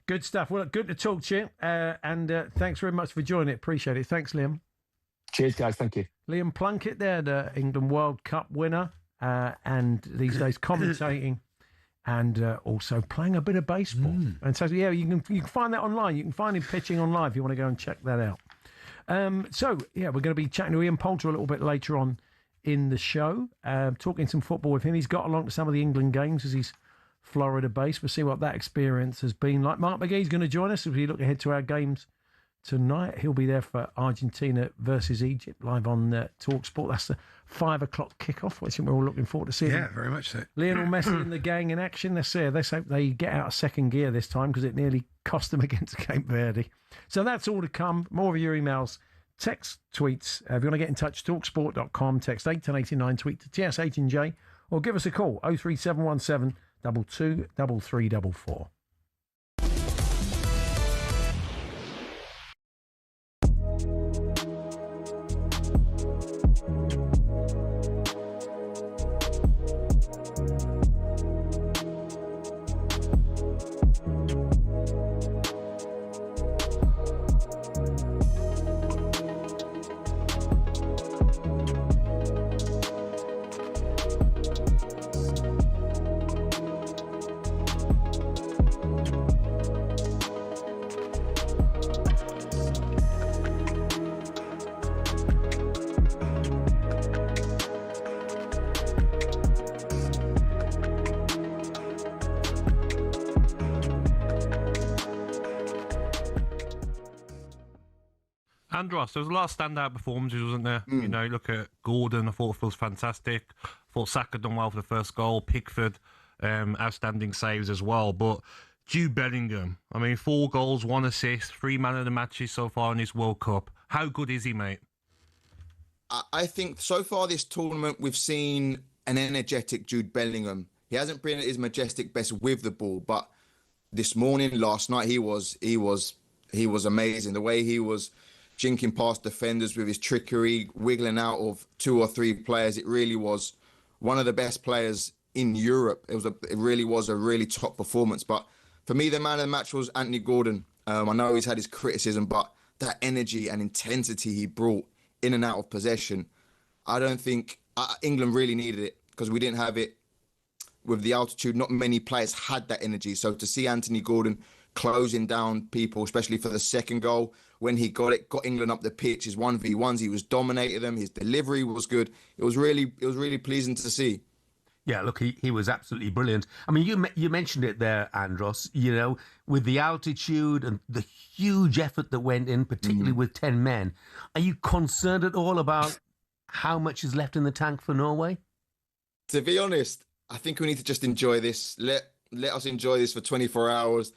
[SPEAKER 9] Good stuff. Well, good to talk to you. And thanks very much for joining it. Appreciate it. Thanks, Liam.
[SPEAKER 14] Cheers, guys. Thank you.
[SPEAKER 9] Liam Plunkett there, the England World Cup winner, and these days commentating and also playing a bit of baseball. And so, yeah, you can find that online. You can find him pitching online if you want to go and check that out. So, yeah, we're going to be chatting to Ian Poulter a little bit later on in the show, talking some football with him. He's got along to some of the England games as he's Florida-based. We'll see what that experience has been like. Mark McGee's going to join us as we look ahead to our games tonight. He'll be there for Argentina versus Egypt, live on talkSPORT. That's the 5 o'clock kickoff, which we're all looking forward to seeing.
[SPEAKER 10] Yeah, very much so.
[SPEAKER 9] Lionel Messi and the gang in action. Let's hope they get out of second gear this time, because it nearly cost them against Cape Verde. So that's all to come. More of your emails, text, tweets. If you want to get in touch, talksport.com, text 81089, tweet to TS18J, or give us a call, 03717 22 3344.
[SPEAKER 7] Andros, there was a lot of standout performances, wasn't there? You know, look at Gordon, I thought it was fantastic. I thought Saka done well for the first goal. Pickford, outstanding saves as well. But Jude Bellingham, I mean, 4 goals, 1 assist, 3 man of the matches so far in this World Cup. How good is he, mate?
[SPEAKER 16] I think so far this tournament we've seen an energetic Jude Bellingham. He hasn't been at his majestic best with the ball, but this morning, last night, he was amazing. The way he was jinking past defenders with his trickery, wiggling out of 2 or 3 players. It really was one of the best players in Europe. It really was a really top performance. But for me, the man of the match was Anthony Gordon. I know he's had his criticism, but that energy and intensity he brought in and out of possession, I don't think England really needed it, because we didn't have it with the altitude. Not many players had that energy. So to see Anthony Gordon closing down people, especially for the second goal, when he got England up the pitch, his 1v1s, he was dominating them. His delivery was good. It was really pleasing to see.
[SPEAKER 20] Yeah, look, he was absolutely brilliant. I mean, you mentioned it there, Andros, you know, with the altitude and the huge effort that went in, particularly with 10 men. Are you concerned at all about how much is left in the tank for Norway?
[SPEAKER 16] To be honest, I think we need to just enjoy this. Let us enjoy this for 24 hours.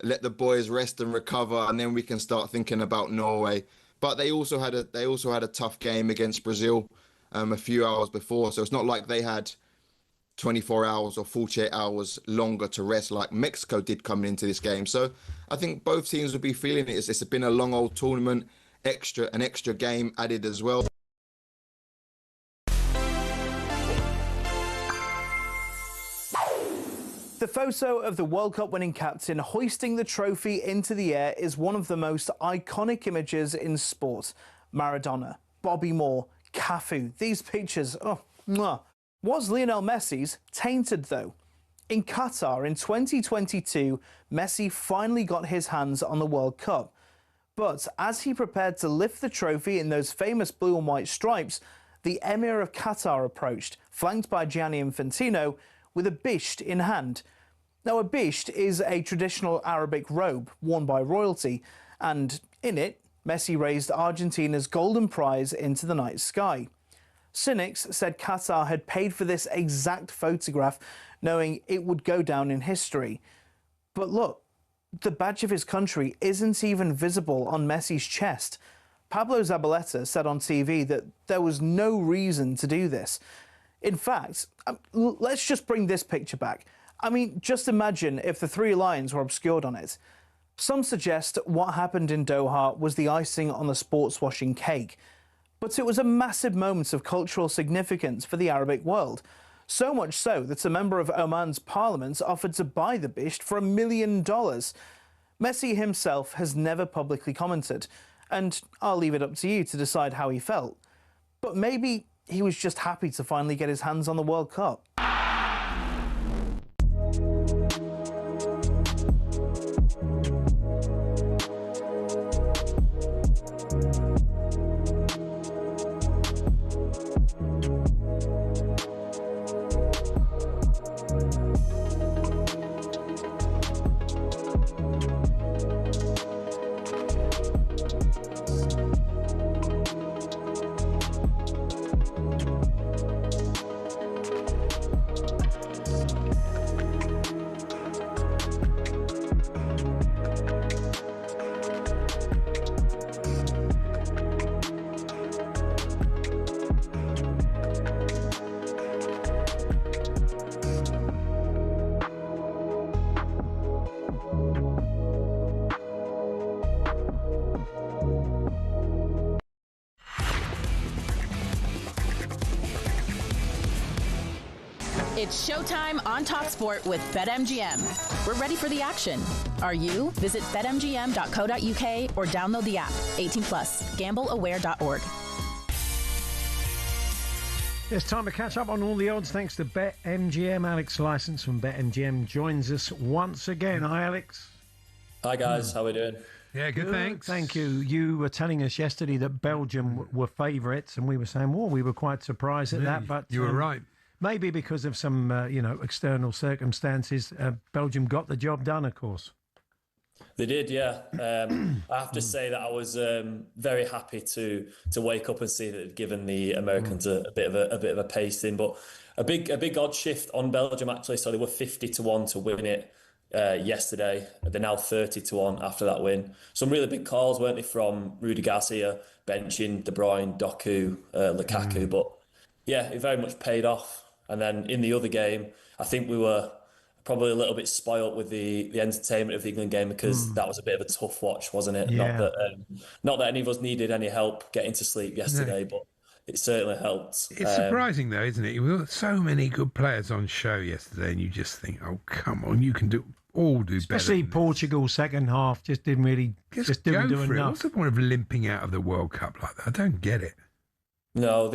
[SPEAKER 16] Let the boys rest and recover, and then we can start thinking about Norway. But they also had a tough game against Brazil a few hours before, so it's not like they had 24 hours or 48 hours longer to rest like Mexico did coming into this game. So I think both teams will be feeling it. It's been a long old tournament, an extra game added as well.
[SPEAKER 17] The photo of the World Cup winning captain hoisting the trophy into the air is one of the most iconic images in sport. Maradona, Bobby Moore, Cafu, these pictures, Was Lionel Messi's tainted though? In Qatar in 2022, Messi finally got his hands on the World Cup. But as he prepared to lift the trophy in those famous blue and white stripes, the Emir of Qatar approached, flanked by Gianni Infantino, with a bisht in hand. Now, a bisht is a traditional Arabic robe worn by royalty, and in it, Messi raised Argentina's golden prize into the night sky. Cynics said Qatar had paid for this exact photograph, knowing it would go down in history. But look, the badge of his country isn't even visible on Messi's chest. Pablo Zabaleta said on TV that there was no reason to do this. In fact, let's just bring this picture back. I mean, just imagine if the 3 lions were obscured on it. Some suggest what happened in Doha was the icing on the sports washing cake. But it was a massive moment of cultural significance for the Arabic world. So much so that a member of Oman's parliament offered to buy the bisht for $1 million. Messi himself has never publicly commented, and I'll leave it up to you to decide how he felt. But maybe he was just happy to finally get his hands on the World Cup.
[SPEAKER 4] It's showtime on talkSPORT with BetMGM. We're ready for the action. Are you? Visit betmgm.co.uk or download the app. 18 plus. GambleAware.org.
[SPEAKER 9] It's time to catch up on all the odds thanks to BetMGM. Alex Licence from BetMGM joins us once again. Hi, Alex.
[SPEAKER 18] Hi, guys. How are we doing?
[SPEAKER 10] Yeah, good, thanks.
[SPEAKER 9] Thank you. You were telling us yesterday that Belgium were favourites, and we were saying, well, we were quite surprised at that. But
[SPEAKER 10] you were right.
[SPEAKER 9] Maybe because of some, external circumstances, Belgium got the job done, of course.
[SPEAKER 18] They did, yeah. I have to say that I was very happy to wake up and see that they'd given the Americans a bit of a pasting, but a big odd shift on Belgium actually. So they were 50-1 to win it yesterday. They're now 30-1 after that win. Some really big calls, weren't they, from Rudy Garcia, benching De Bruyne, Doku, Lukaku, but yeah, it very much paid off. And then in the other game, I think we were probably a little bit spoilt with the entertainment of the England game because that was a bit of a tough watch, wasn't it?
[SPEAKER 9] Yeah.
[SPEAKER 18] Not that any of us needed any help getting to sleep yesterday, but it certainly helped.
[SPEAKER 10] It's surprising though, isn't it? We got so many good players on show yesterday, and you just think, "Oh, come on, you can do better."
[SPEAKER 9] Especially Portugal, second half, just didn't really just didn't do enough.
[SPEAKER 10] What's the point of limping out of the World Cup like that? I don't get it.
[SPEAKER 18] No,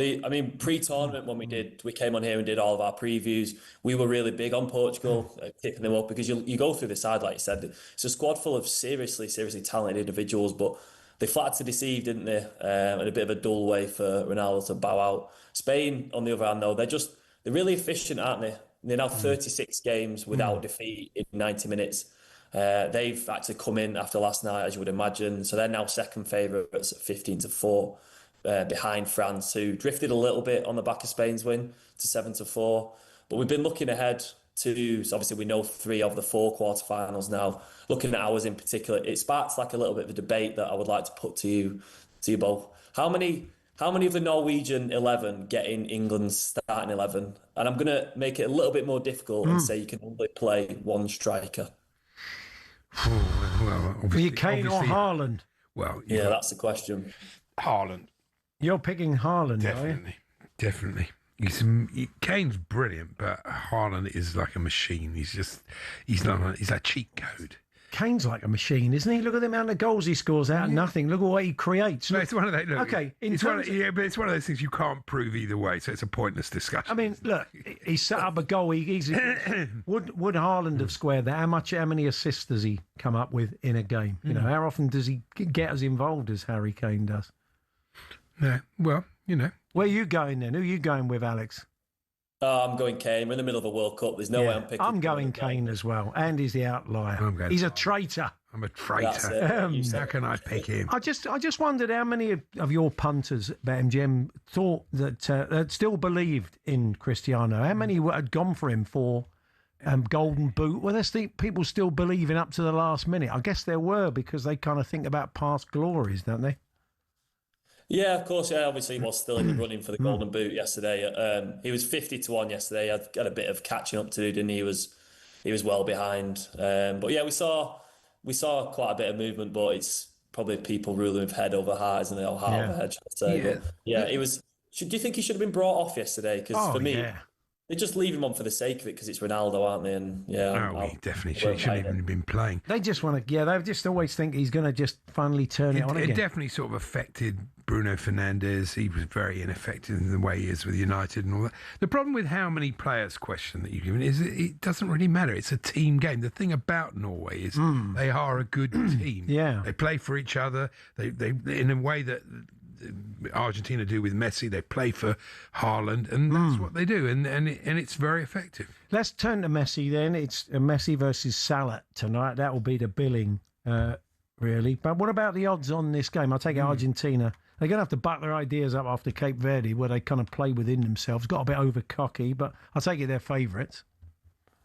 [SPEAKER 18] pre-tournament when we came on here and did all of our previews, we were really big on Portugal, tipping them up because you go through the side, like you said, it's a squad full of seriously talented individuals, but they flattered to deceive, didn't they? In a bit of a dull way for Ronaldo to bow out. Spain, on the other hand, though, they're really efficient, aren't they? They're now 36 games without defeat in 90 minutes. They've actually come in after last night, as you would imagine, so they're now second favourites at 15-4. Behind France, who drifted a little bit on the back of Spain's win to 7-4. But we've been looking ahead to, so obviously we know 3 of the 4 quarterfinals now. Looking at ours in particular, it sparks like a little bit of a debate that I would like to put to you both. How many of the Norwegian 11 get in England's starting 11? And I'm going to make it a little bit more difficult and say you can only play one striker.
[SPEAKER 10] Well,
[SPEAKER 9] Are you Kane or Haaland?
[SPEAKER 10] Well,
[SPEAKER 18] yeah, that's the question.
[SPEAKER 10] Haaland.
[SPEAKER 9] You're picking Haaland, are you?
[SPEAKER 10] Definitely. Kane's brilliant, but Haaland is like a machine. He's a cheat code.
[SPEAKER 9] Kane's like a machine, isn't he? Look at the amount of goals he scores out of nothing. Look at what he creates.
[SPEAKER 10] No, it's one of those.
[SPEAKER 9] Okay,
[SPEAKER 10] but it's one of those things you can't prove either way, so it's a pointless discussion.
[SPEAKER 9] I mean, look, he set up a goal. Would Haaland have squared that? How many assists does he come up with in a game? You know, how often does he get as involved as Harry Kane does?
[SPEAKER 10] No, well,
[SPEAKER 9] Where are you going then? Who are you going with, Alex?
[SPEAKER 18] I'm going Kane. We're in the middle of a World Cup. There's no way I'm picking.
[SPEAKER 9] I'm going Kane as well. And he's the outlier. He's a traitor.
[SPEAKER 10] I'm a traitor. How can I pick him?
[SPEAKER 9] I just wondered how many of your punters at BetMGM thought that still believed in Cristiano. How many had gone for him for Golden Boot? Well, there's people still believing up to the last minute. I guess there were because they kind of think about past glories, don't they?
[SPEAKER 18] Yeah, of course. Yeah, obviously he was still in the running for the Golden Boot yesterday. He was 50-1 yesterday. He had a bit of catching up to do, didn't he? He was well behind. But yeah, we saw quite a bit of movement, but it's probably people ruling with head over heart, isn't it? Or heart over head, should I say. Yeah. But yeah, it was. Do you think he should have been brought off yesterday? Because for me, they just leave him on for the sake of it because it's Ronaldo, aren't they? And yeah,
[SPEAKER 10] he definitely shouldn't even have been playing.
[SPEAKER 9] They just want to. Yeah, they just always think he's going to just finally turn it on again.
[SPEAKER 10] It definitely sort of affected Bruno Fernandes. He was very ineffective in the way he is with United and all that. The problem with how many players question that you give is it doesn't really matter. It's a team game. The thing about Norway is they are a good team.
[SPEAKER 9] Yeah,
[SPEAKER 10] they play for each other. They in a way that Argentina do with Messi. They play for Haaland, and that's what they do, and it's very effective.
[SPEAKER 9] Let's turn to Messi then. It's Messi versus Salah tonight. That will be the billing, really. But what about the odds on this game? I'll take Argentina. They're going to have to back their ideas up after Cape Verde, where they kind of play within themselves. Got a bit over cocky, but I'll take it they're favourites.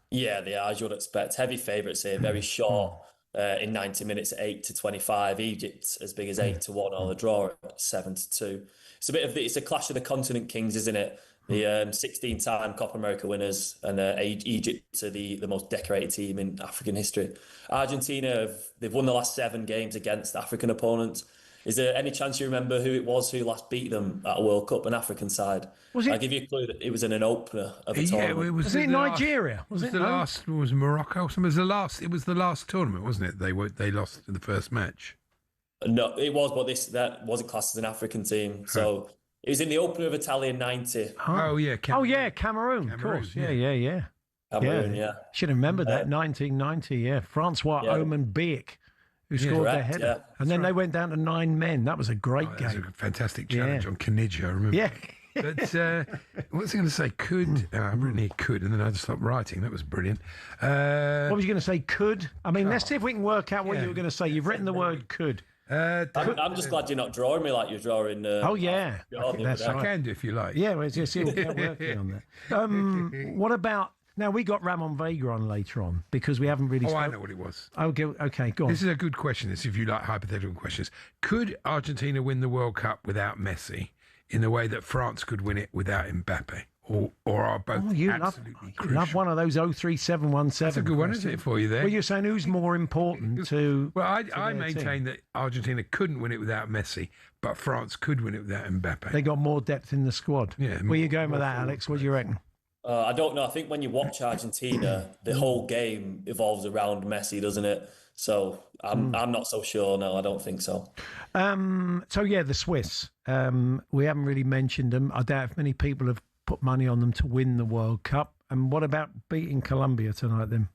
[SPEAKER 18] Yeah, they are, as you'd expect. Heavy favourites here, very short. In 90 minutes at 8-25, Egypt as big as 8-1, or the draw at 7-2. It's a clash of the continent kings, isn't it? The 16-time Copa America winners, and Egypt are the most decorated team in African history. Argentina they've won the last 7 games against African opponents. Is there any chance you remember who it was who last beat them at a World Cup, an African side?
[SPEAKER 9] Was it?
[SPEAKER 18] I'll give you a clue that it was in an opener of a tournament.
[SPEAKER 9] Was it Nigeria? Was it
[SPEAKER 10] the last? Was Morocco? It was the last. It was the last tournament, wasn't it? They lost the first match.
[SPEAKER 18] No, it was, but that wasn't classed as an African team. So it was in the opener of Italian 90.
[SPEAKER 10] Oh yeah,
[SPEAKER 9] Cameroon. Of course. Yeah.
[SPEAKER 18] Cameroon, yeah.
[SPEAKER 9] Should have remembered that 1990. Yeah, Francois Oman Biek, who scored the header, and then they went down to 9 men. That was a great game.
[SPEAKER 10] That was a fantastic challenge on Kanija, I remember.
[SPEAKER 9] Yeah.
[SPEAKER 10] But what was I going to say? I've written here could, and then I had to stop writing. That was brilliant.
[SPEAKER 9] What was you going to say? Could? I mean, let's see if we can work out what you were going to say. You've written the word could.
[SPEAKER 18] I'm just glad you're not drawing me like you're drawing.
[SPEAKER 9] Oh yeah,
[SPEAKER 10] I can do if you like.
[SPEAKER 9] Yeah, we'll just we'll get working on that. What about now? We got Ramon Vega on later on because we haven't really.
[SPEAKER 10] I know what it was.
[SPEAKER 9] Okay, go on.
[SPEAKER 10] This is a good question. This, if you like hypothetical questions, could Argentina win the World Cup without Messi in the way that France could win it without Mbappe? Or are both absolutely crucial?
[SPEAKER 9] Love one of those 03717.
[SPEAKER 10] That's a good one, isn't it, for you there?
[SPEAKER 9] Well, you're saying who's more important to...
[SPEAKER 10] Well, I maintain that Argentina couldn't win it without Messi, but France could win it without Mbappe.
[SPEAKER 9] They got more depth in the squad.
[SPEAKER 10] Yeah.
[SPEAKER 9] Where are you going with that, Alex? What do you reckon?
[SPEAKER 18] I don't know. I think when you watch Argentina, the whole game evolves around Messi, doesn't it? So I'm not so sure. No, I don't think so.
[SPEAKER 9] The Swiss. We haven't really mentioned them. I doubt if many people have put money on them to win the World Cup. And what about beating Colombia tonight then?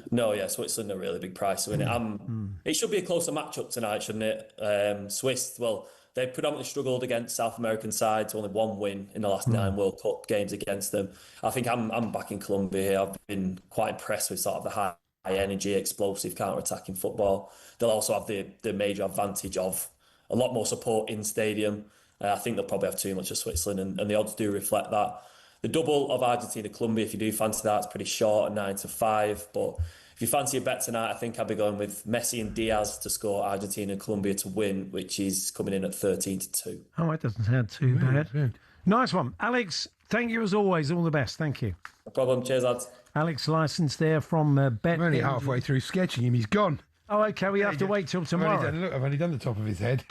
[SPEAKER 18] No, yeah, Switzerland are a really big price to win it. It should be a closer matchup tonight, shouldn't it? Swiss, well, they predominantly struggled against South American sides, only one win in the last 9 World Cup games against them. I think I'm backing Colombia here. I've been quite impressed with sort of the high energy, explosive counter-attacking football. They'll also have the major advantage of a lot more support in stadium. I think they'll probably have too much of Switzerland, and the odds do reflect that. The double of Argentina-Colombia, if you do fancy that, it's pretty short at 9-5. But if you fancy a bet tonight, I think I'll be going with Messi and Diaz to score Argentina and Colombia to win, which is coming in at 13-2.
[SPEAKER 9] Oh, it doesn't sound too bad. Nice one. Alex, thank you as always. All the best. Thank you.
[SPEAKER 18] No problem. Cheers, lads.
[SPEAKER 9] Alex Licence there from Bet.
[SPEAKER 10] I'm only halfway through sketching him. He's gone.
[SPEAKER 9] Oh, okay. We have to wait till tomorrow.
[SPEAKER 10] I've only done the top of his head.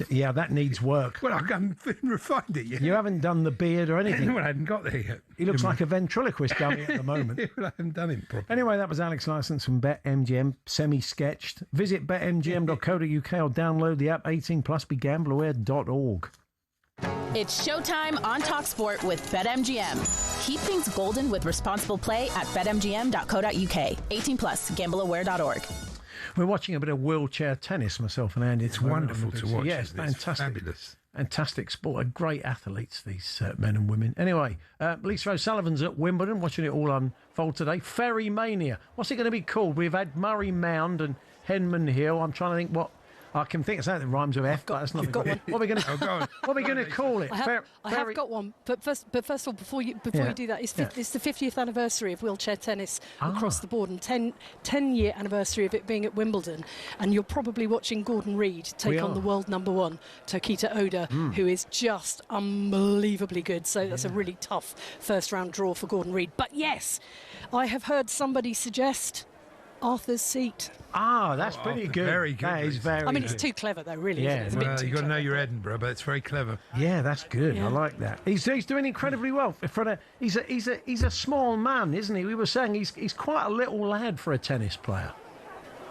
[SPEAKER 9] Yeah, that needs work.
[SPEAKER 10] Well, I haven't refined it yet.
[SPEAKER 9] You haven't done the beard or anything.
[SPEAKER 10] Well, I hadn't got there yet.
[SPEAKER 9] He looks like a ventriloquist dummy at the moment.
[SPEAKER 10] Well, I haven't done it properly.
[SPEAKER 9] Anyway, that was Alex Licence from BetMGM, semi-sketched. Visit betmgm.co.uk or download the app. 18+, begambleaware.org.
[SPEAKER 4] It's showtime on talkSPORT with BetMGM. Keep things golden with responsible play at betmgm.co.uk. 18+, gambleaware.org.
[SPEAKER 9] We're watching a bit of wheelchair tennis, myself and Andy.
[SPEAKER 10] It's wonderful to watch.
[SPEAKER 9] Yeah, it's fantastic.
[SPEAKER 10] Fabulous.
[SPEAKER 9] Fantastic sport. Great athletes, these men and women. Anyway, Lisa O'Sullivan's at Wimbledon, watching it all unfold today. Ferry Mania. What's it going to be called? We've had Murray Mound and Henman Hill. I'm trying to think what... I can think of something that rhymes with F, but that's not
[SPEAKER 5] You've got one.
[SPEAKER 9] What are we going to call it?
[SPEAKER 5] I have got one, but first of all, before you do that, it's the 50th anniversary of wheelchair tennis across the board, and 10-year anniversary of it being at Wimbledon. And you're probably watching Gordon Reid take on the world number one, Tokita Oda, who is just unbelievably good. So that's a really tough first round draw for Gordon Reid. But yes, I have heard somebody suggest Arthur's Seat.
[SPEAKER 9] That's pretty good.
[SPEAKER 10] Very good.
[SPEAKER 9] That is very
[SPEAKER 5] I mean,
[SPEAKER 9] good.
[SPEAKER 5] it's too clever, though, really.
[SPEAKER 9] Yeah.
[SPEAKER 5] Isn't it?
[SPEAKER 10] Well, you've got to know your Edinburgh, but it's very clever.
[SPEAKER 9] Yeah, that's good.
[SPEAKER 5] Yeah.
[SPEAKER 9] I like that. He's doing incredibly well. He's a small man, isn't he? We were saying he's quite a little lad for a tennis player.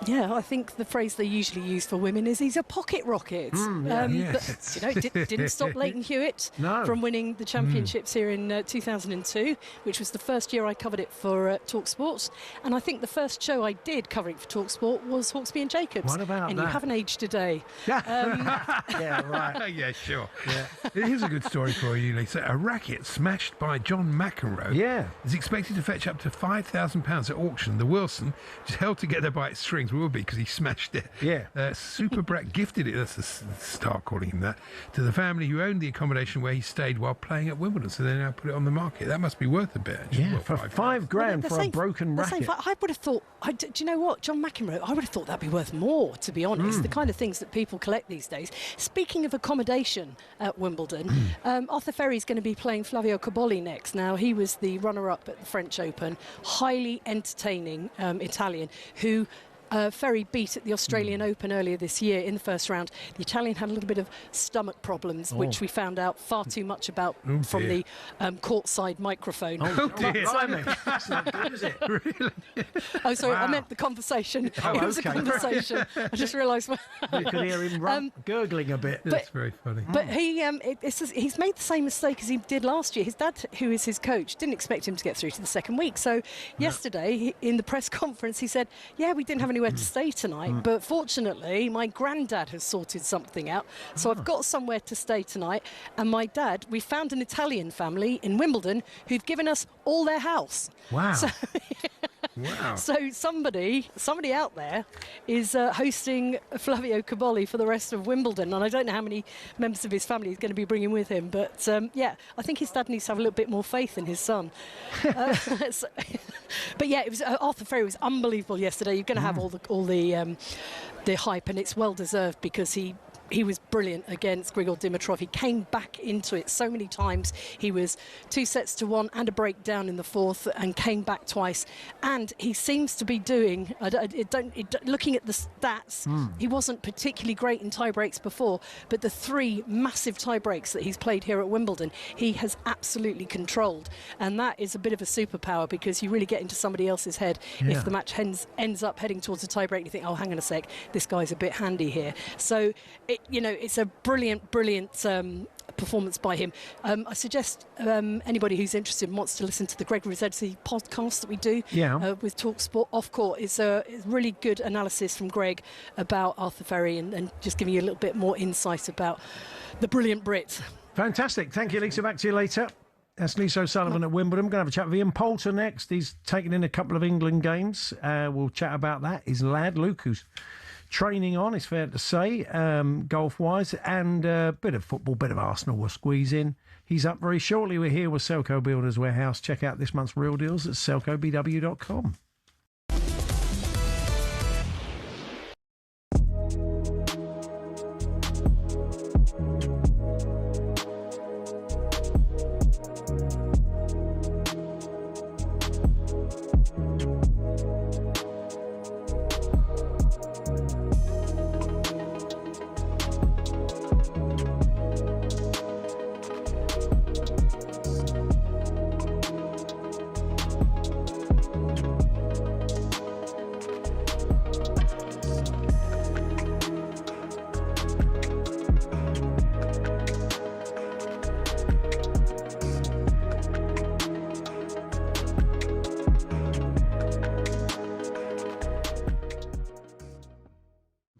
[SPEAKER 5] Yeah, I think the phrase they usually use for women is he's a pocket rocket.
[SPEAKER 10] Yes.
[SPEAKER 5] But, didn't stop Leighton Hewitt from winning the championships here in 2002, which was the first year I covered it for TalkSport. And I think the first show I did covering for TalkSport was Hawksbee and Jacobs.
[SPEAKER 9] What about
[SPEAKER 5] and
[SPEAKER 9] that?
[SPEAKER 5] You haven't aged a day.
[SPEAKER 9] Yeah, right.
[SPEAKER 10] Yeah, sure. Yeah. Here's a good story for you, Lisa. A racket smashed by John McEnroe is expected to fetch up to £5,000 at auction. The Wilson, which is held together by its strings, will be because he smashed it.
[SPEAKER 9] Yeah.
[SPEAKER 10] Super Brat gifted it, that's the star calling him that, to the family who owned the accommodation where he stayed while playing at Wimbledon. So they now put it on the market. That must be worth a bit. Actually.
[SPEAKER 9] Yeah, for £5,000 for a broken racket.
[SPEAKER 5] I would have thought, do you know what, John McEnroe, I would have thought that'd be worth more, to be honest. The kind of things that people collect these days. Speaking of accommodation at Wimbledon, Arthur Ferry's going to be playing Flavio Cobolli next. Now, he was the runner-up at the French Open, highly entertaining Italian, who Ferry beat at the Australian Open earlier this year in the first round. The Italian had a little bit of stomach problems, which we found out far too much about from the courtside microphone.
[SPEAKER 9] Oh dear. That's not good, is it? Really?
[SPEAKER 5] Oh, sorry, I meant the conversation. It was a conversation. I just realised.
[SPEAKER 9] You could hear him gurgling a bit.
[SPEAKER 10] That's very funny.
[SPEAKER 5] But he's made the same mistake as he did last year. His dad, who is his coach, didn't expect him to get through to the second week. So yesterday, in the press conference, he said, yeah, we didn't have anywhere to stay tonight, but fortunately, my granddad has sorted something out. So I've got somewhere to stay tonight. And my dad, we found an Italian family in Wimbledon who've given us all their house.
[SPEAKER 9] Wow.
[SPEAKER 5] So,
[SPEAKER 10] wow.
[SPEAKER 5] So somebody out there is hosting Flavio Cobolli for the rest of Wimbledon, and I don't know how many members of his family he's going to be bringing with him, but yeah, I think his dad needs to have a little bit more faith in his son. But yeah, it was Arthur Ferry was unbelievable yesterday. You're going to have all the hype, and it's well deserved because he was brilliant against Grigor Dimitrov. He came back into it so many times. He was 2-1 and a breakdown in the fourth and came back twice. And he seems to be doing, looking at the stats, he wasn't particularly great in tie breaks before, but the 3 massive tie breaks that he's played here at Wimbledon, he has absolutely controlled. And that is a bit of a superpower because you really get into somebody else's head if the match ends up heading towards a tie break and you think, oh, hang on a sec, this guy's a bit handy here. So, it's a brilliant performance by him. I suggest anybody who's interested and wants to listen to the Greg Rossetti podcast that we do with talkSPORT off court. It's a really good analysis from Greg about Arthur Ferry and just giving you a little bit more insight about the brilliant Brit.
[SPEAKER 9] Fantastic. Thank you, Lisa. Back to you later. That's Lisa O'Sullivan at Wimbledon. I'm going to have a chat with Ian Poulter next. He's taken in a couple of England games. We'll chat about that. His lad, Luke, who's training on, it's fair to say, golf-wise, and a bit of football, bit of Arsenal will squeeze in. He's up very shortly. We're here with Selco Builders Warehouse. Check out this month's real deals at selcobw.com.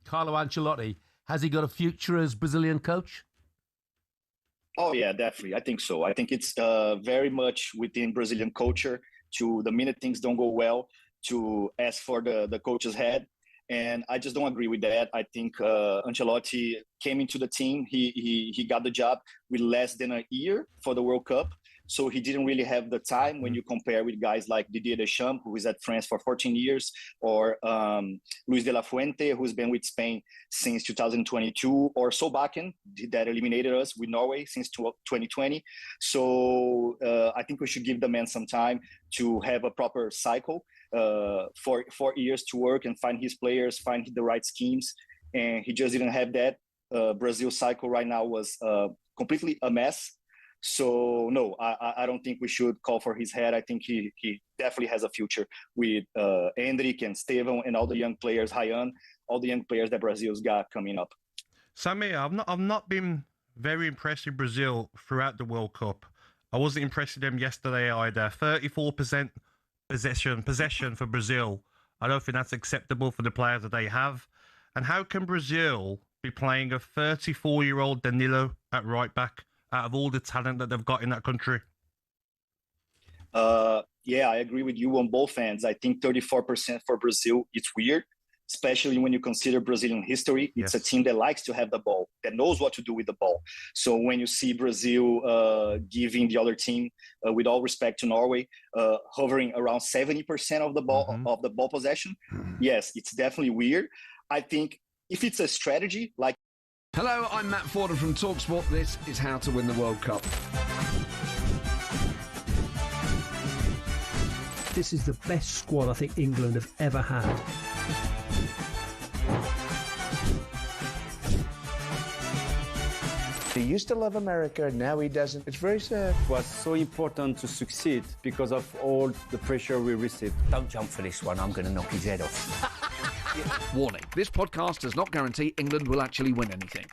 [SPEAKER 20] Carlo Ancelotti, has he got a future as Brazilian coach?
[SPEAKER 19] Oh, yeah, definitely. I think so. I think it's very much within Brazilian culture to the minute things don't go well to ask for the coach's head. And I just don't agree with that. I think Ancelotti came into the team. He got the job with less than a year for the World Cup. So he didn't really have the time when you compare with guys like Didier Deschamps, who is at France for 14 years, or Luis de la Fuente, who's been with Spain since 2022, or Solbakken, that eliminated us with Norway since 2020. So I think we should give the man some time to have a proper cycle, 4 years to work and find his players, find the right schemes. And he just didn't have that. Brazil cycle right now was completely a mess. So, no, I don't think we should call for his head. I think he definitely has a future with Endrick and Estevão and all the young players, Ryan, all the young players that Brazil's got coming up.
[SPEAKER 7] Samir, I've not been very impressed with Brazil throughout the World Cup. I wasn't impressed with them yesterday either. 34% possession for Brazil. I don't think that's acceptable for the players that they have. And how can Brazil be playing a 34-year-old Danilo at right back out of all the talent that they've got in that country?
[SPEAKER 19] Yeah, I agree with you on both ends. I think 34% for Brazil, it's weird, especially when you consider Brazilian history. It's a team that likes to have the ball, that knows what to do with the ball. So when you see Brazil giving the other team, with all respect to Norway, hovering around 70% of the ball of the ball possession, yes, it's definitely weird. I think if it's a strategy like...
[SPEAKER 21] Hello, I'm Matt Forden from talkSPORT. This is How to Win the World Cup.
[SPEAKER 22] This is the best squad I think England have ever had.
[SPEAKER 2] He used to love America, now he doesn't. It's very sad.
[SPEAKER 12] It was so important to succeed because of all the pressure we received.
[SPEAKER 23] Don't jump for this one, I'm going to knock his head off.
[SPEAKER 21] Warning, this podcast does not guarantee England will actually win anything.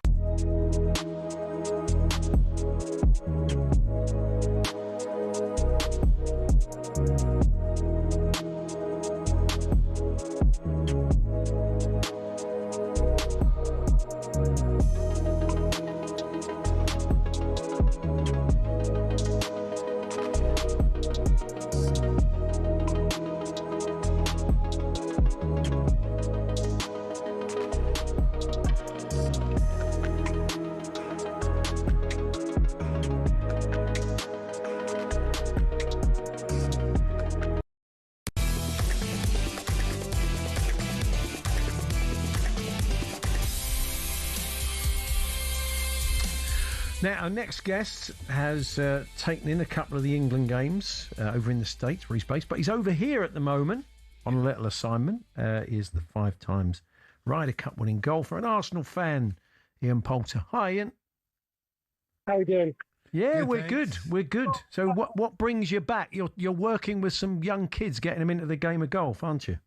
[SPEAKER 9] Now, our next guest has taken in a couple of the England games over in the States where he's based, but he's over here at the moment on a little assignment. He is the 5 times Ryder Cup winning golfer, an Arsenal fan, Ian Poulter. Hi, Ian.
[SPEAKER 24] How are you doing?
[SPEAKER 9] Yeah,
[SPEAKER 24] Good,
[SPEAKER 9] we're
[SPEAKER 24] thanks.
[SPEAKER 9] good. We're good. So what brings you back? You're working with some young kids, getting them into the game of golf, aren't you?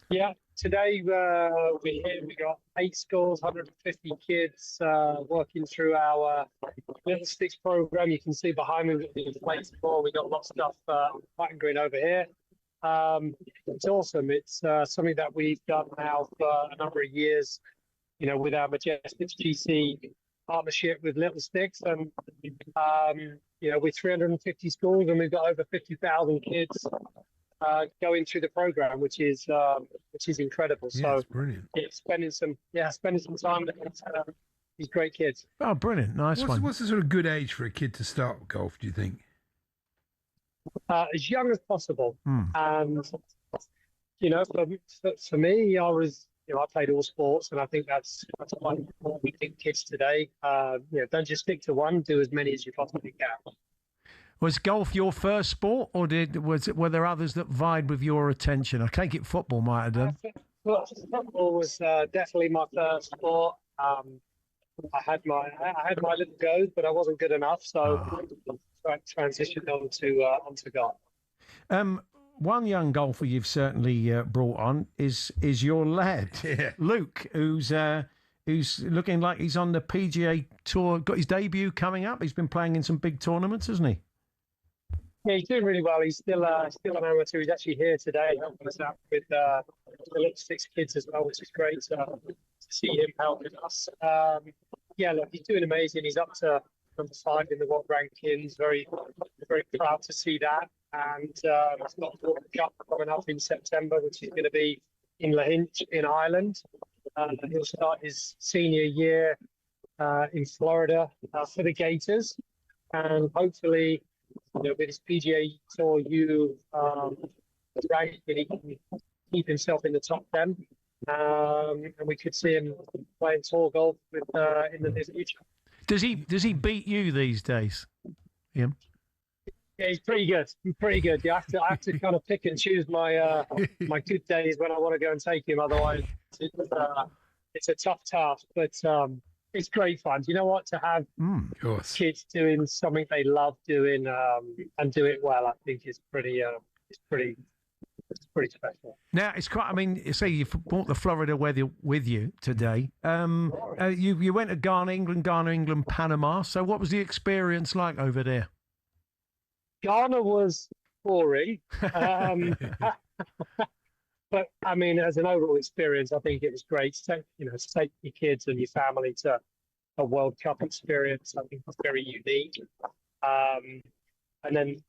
[SPEAKER 24] Yeah, today we're here. We got 8 schools, 150 kids working through our Little Sticks program. You can see behind me with the inflatable. We got lots of stuff white and green over here. It's awesome. It's something that we've done now for a number of years. You know, with our Majestics GC partnership with Little Sticks, and you know, with 350 schools, and we've got over 50,000 kids going through the program, which is incredible.
[SPEAKER 10] Yeah,
[SPEAKER 24] So
[SPEAKER 10] it's brilliant.
[SPEAKER 24] it's spending some time with these great kids.
[SPEAKER 9] Oh, brilliant! Nice one.
[SPEAKER 10] What's the sort of good age for a kid to start golf, do you think?
[SPEAKER 24] As young as possible.
[SPEAKER 9] Hmm.
[SPEAKER 24] And you know, for me, I played all sports, and I think that's quite important. We think kids today, you know, don't just stick to one. Do as many as you possibly can.
[SPEAKER 9] Was golf your first sport, or were there others that vied with your attention? I take it football might have done.
[SPEAKER 24] Well, football was definitely my first sport. I had my little goes, but I wasn't good enough, so I transitioned onto golf.
[SPEAKER 9] One young golfer you've certainly brought on is your lad, Luke, who's looking like he's on the PGA Tour. Got his debut coming up. He's been playing in some big tournaments, hasn't he?
[SPEAKER 24] Yeah, he's doing really well. He's still an amateur. He's actually here today helping us out with the Little Six kids as well, which is great to see him helping us. Yeah, look, he's doing amazing. He's up to number 5 in the world rankings. Very, very proud to see that. And he's got the World Cup coming up in September, which is going to be in Lahinch in Ireland. He'll start his senior year in Florida for the Gators, and hopefully, you know, with his PGA Tour ranking, he can keep himself in the top 10, and we could see him playing tour golf in the near future.
[SPEAKER 9] Does he beat you these days, Ian?
[SPEAKER 24] Yeah, he's pretty good. I have to kind of pick and choose my my good days when I want to go and take him. Otherwise, it's a tough task. But it's great fun. Do you know what? To have kids doing something they love doing and do it well, I think is pretty special.
[SPEAKER 9] Now it's quite. I mean, you say you've brought the Florida weather with you today. You went to Ghana, England, Panama. So what was the experience like over there?
[SPEAKER 24] Ghana was boring, but I mean, as an overall experience, I think it was great. To take your kids and your family to a World Cup experience. I think it's very unique. And then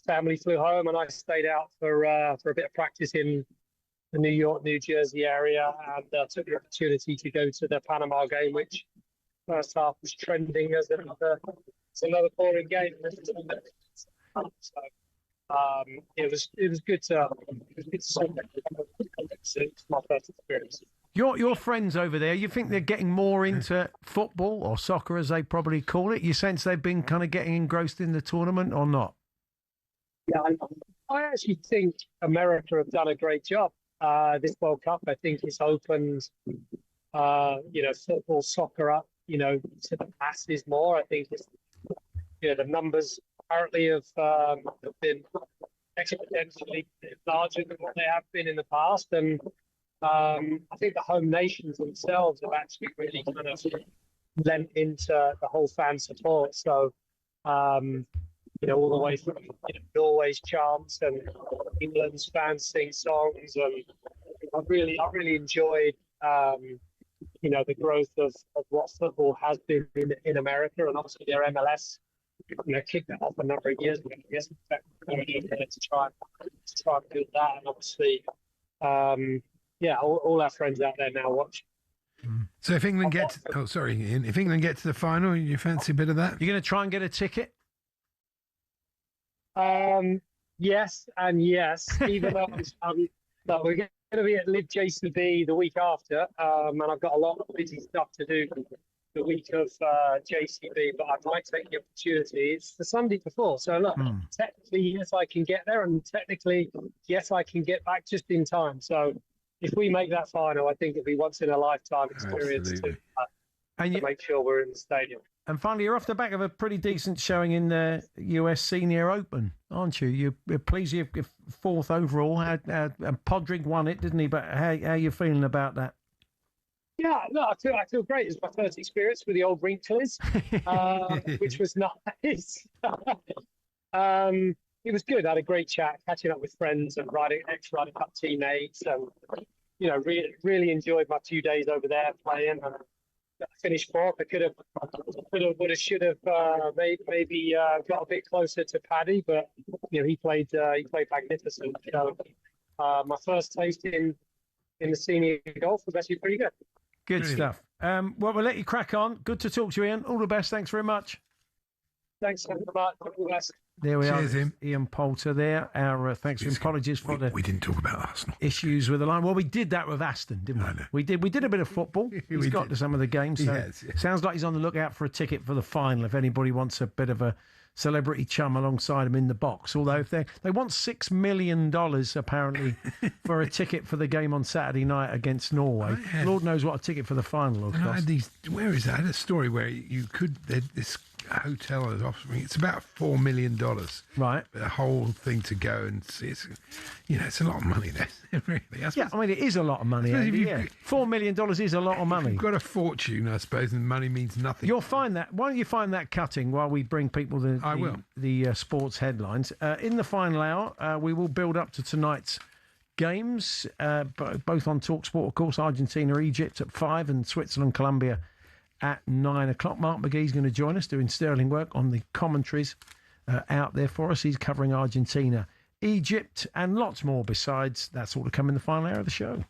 [SPEAKER 24] family flew home, and I stayed out for a bit of practice in the New York, New Jersey area, and took the opportunity to go to the Panama game, which first half was trending as another boring game. So it was good to see that. It's my first experience.
[SPEAKER 9] Your friends over there, you think they're getting more into football or soccer, as they probably call it? You sense they've been kind of getting engrossed in the tournament or not?
[SPEAKER 24] Yeah, I actually think America have done a great job this World Cup. I think it's opened, football, soccer up to the masses more. I think the numbers apparently have been exponentially larger than what they have been in the past, and I think the home nations themselves have actually really kind of lent into the whole fan support. So, all the way from Norway's chants and England's fans sing songs, and I really enjoyed the growth of what football has been in America, and obviously their MLS kicked that off a number of years ago. Yes, to try and build that, and obviously, all our friends out there now watch.
[SPEAKER 10] So if England get, Ian, if England get to the final, you fancy a bit of that?
[SPEAKER 9] You're going to try and get a ticket?
[SPEAKER 24] Yes and yes. Even though we're going to be at Live JCB the week after, and I've got a lot of busy stuff to do the week of JCB, but I might take the opportunity. It's the Sunday before, so look, technically yes, I can get there, and technically yes, I can get back just in time. So if we make that final, I think it'll be once in a lifetime experience to make sure we're in the stadium.
[SPEAKER 9] And finally, you're off the back of a pretty decent showing in the US Senior Open, aren't you? You're pleased you're fourth overall. Podrick won it, didn't he? But how are you feeling about that?
[SPEAKER 24] Yeah, no, I feel great. It's my first experience with the old Wrinklies, which was nice. It was good. I had a great chat, catching up with friends and ex-Ryder Cup teammates, and really enjoyed my 2 days over there playing. And I finished fourth. I could have, would have, should have maybe got a bit closer to Paddy, but he played magnificent. So my first taste in the senior golf was actually pretty good.
[SPEAKER 9] Good stuff. Well, we'll let you crack on. Good to talk to you, Ian. All the best. Thanks very much.
[SPEAKER 24] Thanks so much. All the best.
[SPEAKER 9] There we
[SPEAKER 10] Cheers,
[SPEAKER 9] are. Ian Poulter there. Our thanks and apologies for
[SPEAKER 10] we didn't talk about Arsenal
[SPEAKER 9] issues with the line. Well, we did that with Aston, didn't we? We did a bit of football. He's got to some of the games. So sounds like he's on the lookout for a ticket for the final. If anybody wants a bit of a celebrity chum alongside him in the box, although if they want $6 million apparently for a ticket for the game on Saturday night against Norway. Lord knows what a ticket for the final will cost.
[SPEAKER 10] Where is that? I had a story where you could this hotel is offering it's about $4 million,
[SPEAKER 9] right?
[SPEAKER 10] The whole thing to go and see. It's a lot of money there. Really,
[SPEAKER 9] I mean, it is a lot of money. $4 million is a lot of money.
[SPEAKER 10] You've got a fortune, I suppose, and money means nothing.
[SPEAKER 9] You'll find that. Why don't you find that cutting while we bring people the sports headlines in the final hour? We will build up to tonight's games, both on talkSPORT, of course. Argentina, Egypt at 5, and Switzerland, Colombia at 9 o'clock. Mark McGee's going to join us doing sterling work on the commentaries out there for us. He's covering Argentina, Egypt, and lots more besides. That's all to come in the final hour of the show.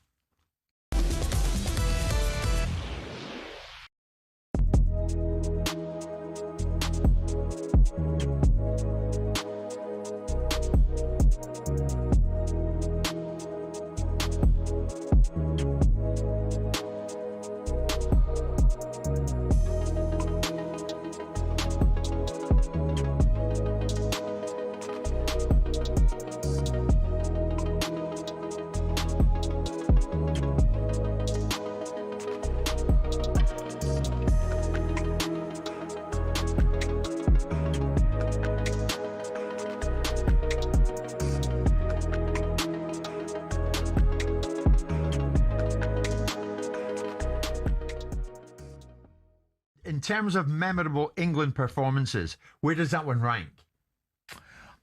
[SPEAKER 1] In terms of memorable England performances, where does that one rank?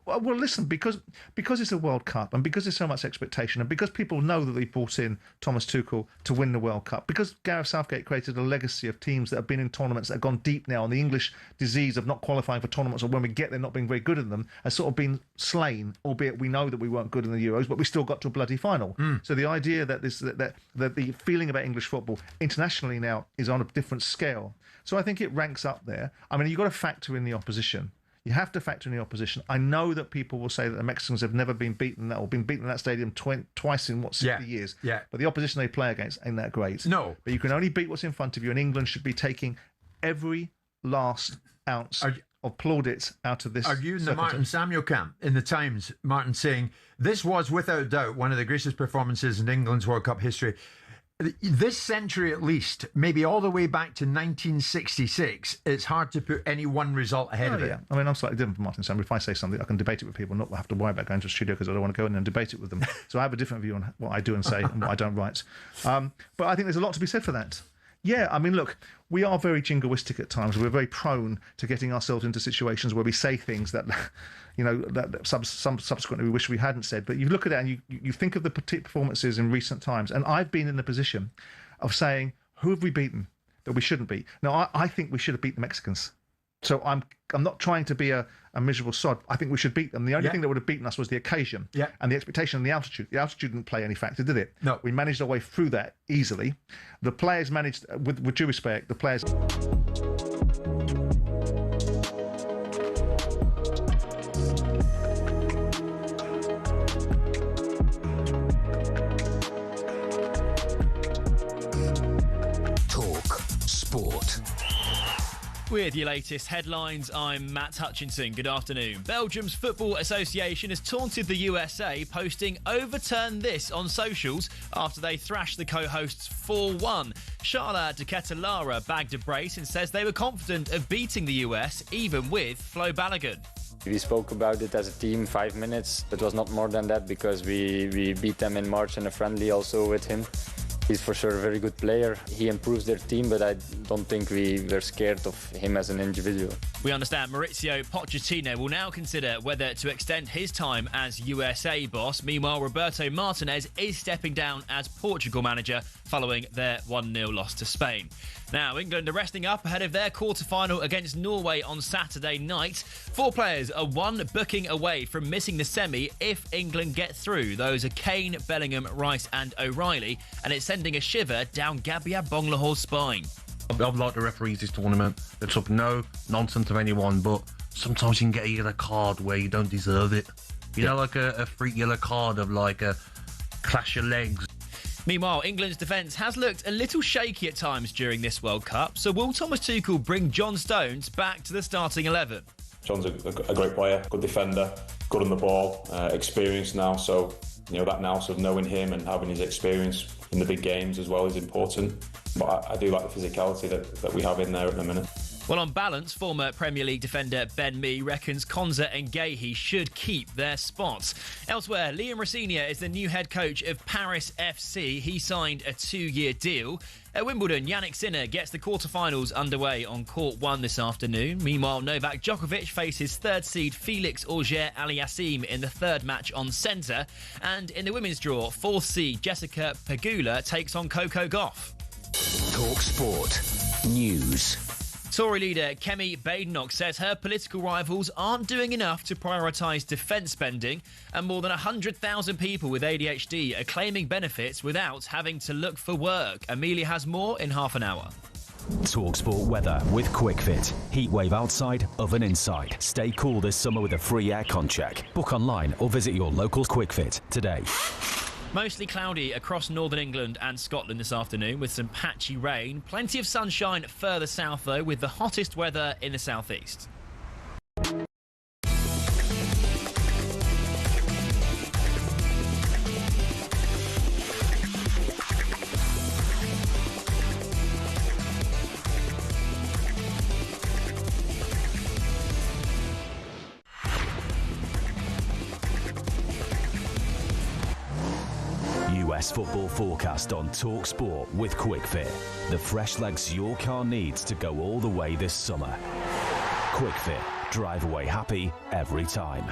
[SPEAKER 2] Well, listen, because it's a World Cup, and because there's so much expectation, and because people know that they brought in Thomas Tuchel to win the World Cup, because Gareth Southgate created a legacy of teams that have been in tournaments that have gone deep now, and the English disease of not qualifying for tournaments, or when we get there not being very good in them, has sort of been slain, albeit we know that we weren't good in the Euros, but we still got to a bloody final. So the idea that the feeling about English football internationally now is on a different scale. So I think it ranks up there. I mean, you've got to factor in the opposition. You have to factor in the opposition. I know that people will say that the Mexicans have never been beaten or been beaten in that stadium twice in 60 years.
[SPEAKER 1] Yeah.
[SPEAKER 2] But the opposition they play against ain't that great.
[SPEAKER 1] No.
[SPEAKER 2] But you can only beat what's in front of you, and England should be taking every last ounce of plaudits out of this.
[SPEAKER 1] Are you in the Martin Samuel camp in the Times, Martin, saying this was without doubt one of the greatest performances in England's World Cup history? This century at least, maybe all the way back to 1966, it's hard to put any one result ahead of it.
[SPEAKER 2] Yeah. I mean, I'm slightly different from Martin Sam. If I say something, I can debate it with people, not have to worry about going to a studio because I don't want to go in and debate it with them. So I have a different view on what I do and say and what I don't write. But I think there's a lot to be said for that. Yeah, I mean, look, we are very jingoistic at times. We're very prone to getting ourselves into situations where we say things that, that subsequently we wish we hadn't said. But you look at it and you think of the performances in recent times, and I've been in the position of saying, who have we beaten that we shouldn't beat? Now, I think we should have beat the Mexicans. So I'm not trying to be a miserable sod. I think we should beat them. The only thing that would have beaten us was the occasion and the expectation and the altitude. The altitude didn't play any factor, did it?
[SPEAKER 1] No.
[SPEAKER 2] We managed our way through that easily. The players managed, with due respect, the players...
[SPEAKER 3] Talk Sport.
[SPEAKER 6] With your latest headlines, I'm Matt Hutchinson. Good afternoon. Belgium's Football Association has taunted the USA, posting "overturn this" on socials after they thrashed the co-hosts 4-1. Charla de Ketelara bagged a brace and says they were confident of beating the US, even with Flo Balogun.
[SPEAKER 8] We spoke about it as a team, 5 minutes. It was not more than that because we beat them in March in a friendly also with him. He's for sure a very good player. He improves their team, but I don't think we were scared of him as an individual.
[SPEAKER 6] We understand Maurizio Pochettino will now consider whether to extend his time as USA boss. Meanwhile, Roberto Martinez is stepping down as Portugal manager following their 1-0 loss to Spain. Now, England are resting up ahead of their quarter-final against Norway on Saturday night. 4 players are 1 booking away from missing the semi if England get through. Those are Kane, Bellingham, Rice and O'Reilly, and it's sending a shiver down Gabia Bonglaho's spine.
[SPEAKER 7] I've liked the referees this tournament. They took no nonsense of anyone, but sometimes you can get a yellow card where you don't deserve it. You know, like a freak yellow card of like a clash your legs.
[SPEAKER 6] Meanwhile, England's defence has looked a little shaky at times during this World Cup, so will Thomas Tuchel bring John Stones back to the starting 11?
[SPEAKER 11] John's a great player, good defender, good on the ball, experienced now, so that nous of knowing him and having his experience in the big games as well is important. But I do like the physicality that we have in there at the minute.
[SPEAKER 6] Well, on balance, former Premier League defender Ben Mee reckons Konsa and Guéhi should keep their spots. Elsewhere, Liam Rosenior is the new head coach of Paris FC. He signed a 2-year deal. At Wimbledon, Yannick Sinner gets the quarterfinals underway on Court 1 this afternoon. Meanwhile, Novak Djokovic faces third seed Felix Auger-Aliassime in the third match on centre. And in the women's draw, fourth seed Jessica Pegula takes on Coco Gauff.
[SPEAKER 3] Talk Sport News.
[SPEAKER 6] Tory leader Kemi Badenoch says her political rivals aren't doing enough to prioritise defence spending, and more than 100,000 people with ADHD are claiming benefits without having to look for work. Amelia has more in half an hour.
[SPEAKER 13] talkSPORT weather with QuickFit. Heatwave outside, oven inside. Stay cool this summer with a free aircon check. Book online or visit your local QuickFit today.
[SPEAKER 6] Mostly cloudy across northern England and Scotland this afternoon with some patchy rain. Plenty of sunshine further south, though, with the hottest weather in the southeast.
[SPEAKER 13] US football forecast on talkSPORT with QuickFit. The fresh legs your car needs to go all the way this summer. QuickFit. Drive away happy every time.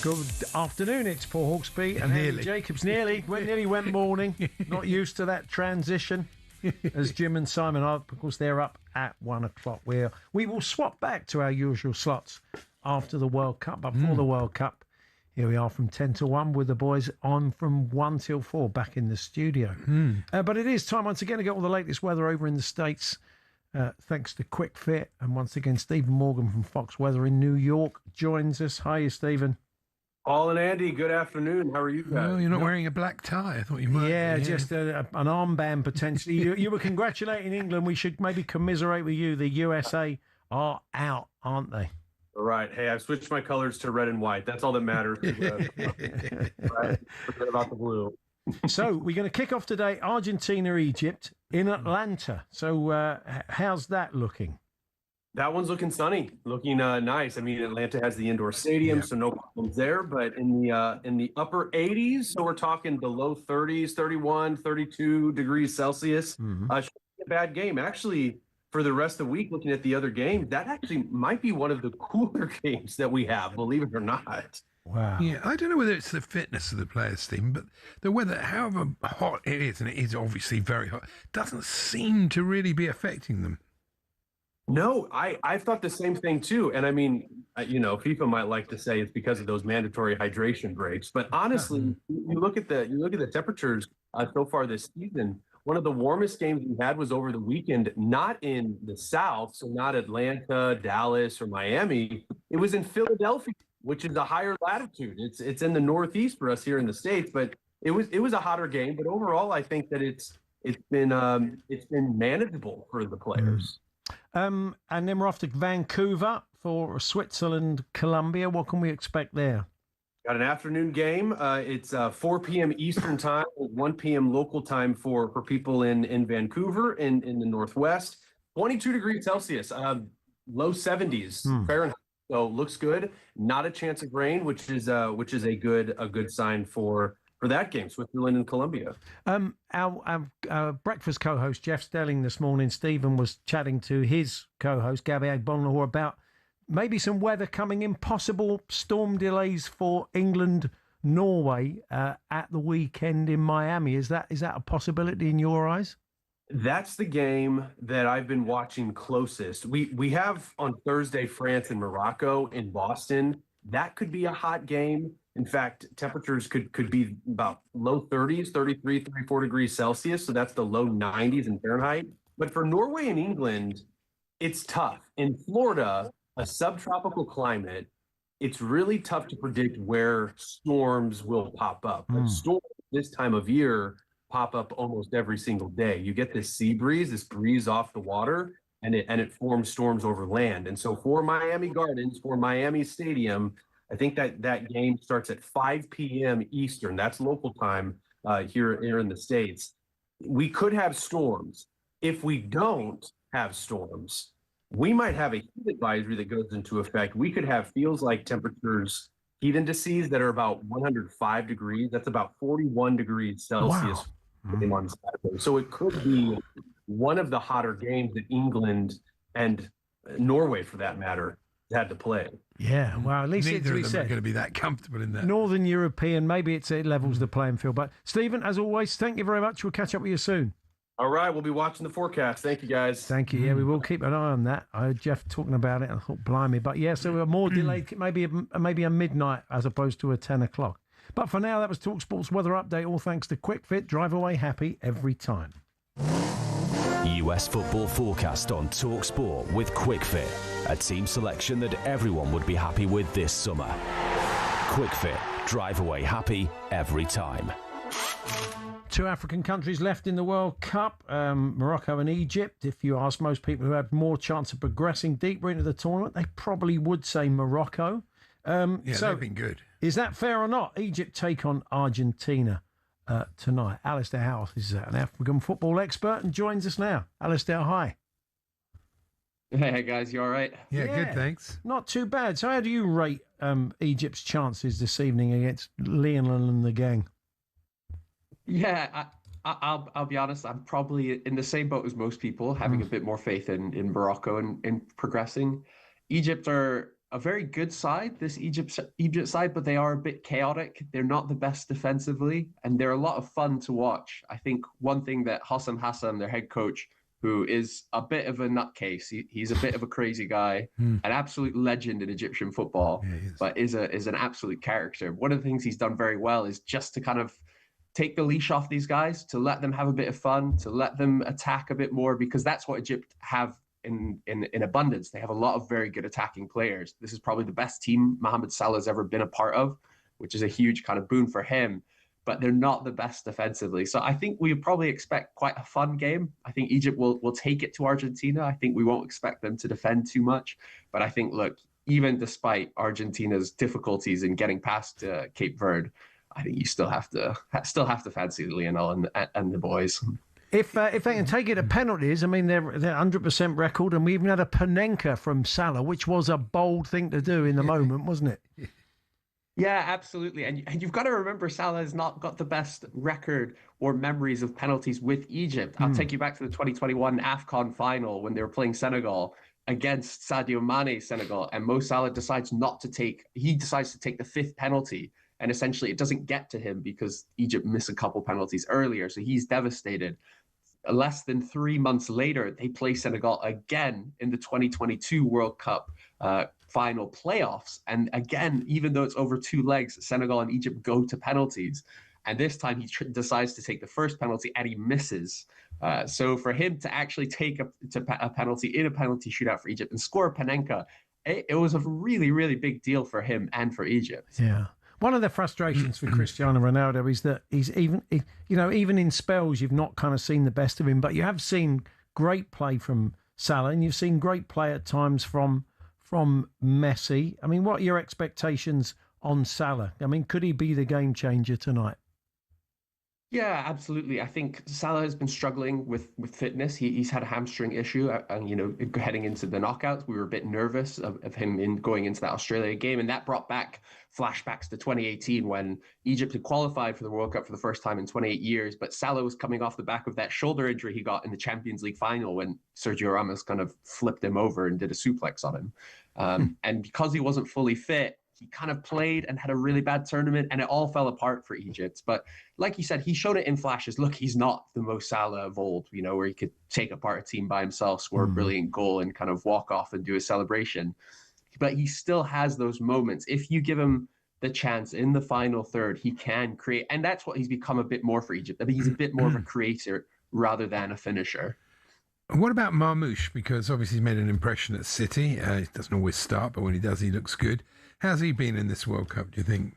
[SPEAKER 9] Good afternoon, it's Paul Hawksbee and Andy Jacobs. Nearly went morning. Not used to that transition. As Jim and Simon are, of course, they're up at 1 o'clock. We will swap back to our usual slots after the World Cup. But before the World Cup, here we are from 10 to 1 with the boys on from 1 till 4 back in the studio. But it is time once again to get all the latest weather over in the States. Thanks to QuickFit. And once again, Stephen Morgan from Fox Weather in New York joins us. Hiya, Stephen.
[SPEAKER 15] Paul and Andy, good afternoon. How are you guys?
[SPEAKER 10] Well, you're not wearing a black tie. I thought you might.
[SPEAKER 9] Yeah, just an armband potentially. You were congratulating England. We should maybe commiserate with you. The USA are out, aren't they?
[SPEAKER 15] All right. Hey, I've switched my colors to red and white. That's all that matters. Right. Forget about the blue.
[SPEAKER 9] So we're going to kick off today, Argentina, Egypt in Atlanta. So how's that looking?
[SPEAKER 15] That one's looking sunny, looking nice. I mean, Atlanta has the indoor stadium, so no problems there. But in the upper 80s, so we're talking the low 30s, 31, 32 degrees Celsius. Shouldn't be a bad game. Actually, for the rest of the week, looking at the other games, that actually might be one of the cooler games that we have, believe it or not.
[SPEAKER 9] Wow.
[SPEAKER 10] Yeah, I don't know whether it's the fitness of the players, Stephen, but the weather, however hot it is, and it is obviously very hot, doesn't seem to really be affecting them.
[SPEAKER 15] No, I thought the same thing too. And I mean, FIFA might like to say it's because of those mandatory hydration breaks, but honestly, you look at the temperatures so far this season. One of the warmest games we had was over the weekend, not in the South, so not Atlanta, Dallas, or Miami. It was in Philadelphia, which is a higher latitude. It's in the Northeast for us here in the States, but it was a hotter game. But overall, I think that it's been manageable for the players.
[SPEAKER 9] And then we're off to Vancouver for Switzerland, Colombia. What can we expect there?
[SPEAKER 15] Got an afternoon game. It's 4 p.m. Eastern time, 1 p.m. local time for people in Vancouver in the Northwest. 22 degrees Celsius, low 70s Fahrenheit. So looks good. Not a chance of rain, which is a good sign for that game, Switzerland and Colombia.
[SPEAKER 9] Our breakfast co-host Jeff Stelling this morning, Stephen, was chatting to his co-host Gabby Agbonlahor about maybe some weather coming in, possible storm delays for England, Norway at the weekend in Miami. Is that a possibility in your eyes?
[SPEAKER 15] That's the game that I've been watching closest. We have on Thursday France and Morocco in Boston. That could be a hot game. In fact, temperatures could be about low 30s, 33, 34 degrees Celsius. So that's the low 90s in Fahrenheit. But for Norway and England, it's tough. In Florida, a subtropical climate, it's really tough to predict where storms will pop up. But storms this time of year pop up almost every single day. You get this sea breeze, this breeze off the water, and it forms storms over land. And so for Miami Gardens, for Miami Stadium, I think that game starts at 5 p.m. Eastern. That's local time here in the States. We could have storms. If we don't have storms, we might have a heat advisory that goes into effect. We could have feels like temperatures, heat indices that are about 105 degrees. That's about 41 degrees Celsius on Saturday. So it could be one of the hotter games that England and Norway, for that matter, had to play.
[SPEAKER 9] Yeah, well, at least
[SPEAKER 10] neither of them are going to be that comfortable in that.
[SPEAKER 9] Northern European, maybe it levels the playing field. But Stephen, as always, thank you very much. We'll catch up with you soon.
[SPEAKER 15] All right, we'll be watching the forecast. Thank you, guys.
[SPEAKER 9] Thank you. Yeah, we will keep an eye on that. I heard Jeff talking about it, and I thought, blimey. But yeah, so we're more delayed, maybe a midnight as opposed to a 10 o'clock. But for now, that was talkSPORT's weather update. All thanks to QuickFit. Drive away happy every time.
[SPEAKER 13] US football forecast on talkSPORT with QuickFit, a team selection that everyone would be happy with this summer. QuickFit, drive away happy every time.
[SPEAKER 9] 2 African countries left in the World Cup, Morocco and Egypt. If you ask most people who had more chance of progressing deeper into the tournament, they probably would say Morocco.
[SPEAKER 10] So they've been good.
[SPEAKER 9] Is that fair or not? Egypt take on Argentina tonight. Alistair House is an African football expert and joins us now. Alistair, hi.
[SPEAKER 14] Hey guys, you all right?
[SPEAKER 10] Yeah, good, thanks.
[SPEAKER 9] Not too bad. So how do you rate Egypt's chances this evening against Lionel and the gang?
[SPEAKER 14] Yeah, I'll be honest. I'm probably in the same boat as most people, having a bit more faith in Morocco and in progressing. Egypt are a very good side, this Egypt side, but they are a bit chaotic. They're not the best defensively, and they're a lot of fun to watch. I think one thing that Hassan, their head coach, who is a bit of a nutcase, he's a bit of a crazy guy, an absolute legend in Egyptian football, but is an absolute character. One of the things he's done very well is just to kind of take the leash off these guys, to let them have a bit of fun, to let them attack a bit more, because that's what Egypt have in abundance. They have a lot of very good attacking players. This is probably the best team Mohamed Salah's ever been a part of, which is a huge kind of boon for him, but they're not the best defensively. So I think we probably expect quite a fun game. I think Egypt will take it to Argentina. I think we won't expect them to defend too much, but I think, look, even despite Argentina's difficulties in getting past Cape Verde, I think you still have to fancy Lionel and the boys.
[SPEAKER 9] If they can take it to penalties, I mean, they're 100% record, and we even had a Panenka from Salah, which was a bold thing to do in the moment, wasn't it?
[SPEAKER 14] Yeah, absolutely. And you've got to remember, Salah has not got the best record or memories of penalties with Egypt. I'll take you back to the 2021 AFCON final when they were playing Senegal against Sadio Mane's Senegal, and Mo Salah decides to take the fifth penalty. And essentially, it doesn't get to him because Egypt missed a couple penalties earlier. So he's devastated. Less than 3 months later, they play Senegal again in the 2022 World Cup final playoffs. And again, even though it's over 2 legs, Senegal and Egypt go to penalties. And this time he decides to take the first penalty and he misses. So for him to actually take a penalty in a penalty shootout for Egypt and score Panenka, it was a really, really big deal for him and for Egypt.
[SPEAKER 9] Yeah. One of the frustrations for Cristiano Ronaldo is that he's even in spells, you've not kind of seen the best of him, but you have seen great play from Salah and you've seen great play at times from Messi. I mean, what are your expectations on Salah? I mean, could he be the game changer tonight?
[SPEAKER 14] Yeah, absolutely. I think Salah has been struggling with fitness. He's had a hamstring issue, and heading into the knockouts, we were a bit nervous of him going into that Australia game, and that brought back flashbacks to 2018 when Egypt had qualified for the World Cup for the first time in 28 years. But Salah was coming off the back of that shoulder injury he got in the Champions League final when Sergio Ramos kind of flipped him over and did a suplex on him. And because he wasn't fully fit, he kind of played and had a really bad tournament, and it all fell apart for Egypt. But like you said, he showed it in flashes. Look, he's not the Mo Salah of old, where he could take apart a team by himself, score a brilliant goal, and kind of walk off and do a celebration. But he still has those moments. If you give him the chance in the final third, he can create. And that's what he's become a bit more for Egypt. I think he's a bit more of a creator rather than a finisher.
[SPEAKER 10] What about Marmoush? Because obviously he's made an impression at City. He doesn't always start, but when he does, he looks good. How's he been in this World Cup, do you think?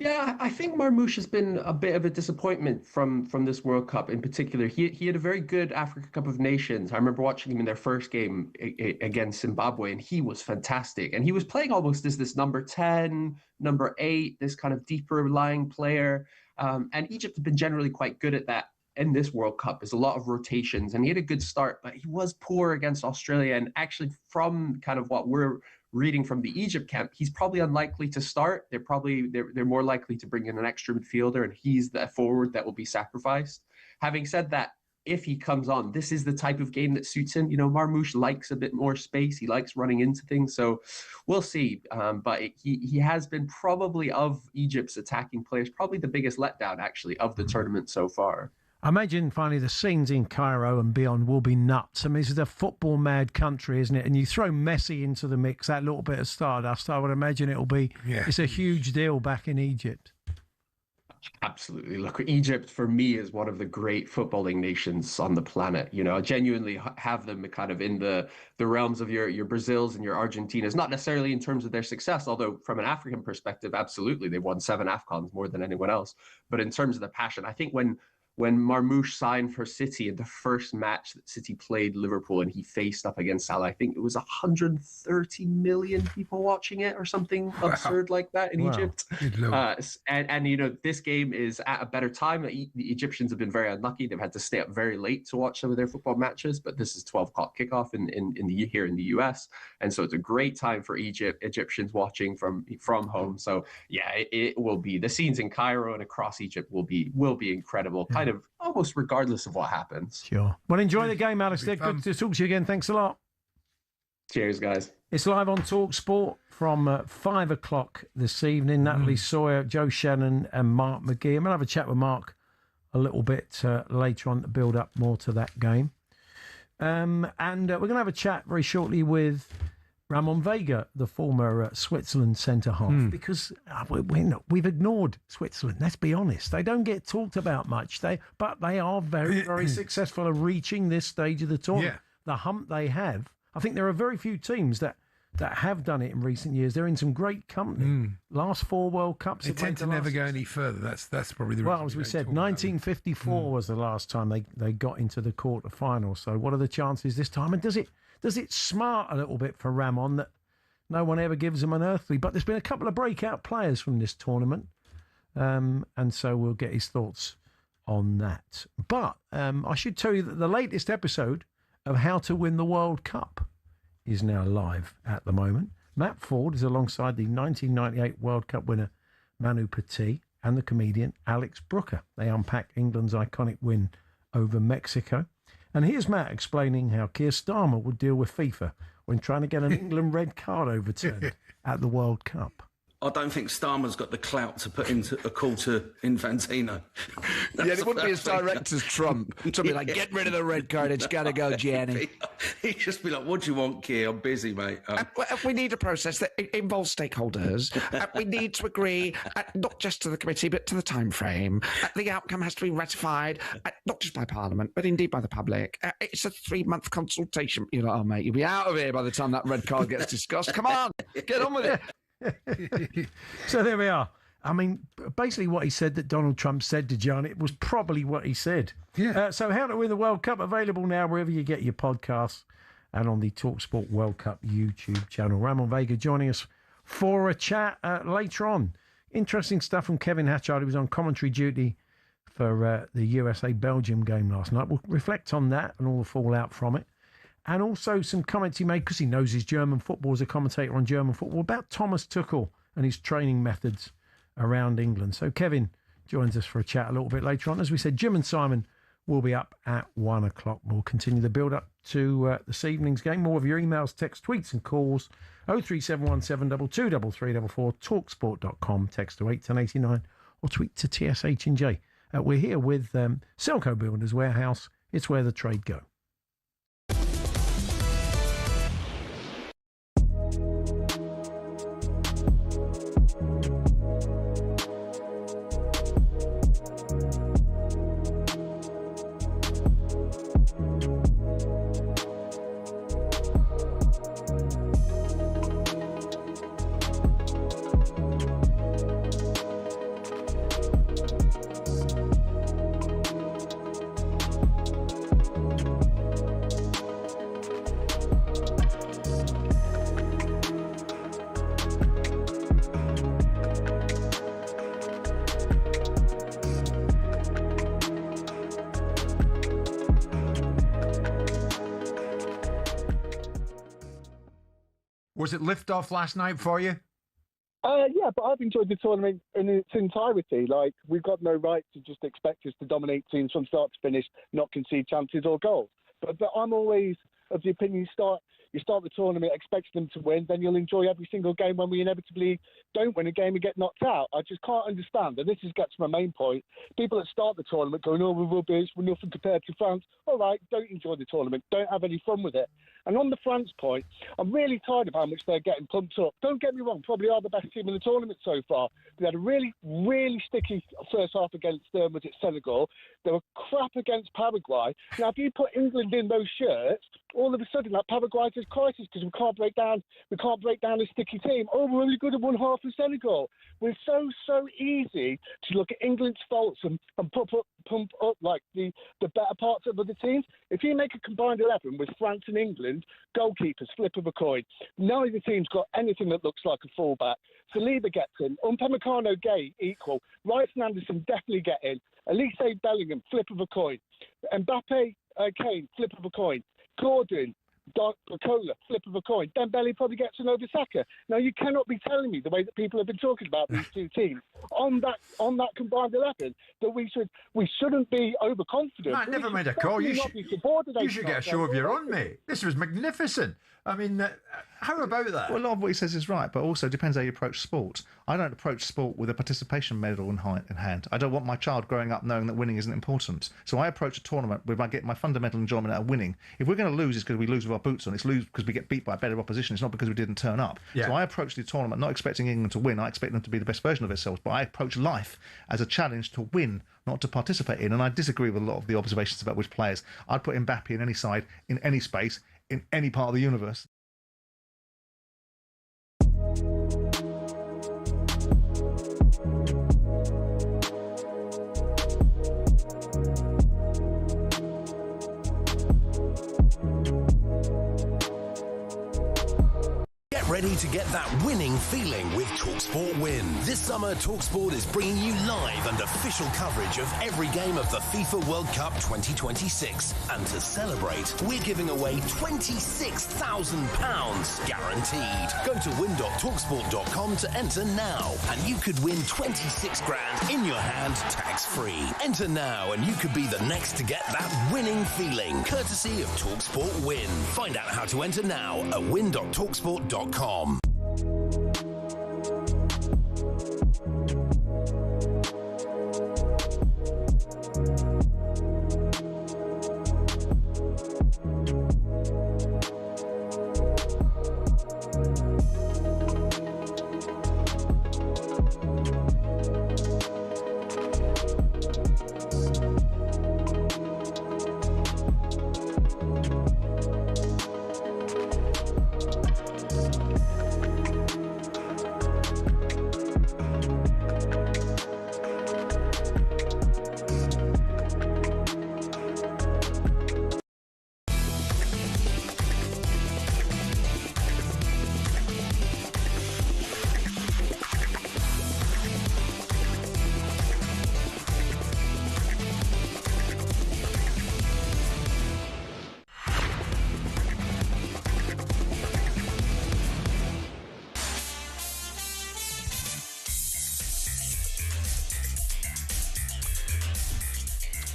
[SPEAKER 14] Yeah, I think Marmoush has been a bit of a disappointment from this World Cup in particular. He had a very good Africa Cup of Nations. I remember watching him in their first game against Zimbabwe, and he was fantastic. And he was playing almost as this number 10, number 8, this kind of deeper lying player. And Egypt have been generally quite good at that in this World Cup. There's a lot of rotations, and he had a good start, but he was poor against Australia. And actually, from kind of what we're reading from the Egypt camp, he's probably unlikely to start. They're more likely to bring in an extra midfielder, and he's the forward that will be sacrificed. Having said that, if he comes on, this is the type of game that suits him. Marmoush likes a bit more space. He likes running into things. So we'll see. But he has been probably, of Egypt's attacking players, probably the biggest letdown actually of the tournament so far.
[SPEAKER 9] I imagine finally the scenes in Cairo and beyond will be nuts. I mean, this is a football mad country, isn't it? And you throw Messi into the mix, that little bit of stardust, I would imagine it's a huge deal back in Egypt.
[SPEAKER 14] Absolutely. Look, Egypt for me is one of the great footballing nations on the planet. I genuinely have them kind of in the realms of your Brazils and your Argentinas, not necessarily in terms of their success, although from an African perspective, absolutely, they've won 7 AFCONs, more than anyone else. But in terms of the passion, I think when Marmoush signed for City in the first match that City played Liverpool and he faced up against Salah, I think it was 130 million people watching it or something absurd like that in Egypt. And this game is at a better time. The Egyptians have been very unlucky. They've had to stay up very late to watch some of their football matches, but this is 12 o'clock kickoff here in the US. And so it's a great time for Egyptians watching from home. So yeah, it will be, the scenes in Cairo and across Egypt will be incredible. Kind of almost regardless of what happens.
[SPEAKER 9] Sure. Well, enjoy the game, Alistair. Good to talk to you again. Thanks a lot.
[SPEAKER 14] Cheers, guys.
[SPEAKER 9] It's live on talkSPORT from 5 o'clock this evening. Natalie Sawyer, Joe Shannon and Mark McGee. I'm going to have a chat with Mark a little bit later on to build up more to that game. And we're going to have a chat very shortly with Ramon Vega, the former Switzerland centre-half, because we've ignored Switzerland, let's be honest. They don't get talked about much, but they are very, very successful at reaching this stage of the tournament. Yeah. The hump they have, I think there are very few teams that have done it in recent years. They're in some great company. Last 4 World Cups.
[SPEAKER 10] They tend to never go any further. That's probably the reason.
[SPEAKER 9] Well, as we said, 1954 was the last time they got into the quarter-final. So what are the chances this time? And does it smart a little bit for Ramon No one ever gives them an earthly. But there's been a couple of breakout players from this tournament. And so we'll get his thoughts on that. But I should tell you that the latest episode of How to Win the World Cup is now live at the moment. Matt Ford is alongside the 1998 World Cup winner Manu Petit and the comedian Alex Brooker. They unpack England's iconic win over Mexico. And here's Matt explaining how Keir Starmer would deal with FIFA when trying to get an England red card overturned at the World Cup.
[SPEAKER 4] I don't think Starmer's got the clout to put into a call to Infantino.
[SPEAKER 16] Yeah, it wouldn't be as direct as Trump. To be like, get rid of the red card, it's got to go, Gianni.
[SPEAKER 4] He'd just be like, what do you want, Keir? I'm busy, mate.
[SPEAKER 16] We need a process that involves stakeholders. We need to agree, not just to the committee, but to the time frame. The outcome has to be ratified, not just by Parliament, but indeed by the public. It's a 3-month consultation. You're like, oh, mate, you'll be out of here by the time that red card gets discussed. Come on, get on with it.
[SPEAKER 9] So there we are. I mean, basically what he said that Donald Trump said to John, it was probably what he said.
[SPEAKER 10] Yeah.
[SPEAKER 9] So How to Win the World Cup, available now wherever you get your podcasts and on the talkSPORT World Cup YouTube channel. Ramon Vega joining us for a chat later on. Interesting stuff from Kevin Hatchard, who was on commentary duty for the USA-Belgium game last night. We'll reflect on that and all the fallout from it. And also some comments he made, because he knows his German football as a commentator on German football, about Thomas Tuchel and his training methods around England. So Kevin joins us for a chat a little bit later on. As we said, Jim and Simon will be up at 1 o'clock. We'll continue the build-up to this evening's game. More of your emails, texts, tweets and calls. 03717223344, talksport.com, text to 81089 or tweet to TSH&J. We're here with Selco Builders Warehouse. It's where the trade go.
[SPEAKER 1] Was it liftoff last night for you?
[SPEAKER 17] Yeah, but I've enjoyed the tournament in its entirety. Like, we've got no right to just expect us to dominate teams from start to finish, not concede chances or goals. But I'm always of the opinion you start the tournament expecting them to win, then you'll enjoy every single game when we inevitably don't win a game and get knocked out. I just can't understand, and this gets to my main point. People that start the tournament going, oh, we're rubbish, we're nothing compared to France. All right, don't enjoy the tournament, don't have any fun with it. And on the France point, I'm really tired of how much they're getting pumped up. Don't get me wrong, probably are the best team in the tournament so far. They had a really, really sticky first half against Senegal. They were crap against Paraguay. Now, if you put England in those shirts, all of a sudden that Paraguay is crisis because we can't break down a sticky team. Oh, we're only good at one half of Senegal. We're so easy to look at England's faults and pump up like the better parts of other teams. If you make a combined 11 with France and England, goalkeepers, flip of a coin. Neither team's got anything that looks like a fullback. Saliba gets in. Upamecano, Gay, equal. Rice and Anderson definitely get in. Elise Bellingham, flip of a coin. Mbappe, Kane, flip of a coin. Gordon, Cola, flip of a coin. Dembele probably gets an over Saka. Now, you cannot be telling me the way that people have been talking about these two teams on that combined 11 that we shouldn't be overconfident.
[SPEAKER 1] Man, never mind a call. You should get a show of your own, mate. This was magnificent. I mean, how about that?
[SPEAKER 2] Well, a lot of what he says is right, but also depends how you approach sport. I don't approach sport with a participation medal in hand. I don't want my child growing up knowing that winning isn't important. So I approach a tournament where I get my fundamental enjoyment out of winning. If we're going to lose, it's because we lose with our boots on. It's lose because we get beat by a better opposition. It's not because we didn't turn up. Yeah. So I approach the tournament not expecting England to win. I expect them to be the best version of themselves. But I approach life as a challenge to win, not to participate in. And I disagree with a lot of the observations about which players. I'd put Mbappe in any side, in any space, in any part of the universe.
[SPEAKER 3] Get ready to get that winning feeling with talkSPORT Win. This summer, talkSPORT is bringing you live and official coverage of every game of the FIFA World Cup 2026. And to celebrate, we're giving away £26,000 guaranteed. Go to win.talksport.com to enter now, and you could win 26 grand in your hand, tax-free. Enter now, and you could be the next to get that winning feeling, courtesy of talkSPORT Win. Find out how to enter now at win.talksport.com.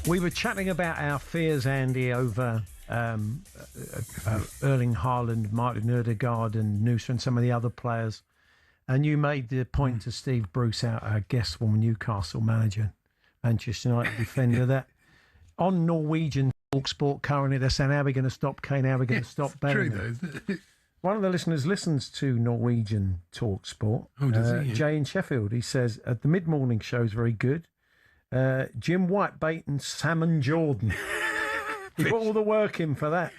[SPEAKER 9] We were chatting about our fears, Andy, over Erling Haaland, Martin Ødegaard and Noosa and some of the other players. And you made the point to Steve Bruce, our guest former Newcastle manager, Manchester United defender, that on Norwegian talkSPORT currently they're saying, how are we going to stop Kane, how are we going to stop Bellingham?
[SPEAKER 10] True, though, isn't it?
[SPEAKER 9] One of the listeners listens to Norwegian talkSPORT.
[SPEAKER 10] Oh, does he?
[SPEAKER 9] Jay in Sheffield. He says, the mid-morning show is very good. Jim Whitebait and Salmon Jordan. You put all the work in for that.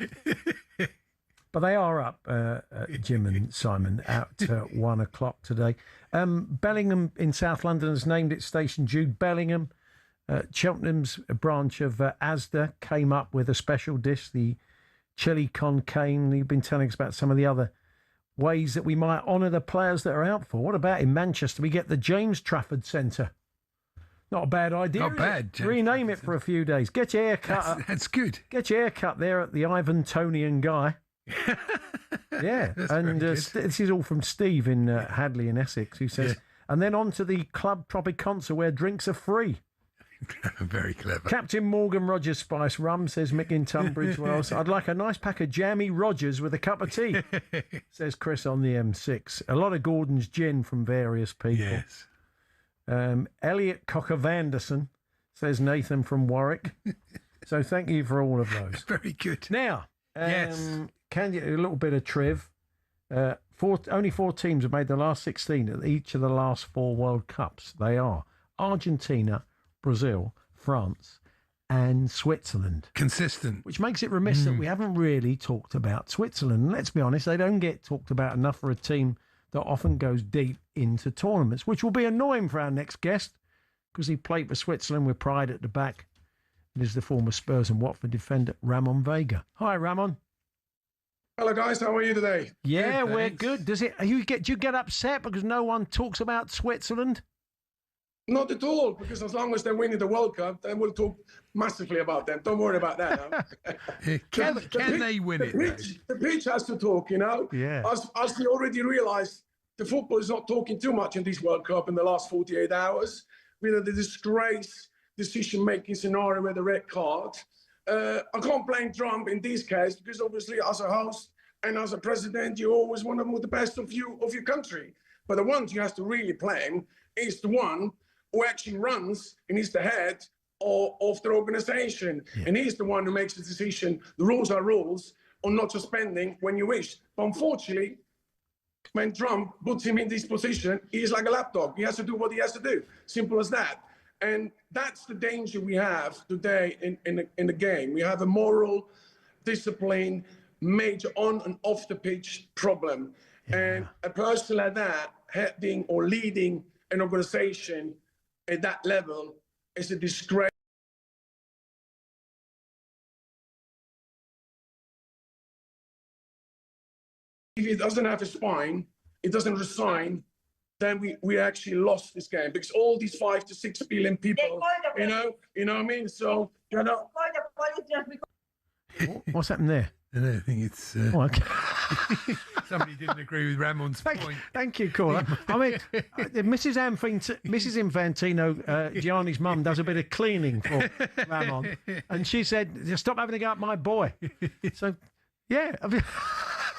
[SPEAKER 9] But they are up, Jim and Simon, at 1 o'clock today. Bellingham in South London has named its station Jude Bellingham. Cheltenham's branch of Asda came up with a special dish, the chili con cane. You've been telling us about some of the other ways that we might honour the players that are out for. What about in Manchester? We get the James Trafford Centre. Not a bad idea.
[SPEAKER 10] Not bad.
[SPEAKER 9] Rename it for a few days. Get your hair cut.
[SPEAKER 10] That's good.
[SPEAKER 9] Get your hair cut there at the Ivan Tonian guy. Yeah. And this is all from Steve in Hadley in Essex, who says, and then on to the Club Tropiconsa where drinks are free.
[SPEAKER 10] Very clever.
[SPEAKER 9] Captain Morgan Rogers Spice Rum, says Mick in Tunbridge Wells. I'd like a nice pack of Jammy Rogers with a cup of tea, says Chris on the M6. A lot of Gordon's gin from various people.
[SPEAKER 10] Yes.
[SPEAKER 9] Elliot Cocker-Vanderson, says Nathan from Warwick. So thank you for all of those.
[SPEAKER 10] Very good.
[SPEAKER 9] Now,
[SPEAKER 10] yes.
[SPEAKER 9] Can you a little bit of triv? Only 4 teams have made the last 16 at each of the last 4 World Cups. They are Argentina, Brazil, France, and Switzerland.
[SPEAKER 10] Consistent.
[SPEAKER 9] Which makes it remiss that we haven't really talked about Switzerland. And let's be honest, they don't get talked about enough for a team that often goes deep into tournaments, which will be annoying for our next guest because he played for Switzerland with pride at the back. It is the former Spurs and Watford defender, Ramon Vega. Hi, Ramon.
[SPEAKER 5] Hello, guys. How are you today?
[SPEAKER 9] Yeah, we're good. Do you get upset because no one talks about Switzerland?
[SPEAKER 5] Not at all, because as long as they're winning the World Cup, then we'll talk massively about them. Don't worry about that.
[SPEAKER 10] Can they win it?
[SPEAKER 5] The pitch has to talk, you know?
[SPEAKER 9] Yeah.
[SPEAKER 5] As we already realised, the football is not talking too much in this World Cup in the last 48 hours. With the disgrace decision-making scenario with the red card. I can't blame Trump in this case, because obviously as a host and as a president, you always want to do the best of your country. But the ones you have to really blame is the one who actually runs and is the head of the organization. Yeah. And he's the one who makes the decision. The rules are rules on not suspending when you wish. But unfortunately, when Trump puts him in this position, he's like a lapdog. He has to do what he has to do. Simple as that. And that's the danger we have today in the game. We have a moral, discipline, major on and off the pitch problem. Yeah. And a person like that heading or leading an organization at that level is a disgrace. if he doesn't have a spine, it doesn't resign, then we actually lost this game, because all these 5 to 6 billion people, you know what I mean? So,
[SPEAKER 9] What's happened there?
[SPEAKER 10] I don't think it's.
[SPEAKER 9] Okay.
[SPEAKER 10] Somebody didn't agree with Ramon's point.
[SPEAKER 9] Thank you, caller. I mean, Mrs. Infantino, Gianni's mum, does a bit of cleaning for Ramon, and she said, "Stop having a go at my boy." So, yeah, I mean,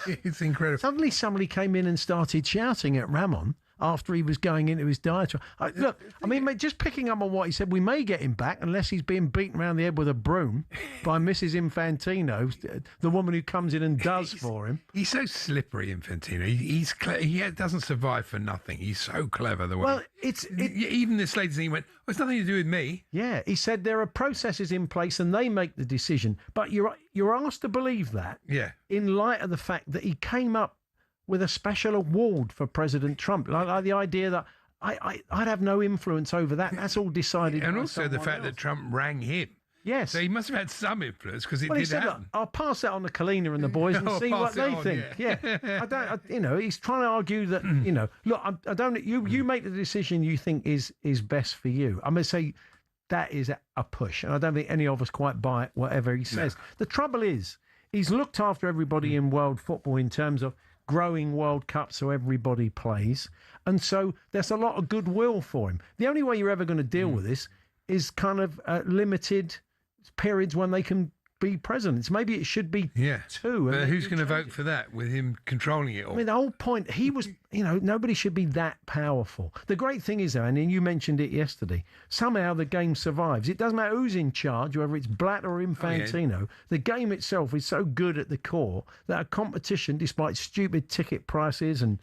[SPEAKER 10] it's incredible.
[SPEAKER 9] Suddenly, somebody came in and started shouting at Ramon after he was going into his diatribe. Look, I mean, mate, just picking up on what he said, we may get him back unless he's being beaten around the head with a broom by Mrs. Infantino, the woman who comes in and does for him.
[SPEAKER 10] He's so slippery, Infantino. He doesn't survive for nothing. He's so clever. The way.
[SPEAKER 9] Well,
[SPEAKER 10] even this lady's thing went, "Oh, it's nothing to do with me."
[SPEAKER 9] Yeah, he said there are processes in place and they make the decision. But you're asked to believe that.
[SPEAKER 10] Yeah.
[SPEAKER 9] In light of the fact that he came up with a special award for President Trump, like the idea that I'd have no influence over that. That's all decided.
[SPEAKER 10] And
[SPEAKER 9] by
[SPEAKER 10] also the fact
[SPEAKER 9] else.
[SPEAKER 10] that Trump rang him.
[SPEAKER 9] Yes.
[SPEAKER 10] So he must have had some influence because it
[SPEAKER 9] Well, he
[SPEAKER 10] did
[SPEAKER 9] said,
[SPEAKER 10] happen.
[SPEAKER 9] "Look, I'll pass that on to Kalina and the boys and
[SPEAKER 10] I'll
[SPEAKER 9] see what
[SPEAKER 10] pass it
[SPEAKER 9] they
[SPEAKER 10] on,
[SPEAKER 9] think." Yeah. He's trying to argue that, look, I don't. You make the decision you think is best for you. I'm going to say that is a push, and I don't think any of us quite buy it, whatever he says. The trouble is, he's looked after everybody in world football in terms of growing World Cup so everybody plays, and so there's a lot of goodwill for him. The only way you're ever going to deal with this is kind of limited periods when they can be presidents. Maybe it should be two.
[SPEAKER 10] But who's going to vote for that with him controlling it all?
[SPEAKER 9] I mean, the whole point, he was, nobody should be that powerful. The great thing is, though, and you mentioned it yesterday, somehow the game survives. It doesn't matter who's in charge, whether it's Blatter or Infantino. The game itself is so good at the core that a competition, despite stupid ticket prices and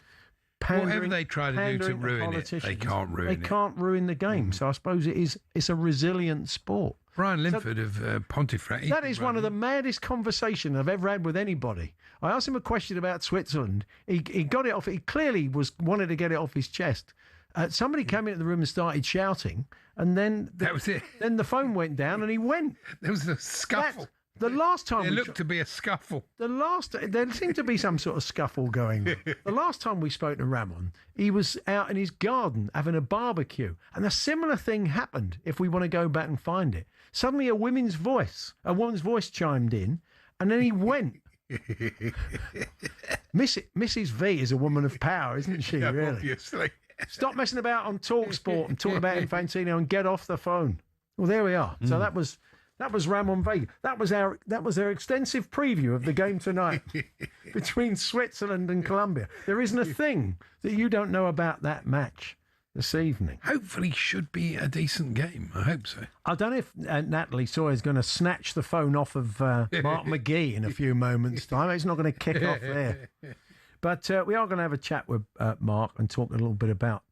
[SPEAKER 9] pandering,
[SPEAKER 10] whatever they try to do to ruin it, they can't ruin it.
[SPEAKER 9] They can't ruin the game. So I suppose it's a resilient sport.
[SPEAKER 10] Brian Linford of Pontefract.
[SPEAKER 9] That is one of the maddest conversations I've ever had with anybody. I asked him a question about Switzerland. He got it off. He clearly wanted to get it off his chest. Somebody came into the room and started shouting, and then
[SPEAKER 10] that was it.
[SPEAKER 9] Then the phone went down, and he went.
[SPEAKER 10] There was a scuffle.
[SPEAKER 9] The last time
[SPEAKER 10] there looked to be a scuffle.
[SPEAKER 9] There seemed to be some sort of scuffle going on. The last time we spoke to Ramon, he was out in his garden having a barbecue, and a similar thing happened. If we want to go back and find it, suddenly a woman's voice chimed in, and then he went. Mrs. V is a woman of power, isn't she?
[SPEAKER 10] Yeah,
[SPEAKER 9] really?
[SPEAKER 10] Obviously.
[SPEAKER 9] Stop messing about on talkSPORT and talking about Infantino and get off the phone. Well, there we are. So that was Ramon Vega. That was our extensive preview of the game tonight between Switzerland and Colombia. There isn't a thing that you don't know about that match this evening.
[SPEAKER 10] Hopefully should be a decent game. I hope so.
[SPEAKER 9] I don't know if Natalie Sawyer's going to snatch the phone off of Mark McGee in a few moments' time. It's not going to kick off there. But we are going to have a chat with Mark and talk a little bit about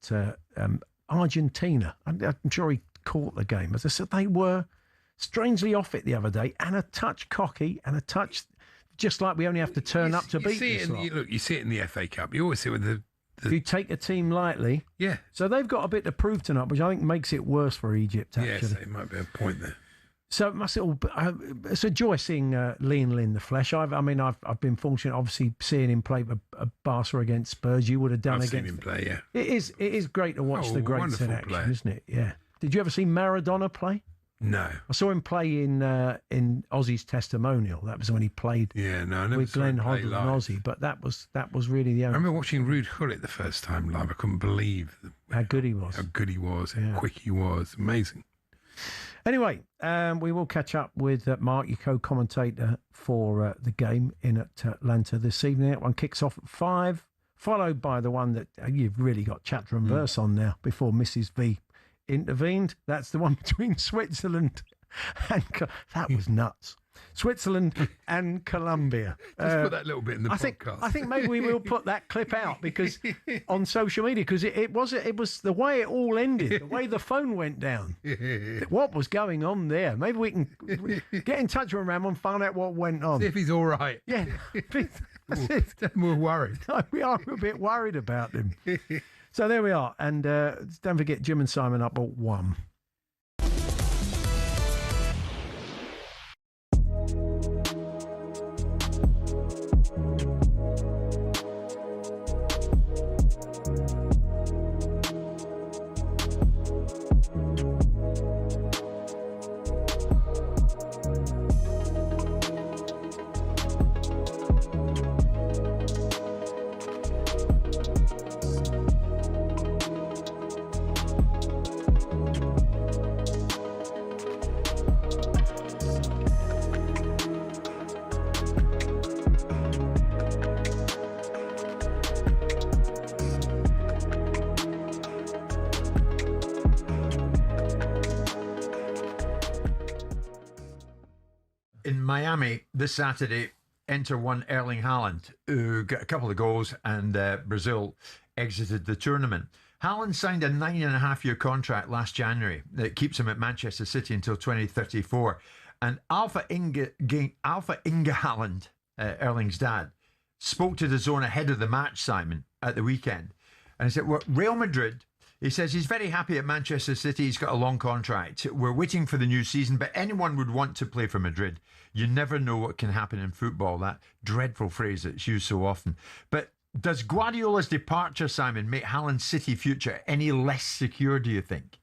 [SPEAKER 9] Argentina. I'm sure he caught the game. As I said, they were strangely off it the other day, and a touch cocky and a touch just like we only have to turn up to beat this lot.
[SPEAKER 10] You see it in the FA Cup. You always see it with the
[SPEAKER 9] you take a team lightly.
[SPEAKER 10] Yeah.
[SPEAKER 9] So they've got a bit to prove tonight, which I think makes it worse for Egypt, actually.
[SPEAKER 10] Yes, it might be a point there.
[SPEAKER 9] So it must all. It's a joy seeing Lionel in the flesh. I've been fortunate, obviously, seeing him play a Barca against Spurs. You would have done
[SPEAKER 10] I've
[SPEAKER 9] against.
[SPEAKER 10] Seen him play, yeah.
[SPEAKER 9] It is great to watch the greats in action, isn't it? Yeah. Did you ever see Maradona play?
[SPEAKER 10] No.
[SPEAKER 9] I saw him play in Ozzy's Testimonial. That was when he played with Glenn Hoddle and Ozzy. But that was really the only.
[SPEAKER 10] I remember watching Ruud Gullit the first time live. I couldn't believe
[SPEAKER 9] how good he was.
[SPEAKER 10] How quick he was. Amazing.
[SPEAKER 9] Anyway, we will catch up with Mark, your co-commentator for the game in Atlanta this evening. That one kicks off at 5, followed by the one that you've really got chapter and verse on now before Mrs. V intervened. That's the one between Switzerland and that was nuts. Switzerland and Colombia.
[SPEAKER 10] Just put that little bit in the podcast.
[SPEAKER 9] I think maybe we will put that clip out because on social media, because it was the way it all ended, the way the phone went down. What was going on there? Maybe we can get in touch with Ramon, find out what went on.
[SPEAKER 10] See if he's all right.
[SPEAKER 9] Yeah.
[SPEAKER 10] We're worried.
[SPEAKER 9] We are a bit worried about him. So there we are. And don't forget Jim and Simon up at 1.
[SPEAKER 1] Miami this Saturday enter one Erling Haaland, who got a couple of goals, and Brazil exited the tournament. Haaland signed a 9.5-year contract last January that keeps him at Manchester City until 2034. And Alpha Inga Haaland, Erling's dad, spoke to the Zone ahead of the match, Simon, at the weekend. And he said, well, Real Madrid, he says he's very happy at Manchester City. He's got a long contract. We're waiting for the new season, but anyone would want to play for Madrid. You never know what can happen in football, that dreadful phrase that's used so often. But does Guardiola's departure, Simon, make Haaland's City future any less secure, do you think?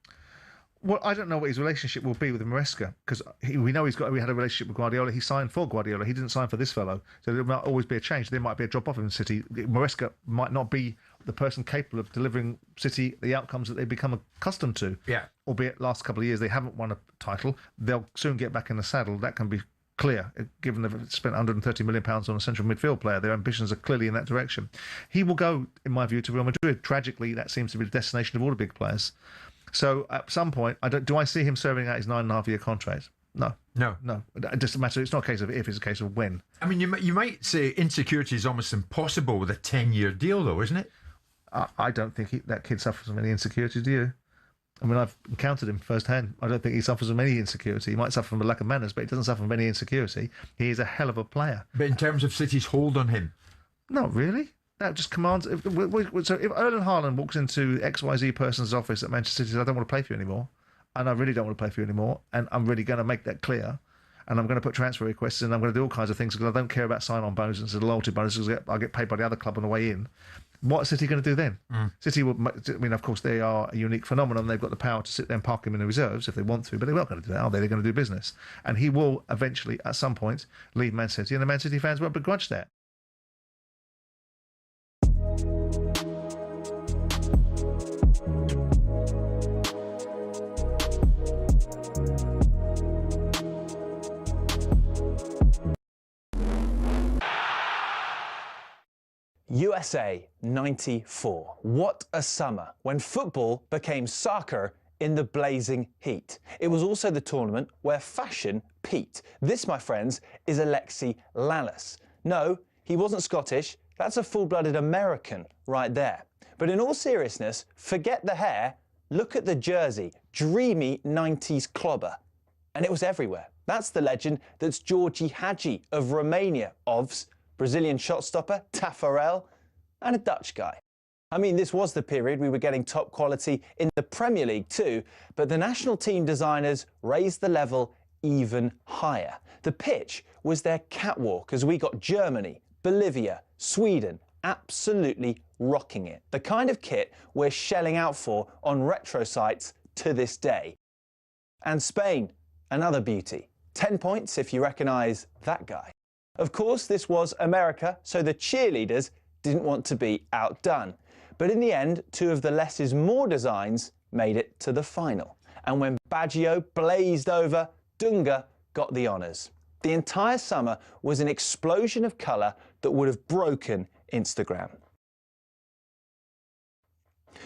[SPEAKER 2] Well, I don't know what his relationship will be with Maresca, because we know we had a relationship with Guardiola. He signed for Guardiola. He didn't sign for this fellow. So there might always be a change. There might be a drop-off in City. Maresca might not be the person capable of delivering City the outcomes that they've become accustomed to.
[SPEAKER 1] Yeah.
[SPEAKER 2] Albeit last couple of years they haven't won a title. They'll soon get back in the saddle. That can be clear, given they've spent £130 million on a central midfield player. Their ambitions are clearly in that direction. He will go, in my view, to Real Madrid. Tragically, that seems to be the destination of all the big players. So at some point, do I see him serving out his 9.5-year contract? No. It doesn't matter. It's not a case of if, it's a case of when.
[SPEAKER 1] I mean, you might say insecurity is almost impossible with a 10-year deal, though, isn't it?
[SPEAKER 2] I don't think that kid suffers from any insecurity, do you? I mean, I've encountered him firsthand. I don't think he suffers from any insecurity. He might suffer from a lack of manners, but he doesn't suffer from any insecurity. He is a hell of a player.
[SPEAKER 1] But in terms of City's hold on him?
[SPEAKER 2] Not really. That just commands... So if Erling Haaland walks into XYZ person's office at Manchester City and says, I don't want to play for you anymore, and I really don't want to play for you anymore, and I'm really going to make that clear, and I'm going to put transfer requests in, I'm going to do all kinds of things because I don't care about sign-on bonuses and loyalty bonuses. I'll get paid by the other club on the way in. What's City going to do then? City will... I mean, of course, they are a unique phenomenon. They've got the power to sit there and park him in the reserves if they want to, but they're not going to do that, are they? They're going to do business. And he will eventually, at some point, leave Man City, and the Man City fans won't begrudge that.
[SPEAKER 18] USA 94. What a summer when football became soccer in the blazing heat. It was also the tournament where fashion peaked. This, my friends, is Alexi Lalas. No, he wasn't Scottish. That's a full-blooded American right there. But in all seriousness, forget the hair. Look at the jersey. Dreamy 90s clobber. And it was everywhere. That's the legend that's Georgie Hagi of Romania, OVS, Brazilian shot stopper, Taffarel, and a Dutch guy. I mean, this was the period we were getting top quality in the Premier League too, but the national team designers raised the level even higher. The pitch was their catwalk as we got Germany, Bolivia, Sweden absolutely rocking it. The kind of kit we're shelling out for on retro sites to this day. And Spain, another beauty. 10 points if you recognise that guy. Of course, this was America, so the cheerleaders didn't want to be outdone. But in the end, two of the less is more designs made it to the final. And when Baggio blazed over, Dunga got the honours. The entire summer was an explosion of colour that would have broken Instagram.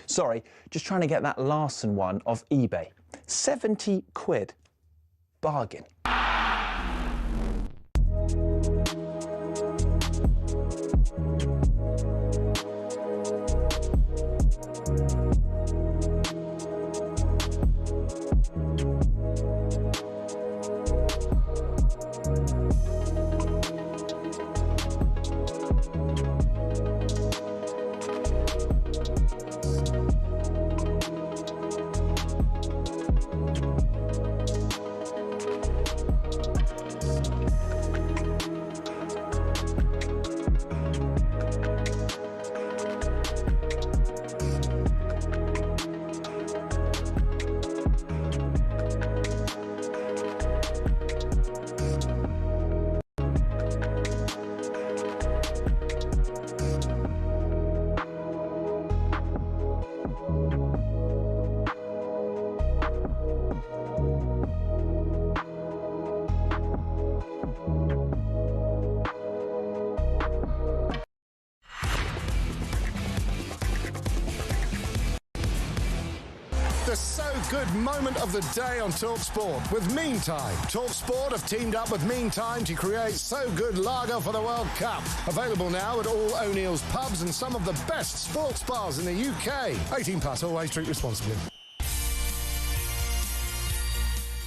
[SPEAKER 18] Sorry, just trying to get that Larson one off eBay. 70 quid. Bargain.
[SPEAKER 12] The So Good moment of the day on talkSPORT with Meantime. talkSPORT have teamed up with Meantime to create So Good lager for the World Cup. Available now at all O'Neill's pubs and some of the best sports bars in the UK. 18 plus, always drink responsibly.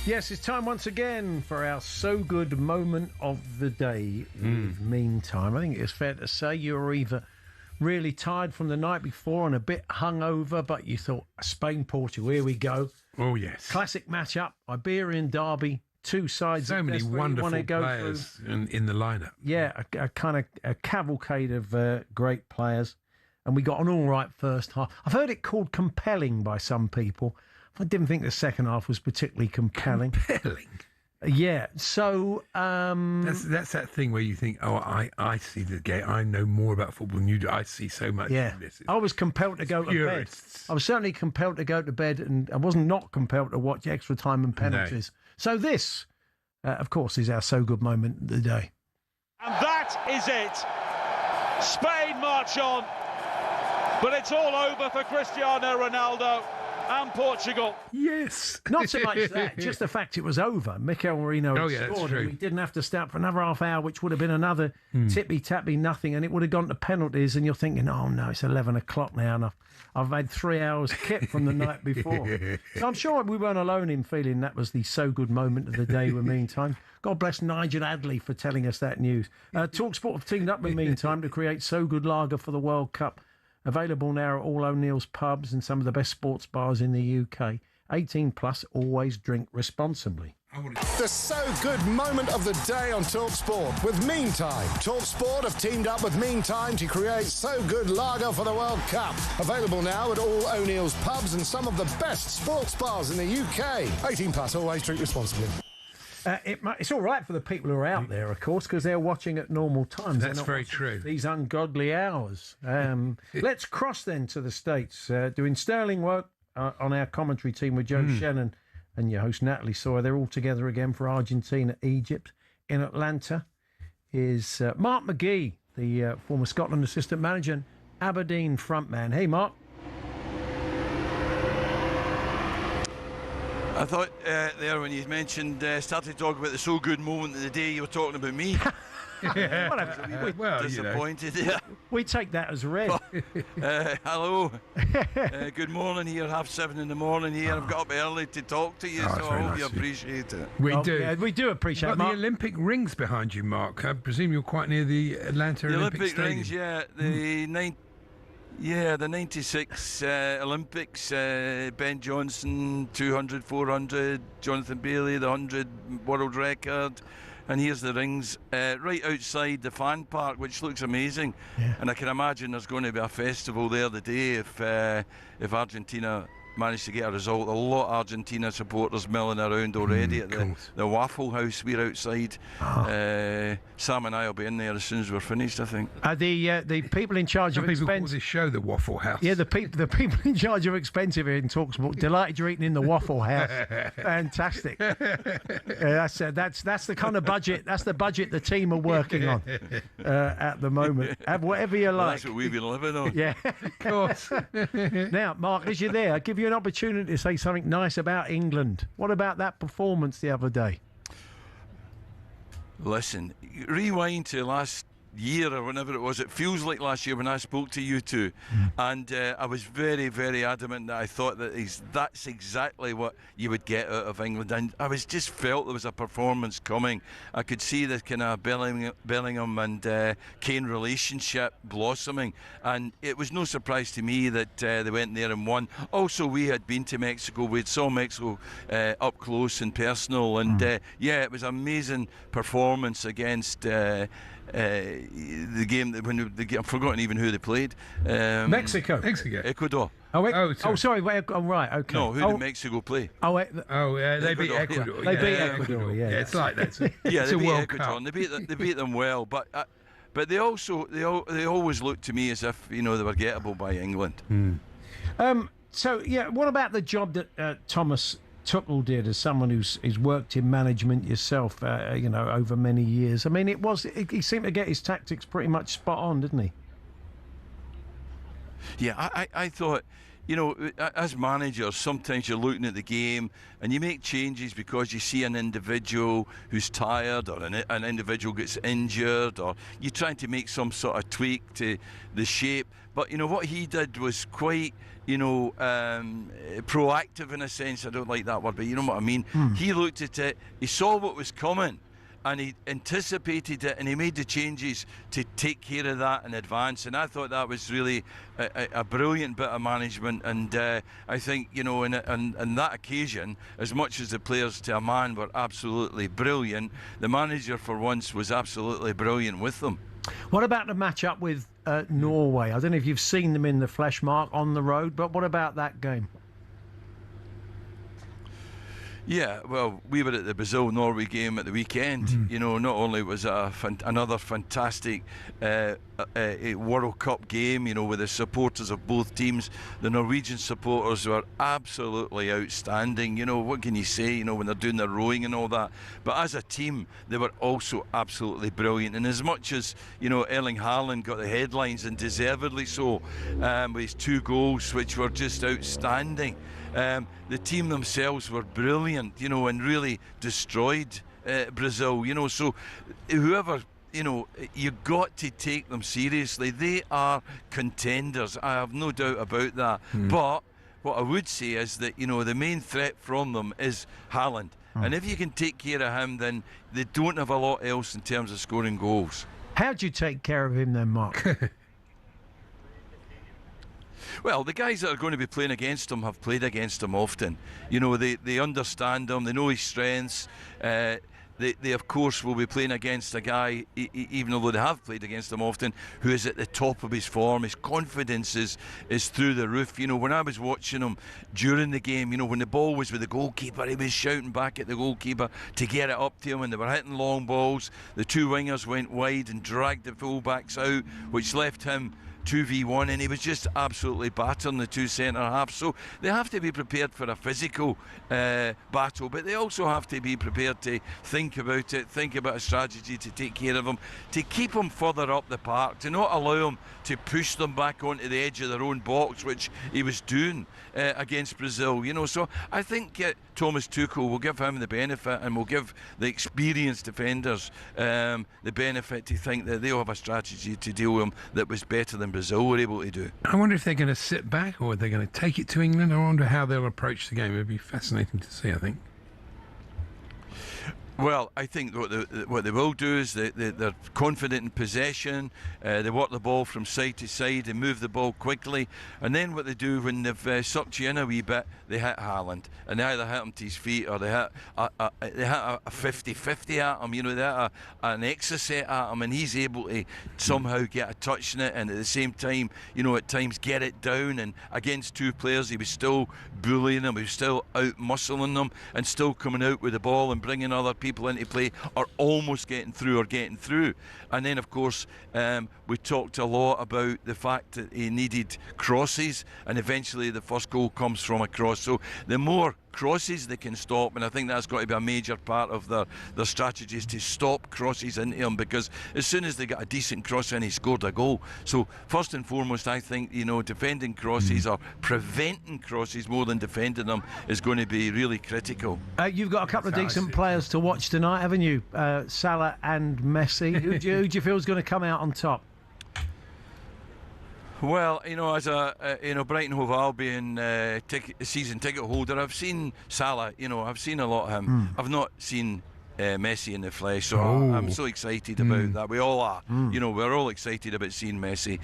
[SPEAKER 9] Yes, it's time once again for our So Good moment of the day. Meantime, I think it's fair to say you were either really tired from the night before and a bit hungover, but you thought, Spain-Portugal, here we go.
[SPEAKER 10] Oh, yes.
[SPEAKER 9] Classic matchup, Iberian derby, two sides.
[SPEAKER 10] So many wonderful players in the lineup.
[SPEAKER 9] Yeah, a kind of a cavalcade of great players. And we got an all right first half. I've heard it called compelling by some people. I didn't think the second half was particularly compelling.
[SPEAKER 10] Compelling?
[SPEAKER 9] Yeah, so...
[SPEAKER 10] That's that thing where you think, oh, I see the game. I know more about football than you do. I see so much
[SPEAKER 9] Yeah,
[SPEAKER 10] in this.
[SPEAKER 9] I was compelled to go to bed. I was certainly compelled to go to bed, and I wasn't not compelled to watch extra time and penalties. No. So this, of course, is our So Good moment of the day.
[SPEAKER 19] And that is it. Spain march on, but it's all over for Cristiano Ronaldo and Portugal.
[SPEAKER 10] Yes.
[SPEAKER 9] Not so much that, just the fact it was over. Mikel Merino scored, and we didn't have to start for another half hour, which would have been another tippy-tappy nothing, and it would have gone to penalties, and you're thinking, oh no, it's 11 o'clock now, and I've had 3 hours kip from the night before. So I'm sure we weren't alone in feeling that was the So Good moment of the day with Meantime. God bless Nigel Adley for telling us that news. talkSPORT have teamed up with Meantime to create So Good lager for the World Cup. Available now at all O'Neill's pubs and some of the best sports bars in the UK. 18 plus, always drink responsibly.
[SPEAKER 12] The So Good moment of the day on talkSPORT with Meantime. talkSPORT have teamed up with Meantime to create So Good lager for the World Cup. Available now at all O'Neill's pubs and some of the best sports bars in the UK. 18 plus, always drink responsibly.
[SPEAKER 9] It's all right for the people who are out there, of course, because they're watching at normal times.
[SPEAKER 10] That's very true.
[SPEAKER 9] These ungodly hours. Let's cross then to the States. Doing sterling work on our commentary team with Joe Shannon and your host Natalie Sawyer. They're all together again for Argentina, Egypt. In Atlanta is Mark McGee, the former Scotland assistant manager and Aberdeen frontman. Hey, Mark.
[SPEAKER 20] I thought there when you mentioned, started talking about the So Good moment of the day, you were talking about me.
[SPEAKER 9] Well,
[SPEAKER 20] disappointed. Yeah.
[SPEAKER 9] We take that as read.
[SPEAKER 20] Hello. Good morning here, 7:30 in the morning here. I've got up early to talk to you, so I hope you appreciate it.
[SPEAKER 10] We do.
[SPEAKER 9] Yeah, we do appreciate it,
[SPEAKER 10] Mark.
[SPEAKER 9] Mark.
[SPEAKER 10] The Olympic rings behind you, Mark. I presume you're quite near the Atlanta Olympic Stadium.
[SPEAKER 20] Rings, yeah. The 96 Olympics, Ben Johnson, 200, 400, Jonathan Bailey, the 100 world record. And here's the rings right outside the fan park, which looks amazing. Yeah. And I can imagine there's going to be a festival there the day if Argentina managed to get a result. A lot of Argentina supporters milling around already at the Waffle House. We're outside. Sam and I will be in there as soon as we're finished, I think.
[SPEAKER 9] The people in charge of
[SPEAKER 10] people call this show the Waffle House.
[SPEAKER 9] Yeah, the people in charge of expensive here in talkSPORT. Delighted you're eating in the Waffle House. Fantastic. That's the kind of budget. That's the budget the team are working on at the moment. Have whatever you like.
[SPEAKER 20] That's what we've been living on.
[SPEAKER 9] Yeah, of course. Now, Mark, as you're there, I'll give you an opportunity to say something nice about England. What about that performance the other day?
[SPEAKER 20] Listen, rewind to last year or whenever it was. It feels like last year when I spoke to you two, and I was very, very adamant that I thought that that's exactly what you would get out of England, and I just felt there was a performance coming. I could see the kind of Bellingham and Kane relationship blossoming, and it was no surprise to me that they went there and won. Also, we had been to Mexico. We saw Mexico up close and personal, and yeah, it was an amazing performance against the game I've forgotten even who they played.
[SPEAKER 9] Mexico.
[SPEAKER 20] Ecuador.
[SPEAKER 9] Sorry. Right. Okay.
[SPEAKER 20] No, who did Mexico play?
[SPEAKER 10] They beat Ecuador.
[SPEAKER 9] They beat Ecuador. Yeah,
[SPEAKER 10] it's like that.
[SPEAKER 20] Yeah, they beat Ecuador. And they beat them well, but they always looked to me as if they were gettable by England.
[SPEAKER 9] So yeah, what about the job that Thomas Tuchel did as someone who's worked in management yourself, over many years? I mean, he seemed to get his tactics pretty much spot on, didn't he?
[SPEAKER 20] Yeah, I thought, you know, as managers, sometimes you're looking at the game and you make changes because you see an individual who's tired, or an individual gets injured, or you're trying to make some sort of tweak to the shape. But, you know, what he did was quite, you know, proactive in a sense. I don't like that word, but you know what I mean. He looked at it, he saw what was coming, and he anticipated it, and he made the changes to take care of that in advance. And I thought that was really a brilliant bit of management. And I think, you know, on that occasion, as much as the players to a man were absolutely brilliant, the manager for once was absolutely brilliant with them.
[SPEAKER 9] What about the match-up with Norway? I don't know if you've seen them in the flesh, Mark, on the road, but what about that game?
[SPEAKER 20] Yeah, well, we were at the Brazil-Norway game at the weekend. You know, not only was it another fantastic World Cup game, you know, with the supporters of both teams. The Norwegian supporters were absolutely outstanding. You know, what can you say, you know, when they're doing their rowing and all that. But as a team, they were also absolutely brilliant. And as much as, you know, Erling Haaland got the headlines, and deservedly so, with his 2 goals, which were just outstanding, the team themselves were brilliant, you know, and really destroyed Brazil, you know. So whoever, you know, you got to take them seriously. They are contenders, I have no doubt about that. But what I would say is that, you know, the main threat from them is Haaland. And if you can take care of him, then they don't have a lot else in terms of scoring goals.
[SPEAKER 9] How do you take care of him then, Mark?
[SPEAKER 20] Well, the guys that are going to be playing against him have played against him often. You know, they understand him, they know his strengths. They of course will be playing against a guy, even though they have played against him often, who is at the top of his form. His confidence is through the roof. You know, when I was watching him during the game, you know, when the ball was with the goalkeeper, he was shouting back at the goalkeeper to get it up to him, and they were hitting long balls. The 2 wingers went wide and dragged the full-backs out, which left him 2v1, and he was just absolutely battering the 2 centre halves. So they have to be prepared for a physical battle, but they also have to be prepared to think about it, think about a strategy to take care of them, to keep them further up the park, to not allow them to push them back onto the edge of their own box, which he was doing against Brazil, you know. So I think Thomas Tuchel will give him the benefit, and will give the experienced defenders the benefit to think that they'll have a strategy to deal with them that was better than Brazil were able to do.
[SPEAKER 10] I wonder if they're going to sit back, or are they going to take it to England? I wonder how they'll approach the game. It'll be fascinating to see, I think.
[SPEAKER 20] Well, I think what they will do is they're confident in possession. They work the ball from side to side, they move the ball quickly, and then what they do when they've sucked you in a wee bit, they hit Haaland, and they either hit him to his feet, or they hit a 50-50 at him. You know, they hit an extra set at him, and he's able to somehow get a touch in it, and at the same time, you know, at times get it down. And against 2 players, he was still bullying them, he was still out muscling them, and still coming out with the ball and bringing other people into play, or almost getting through. And then of course we talked a lot about the fact that he needed crosses, and eventually the first goal comes from a cross. So the more crosses they can stop, and I think that's got to be a major part of their strategies, to stop crosses into him, because as soon as they got a decent cross in, he scored a goal. So first and foremost, I think, you know, defending crosses, or preventing crosses more than defending them, is going to be really critical.
[SPEAKER 9] You've got a couple of decent players to watch tonight, haven't you? Salah and Messi. Who do you feel is going to come out on top?
[SPEAKER 20] Well, you know, as a Brighton Hove Albion season ticket holder, I've seen Salah. You know, I've seen a lot of him. I've not seen Messi in the flesh, so I'm so excited about that. We all are. You know, we're all excited about seeing Messi.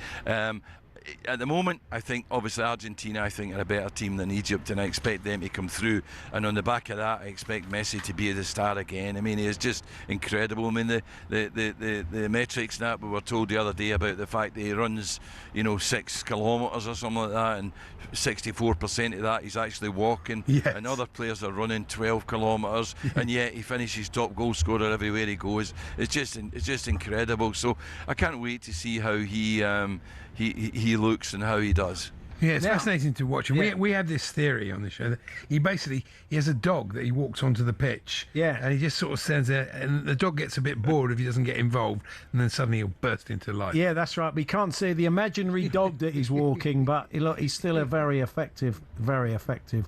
[SPEAKER 20] At the moment, I think obviously Argentina, I think, are a better team than Egypt, and I expect them to come through. And on the back of that, I expect Messi to be the star again. I mean, he is just incredible. I mean, the metrics that we were told the other day about the fact that he runs, you know, 6 kilometres or something like that, and 64% of that he's actually walking. Yes. And other players are running 12 kilometres, and yet he finishes top goal scorer everywhere he goes. It's just incredible. So I can't wait to see how he looks and how he does.
[SPEAKER 10] Yeah, it's
[SPEAKER 9] Now-
[SPEAKER 10] fascinating to watch. And
[SPEAKER 9] Yeah.
[SPEAKER 10] we had this theory on the show that he has a dog that he walks onto the pitch.
[SPEAKER 9] Yeah.
[SPEAKER 10] And he just sort of stands there, and the dog gets a bit bored if he doesn't get involved, and then suddenly he'll burst into life.
[SPEAKER 9] Yeah, that's right. We can't see the imaginary dog that he's walking, but look, he's still a very effective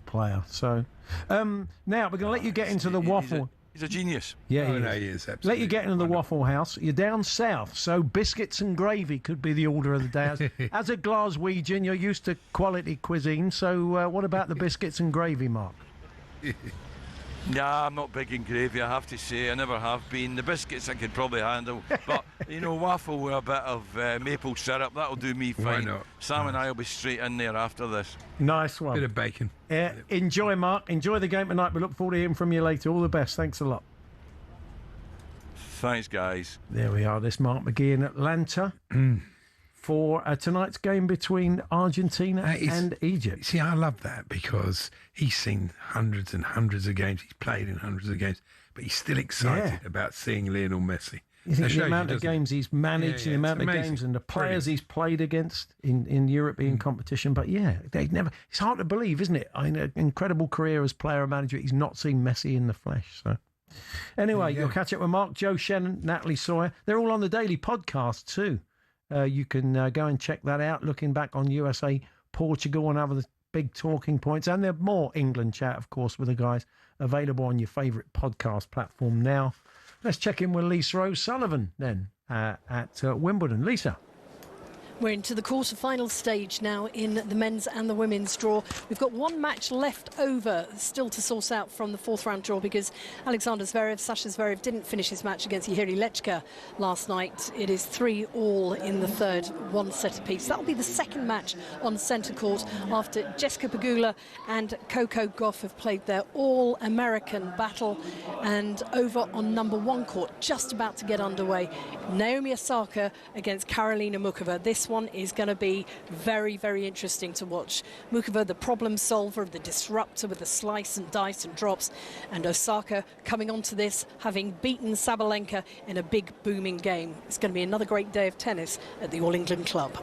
[SPEAKER 9] player. So now we're going to let you get into the waffle.
[SPEAKER 20] He's a genius.
[SPEAKER 9] Yeah,
[SPEAKER 10] Oh, no, he is,
[SPEAKER 9] Let
[SPEAKER 10] absolutely.
[SPEAKER 9] you get into the Waffle House. You're down south, so biscuits and gravy could be the order of the day. As a Glaswegian, you're used to quality cuisine, so what about the biscuits and gravy, Mark?
[SPEAKER 20] Nah, I'm not big in gravy, I have to say. I never have been. The biscuits I could probably handle. But, waffle with a bit of maple syrup, that'll do me
[SPEAKER 10] Why
[SPEAKER 20] fine.
[SPEAKER 10] not?
[SPEAKER 20] Sam and I will be straight in there after this.
[SPEAKER 9] Nice one.
[SPEAKER 10] Bit of bacon.
[SPEAKER 9] Enjoy, Mark. Enjoy the game tonight. We look forward to hearing from you later. All the best. Thanks a lot.
[SPEAKER 20] Thanks, guys.
[SPEAKER 9] There we are. This Mark McGee in Atlanta for tonight's game between Argentina and Egypt.
[SPEAKER 10] See, I love that because he's seen hundreds and hundreds of games. He's played in hundreds of games, but he's still excited about seeing Lionel Messi.
[SPEAKER 9] You think
[SPEAKER 10] That
[SPEAKER 9] the
[SPEAKER 10] shows
[SPEAKER 9] amount
[SPEAKER 10] you,
[SPEAKER 9] of
[SPEAKER 10] doesn't it?
[SPEAKER 9] games he's managed,
[SPEAKER 10] Yeah,
[SPEAKER 9] the
[SPEAKER 10] yeah,
[SPEAKER 9] amount
[SPEAKER 10] it's
[SPEAKER 9] of
[SPEAKER 10] amazing.
[SPEAKER 9] games and the players
[SPEAKER 10] Brilliant.
[SPEAKER 9] he's played against in European competition. But yeah, they've never. It's hard to believe, isn't it? An incredible career as player and manager. He's not seen Messi in the flesh. So anyway, you'll catch up with Mark, Joe Shannon, Natalie Sawyer. They're all on the daily podcast too. You can go and check that out. Looking back on USA, Portugal, and other big talking points, and there's more England chat, of course, with the guys available on your favourite podcast platform now. Let's check in with Lisa O'Sullivan then at Wimbledon. Lisa.
[SPEAKER 21] We're into the quarter-final stage now in the men's and the women's draw. We've got one match left over still to sort out from the fourth-round draw because Alexander Zverev, Sasha Zverev, didn't finish his match against Jiri Lechka last night. It is 3-3 in the third, one set apiece. That'll be the second match on centre court after Jessica Pegula and Coco Gauff have played their all-American battle. And over on number one court, just about to get underway, Naomi Osaka against Karolina Muchova. This one is going to be very, very interesting to watch. Muchova, the problem solver, the disruptor with the slice and dice and drops, and Osaka coming onto this, having beaten Sabalenka in a big, booming game. It's going to be another great day of tennis at the All England Club.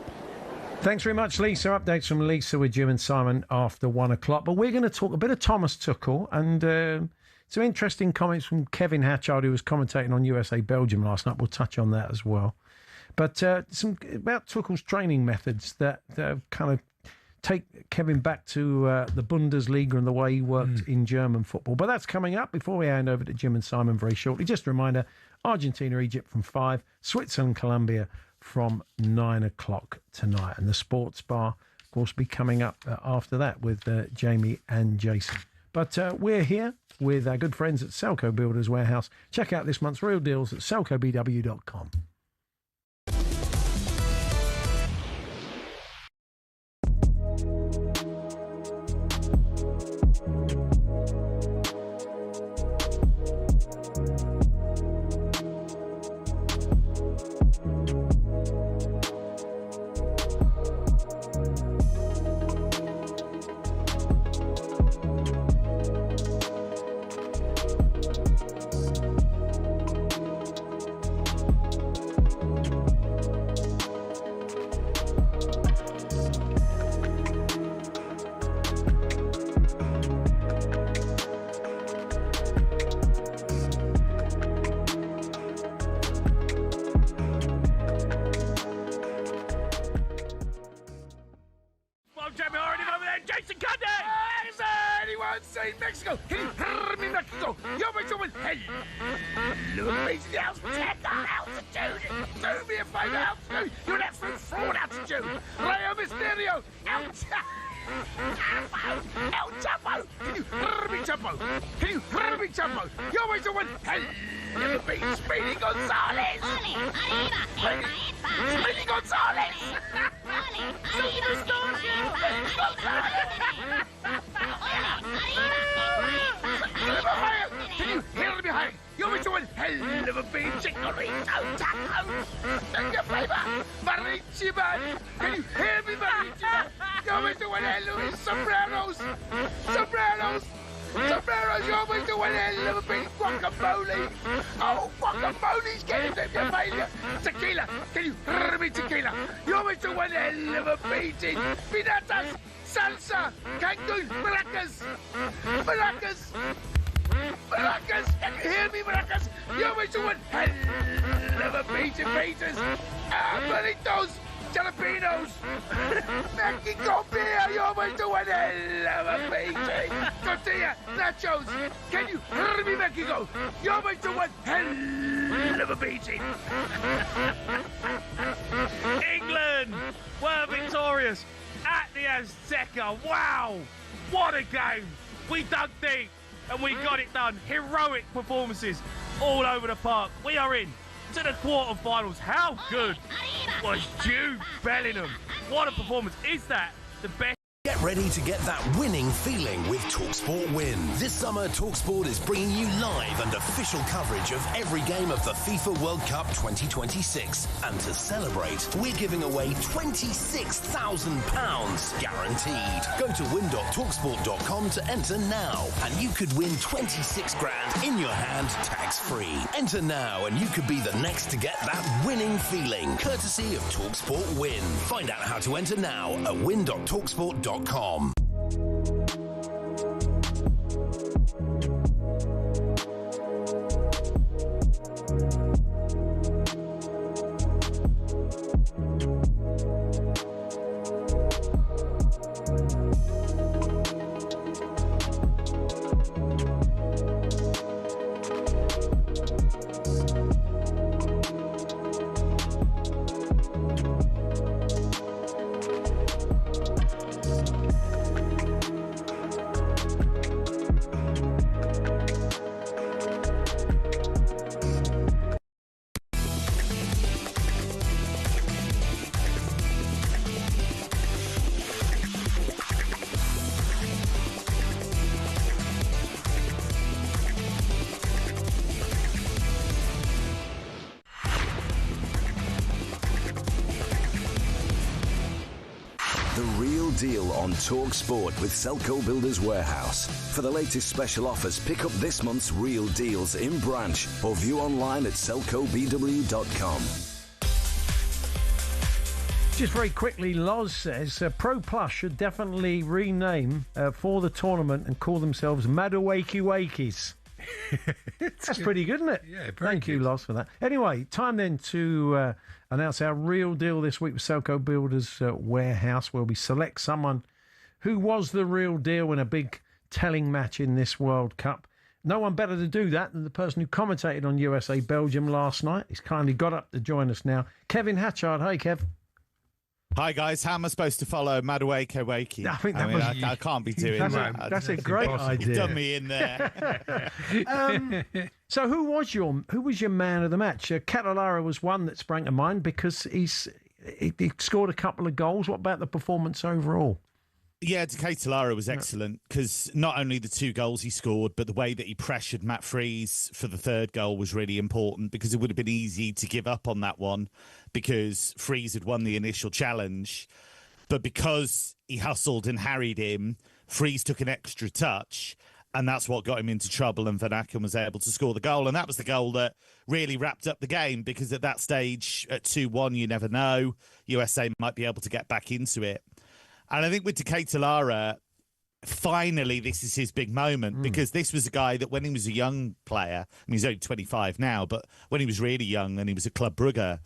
[SPEAKER 9] Thanks very much, Lisa. Updates from Lisa with Jim and Simon after 1 o'clock. But we're going to talk a bit of Thomas Tuchel and some interesting comments from Kevin Hatchard, who was commentating on USA Belgium last night. We'll touch on that as well. But some about Tuchel's training methods that kind of take Kevin back to the Bundesliga and the way he worked in German football. But that's coming up before we hand over to Jim and Simon very shortly. Just a reminder, Argentina, Egypt from 5, Switzerland, Colombia from 9 o'clock tonight. And the sports bar, of course, will be coming up after that with Jamie and Jason. But we're here with our good friends at Selco Builders Warehouse. Check out this month's real deals at selcobw.com.
[SPEAKER 22] Jason Conde! Has anyone seen Mexico? Can you hear me, Mexico? Yo, Mexico, hey! Look me to the altitude! Do me a favor, altitude! You're an absolute fraud, altitude! Rey Mysterio! El Chapo! Can you hear me, Chapo? Can you hear me, Chapo? Yo, Mexico, hey! Never beat Speedy Gonzalez! Speedy Gonzalez! Superstar! Can you hear me, hey? You're doing hell of a bean chicorito taco! Do me a favor! Marichi man! Can you hear me, Marichi man? You're doing hell of sombreros! Sombreros! Sombreros, you always do a hell of a big guacamole. Oh, guacamole's getting to your failure. Tequila, can you give me tequila? You always do one hell of a beating. Pinatas, salsa, Cancun, maracas. Maracas. Maracas, can you hear me, Maracas? You always do one hell of a beating, Peters. Burritos, jalapenos, Mexico beer, you always do one hell of a beating. Tortilla, nachos, can you hear me, Mexico? You always do one hell of a beating.
[SPEAKER 19] England were victorious at the Azteca. Wow, what a game. We dug deep and we got it done. Heroic performances all over the park. We are in to the quarterfinals. How good was Jude Bellingham? What a performance. Is that the best?
[SPEAKER 3] Get ready to get that winning feeling with talkSPORT Win. This summer, talkSPORT is bringing you live and official coverage of every game of the FIFA World Cup 2026. And to celebrate, we're giving away £26,000 guaranteed. Go to win.talksport.com to enter now, and you could win 26 grand in your hand, tax-free. Enter now, and you could be the next to get that winning feeling, courtesy of talkSPORT Win. Find out how to enter now at win.talksport.com.
[SPEAKER 7] Deal on talkSPORT with Selco Builders Warehouse. For the latest special offers, pick up this month's Real Deals in branch or view online at selcobw.com.
[SPEAKER 9] Just very quickly, Loz says Pro Plus should definitely rename for the tournament and call themselves Maduwakey Wakeys. That's pretty good, isn't it?
[SPEAKER 10] Yeah,
[SPEAKER 9] Thank you, Loz, for that. Anyway, time then to announce our real deal this week with Selco Builders Warehouse, where we select someone who was the real deal in a big telling match in this World Cup. No one better to do that than the person who commentated on USA-Belgium last night. He's kindly got up to join us now. Kevin Hatchard. Hey, Kev.
[SPEAKER 8] Hi guys, how am I supposed to follow Maduwake Wakey?
[SPEAKER 9] I think that
[SPEAKER 8] I can't be doing that.
[SPEAKER 9] That's a great idea.
[SPEAKER 8] You've done me in there.
[SPEAKER 9] So who was your man of the match? Catalara was one that sprang to mind because he scored a couple of goals. What about the performance overall?
[SPEAKER 8] Yeah, Decatur was excellent because not only the 2 goals he scored, but the way that he pressured Matt Freese for the 3rd goal was really important, because it would have been easy to give up on that one because Freese had won the initial challenge. But because he hustled and harried him, Freese took an extra touch, and that's what got him into trouble, and Van Aken was able to score the goal. And that was the goal that really wrapped up the game, because at that stage, at 2-1, you never know. USA might be able to get back into it. And I think with Decatur, finally, this is his big moment, because this was a guy that when he was a young player, I mean, he's only 25 now, but when he was really young and he was at Club Brugge,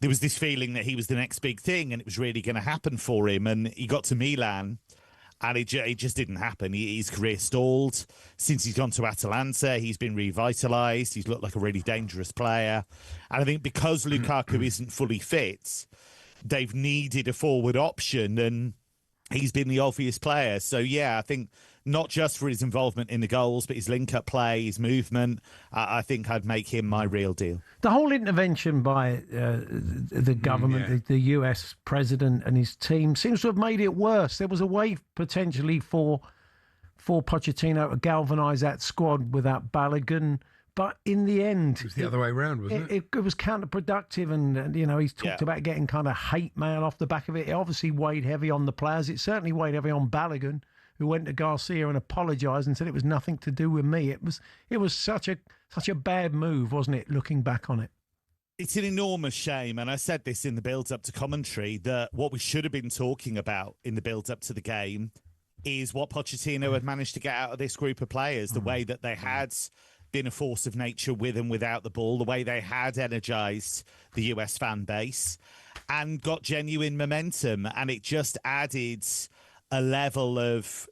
[SPEAKER 8] there was this feeling that he was the next big thing and it was really going to happen for him. And he got to Milan and it just didn't happen. His career stalled. Since he's gone to Atalanta, he's been revitalised. He's looked like a really dangerous player. And I think because Lukaku isn't fully fit, they've needed a forward option, and he's been the obvious player. So, yeah, I think not just for his involvement in the goals, but his link-up play, his movement, I think I'd make him my real deal.
[SPEAKER 9] The whole intervention by the government, the US president and his team seems to have made it worse. There was a way potentially for Pochettino to galvanise that squad without Balogun. But in the end...
[SPEAKER 10] It was the other way around, wasn't it?
[SPEAKER 9] It was counterproductive, and he's talked about getting kind of hate mail off the back of it. It obviously weighed heavy on the players. It certainly weighed heavy on Balogun, who went to Garcia and apologised and said it was nothing to do with me. It was such a bad move, wasn't it, looking back on it?
[SPEAKER 8] It's an enormous shame, and I said this in the build-up to commentary, that what we should have been talking about in the build-up to the game is what Pochettino had managed to get out of this group of players, the way that they had been a force of nature with and without the ball, the way they had energised the US fan base and got genuine momentum, and it just added a level of,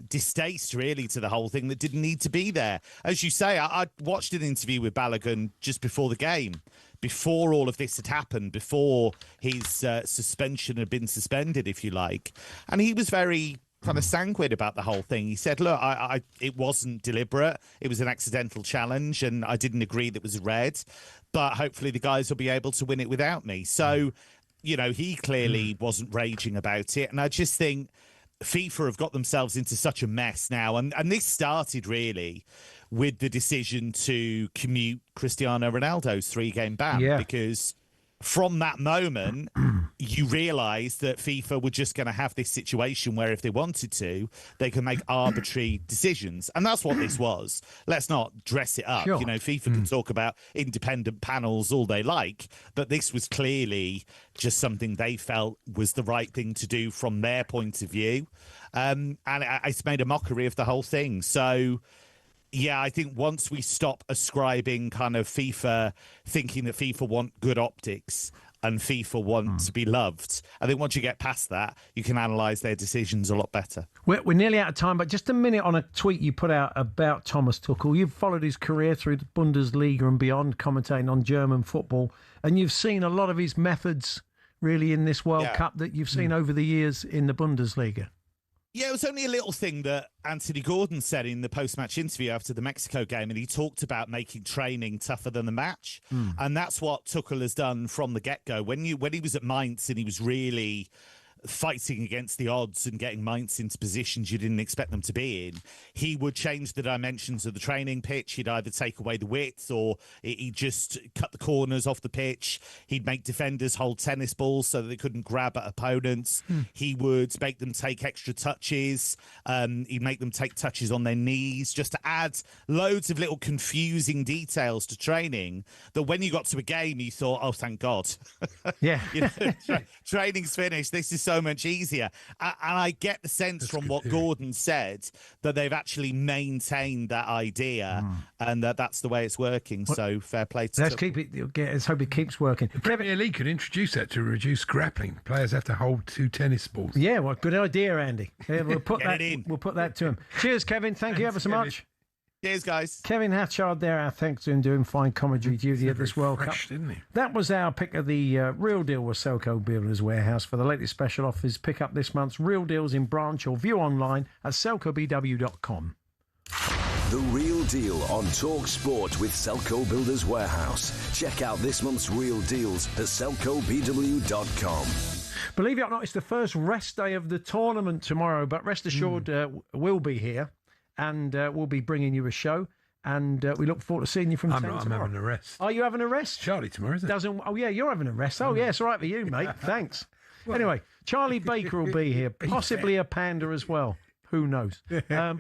[SPEAKER 8] distaste really to the whole thing that didn't need to be there. As you say, I watched an interview with Balogun just before the game, before all of this had happened, before his suspension had been suspended, if you like, and he was very kind of sanguine about the whole thing. He said, look, it wasn't deliberate, it was an accidental challenge, and I didn't agree that it was red, but hopefully the guys will be able to win it without me. So, he clearly wasn't raging about it, and I just think FIFA have got themselves into such a mess now. And this started really with the decision to commute Cristiano Ronaldo's 3-game ban, because from that moment, you realise that FIFA were just going to have this situation where if they wanted to, they can make arbitrary decisions. And that's what this was. Let's not dress it up.
[SPEAKER 9] Sure.
[SPEAKER 8] FIFA can talk about independent panels all they like, but this was clearly just something they felt was the right thing to do from their point of view. And it's made a mockery of the whole thing. So, yeah, I think once we stop ascribing kind of FIFA, thinking that FIFA want good optics and FIFA want to be loved, I think once you get past that, you can analyse their decisions a lot better.
[SPEAKER 9] We're nearly out of time, but just a minute on a tweet you put out about Thomas Tuchel. You've followed his career through the Bundesliga and beyond, commentating on German football, and you've seen a lot of his methods really in this World Cup that you've seen over the years in the Bundesliga.
[SPEAKER 8] Yeah, it was only a little thing that Anthony Gordon said in the post-match interview after the Mexico game, and he talked about making training tougher than the match. And that's what Tuchel has done from the get-go. When he was at Mainz and he was really fighting against the odds and getting Mainz into positions you didn't expect them to be in, he would change the dimensions of the training pitch. He'd either take away the width or he'd just cut the corners off the pitch. He'd make defenders hold tennis balls so that they couldn't grab at opponents. He would make them take extra touches. He'd make them take touches on their knees, just to add loads of little confusing details to training that when you got to a game, you thought, oh, thank God.
[SPEAKER 9] Yeah.
[SPEAKER 8] Training's finished. This is so much easier. And I get the sense from what Gordon said that they've actually maintained that idea and that's the way it's working. So fair play to
[SPEAKER 9] Let's keep it. Let's hope it keeps working.
[SPEAKER 10] The Premier League could introduce that to reduce grappling. Players have to hold 2 tennis balls.
[SPEAKER 9] Yeah, well, good idea, Andy. Yeah, we'll put
[SPEAKER 8] Get
[SPEAKER 9] that
[SPEAKER 8] it in.
[SPEAKER 9] We'll put that to him. Cheers, Kevin. Thank you ever so much.
[SPEAKER 8] Cheers, guys.
[SPEAKER 9] Kevin Hatchard there, our thanks to him, doing fine commentary duty at this World Cup.
[SPEAKER 10] Didn't he?
[SPEAKER 9] That was our pick of the Real Deal with Selco Builders Warehouse. For the latest special offers, pick up this month's Real Deals in branch or view online at selcobw.com.
[SPEAKER 7] The Real Deal on talkSPORT with Selco Builders Warehouse. Check out this month's Real Deals at selcobw.com.
[SPEAKER 9] Believe it or not, it's the first rest day of the tournament tomorrow, but rest assured we'll be here and we'll be bringing you a show. And we look forward to seeing you from 10 tomorrow.
[SPEAKER 10] I'm having a rest.
[SPEAKER 9] Are you having a rest?
[SPEAKER 10] Charlie tomorrow, isn't it?
[SPEAKER 9] Oh, yeah, you're having a rest. Oh, yeah, it's all right for you, mate. Thanks. Anyway, Charlie Baker will be here, possibly a panda as well. Who knows?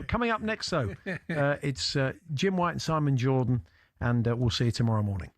[SPEAKER 9] Coming up next, though, it's Jim White and Simon Jordan, and we'll see you tomorrow morning.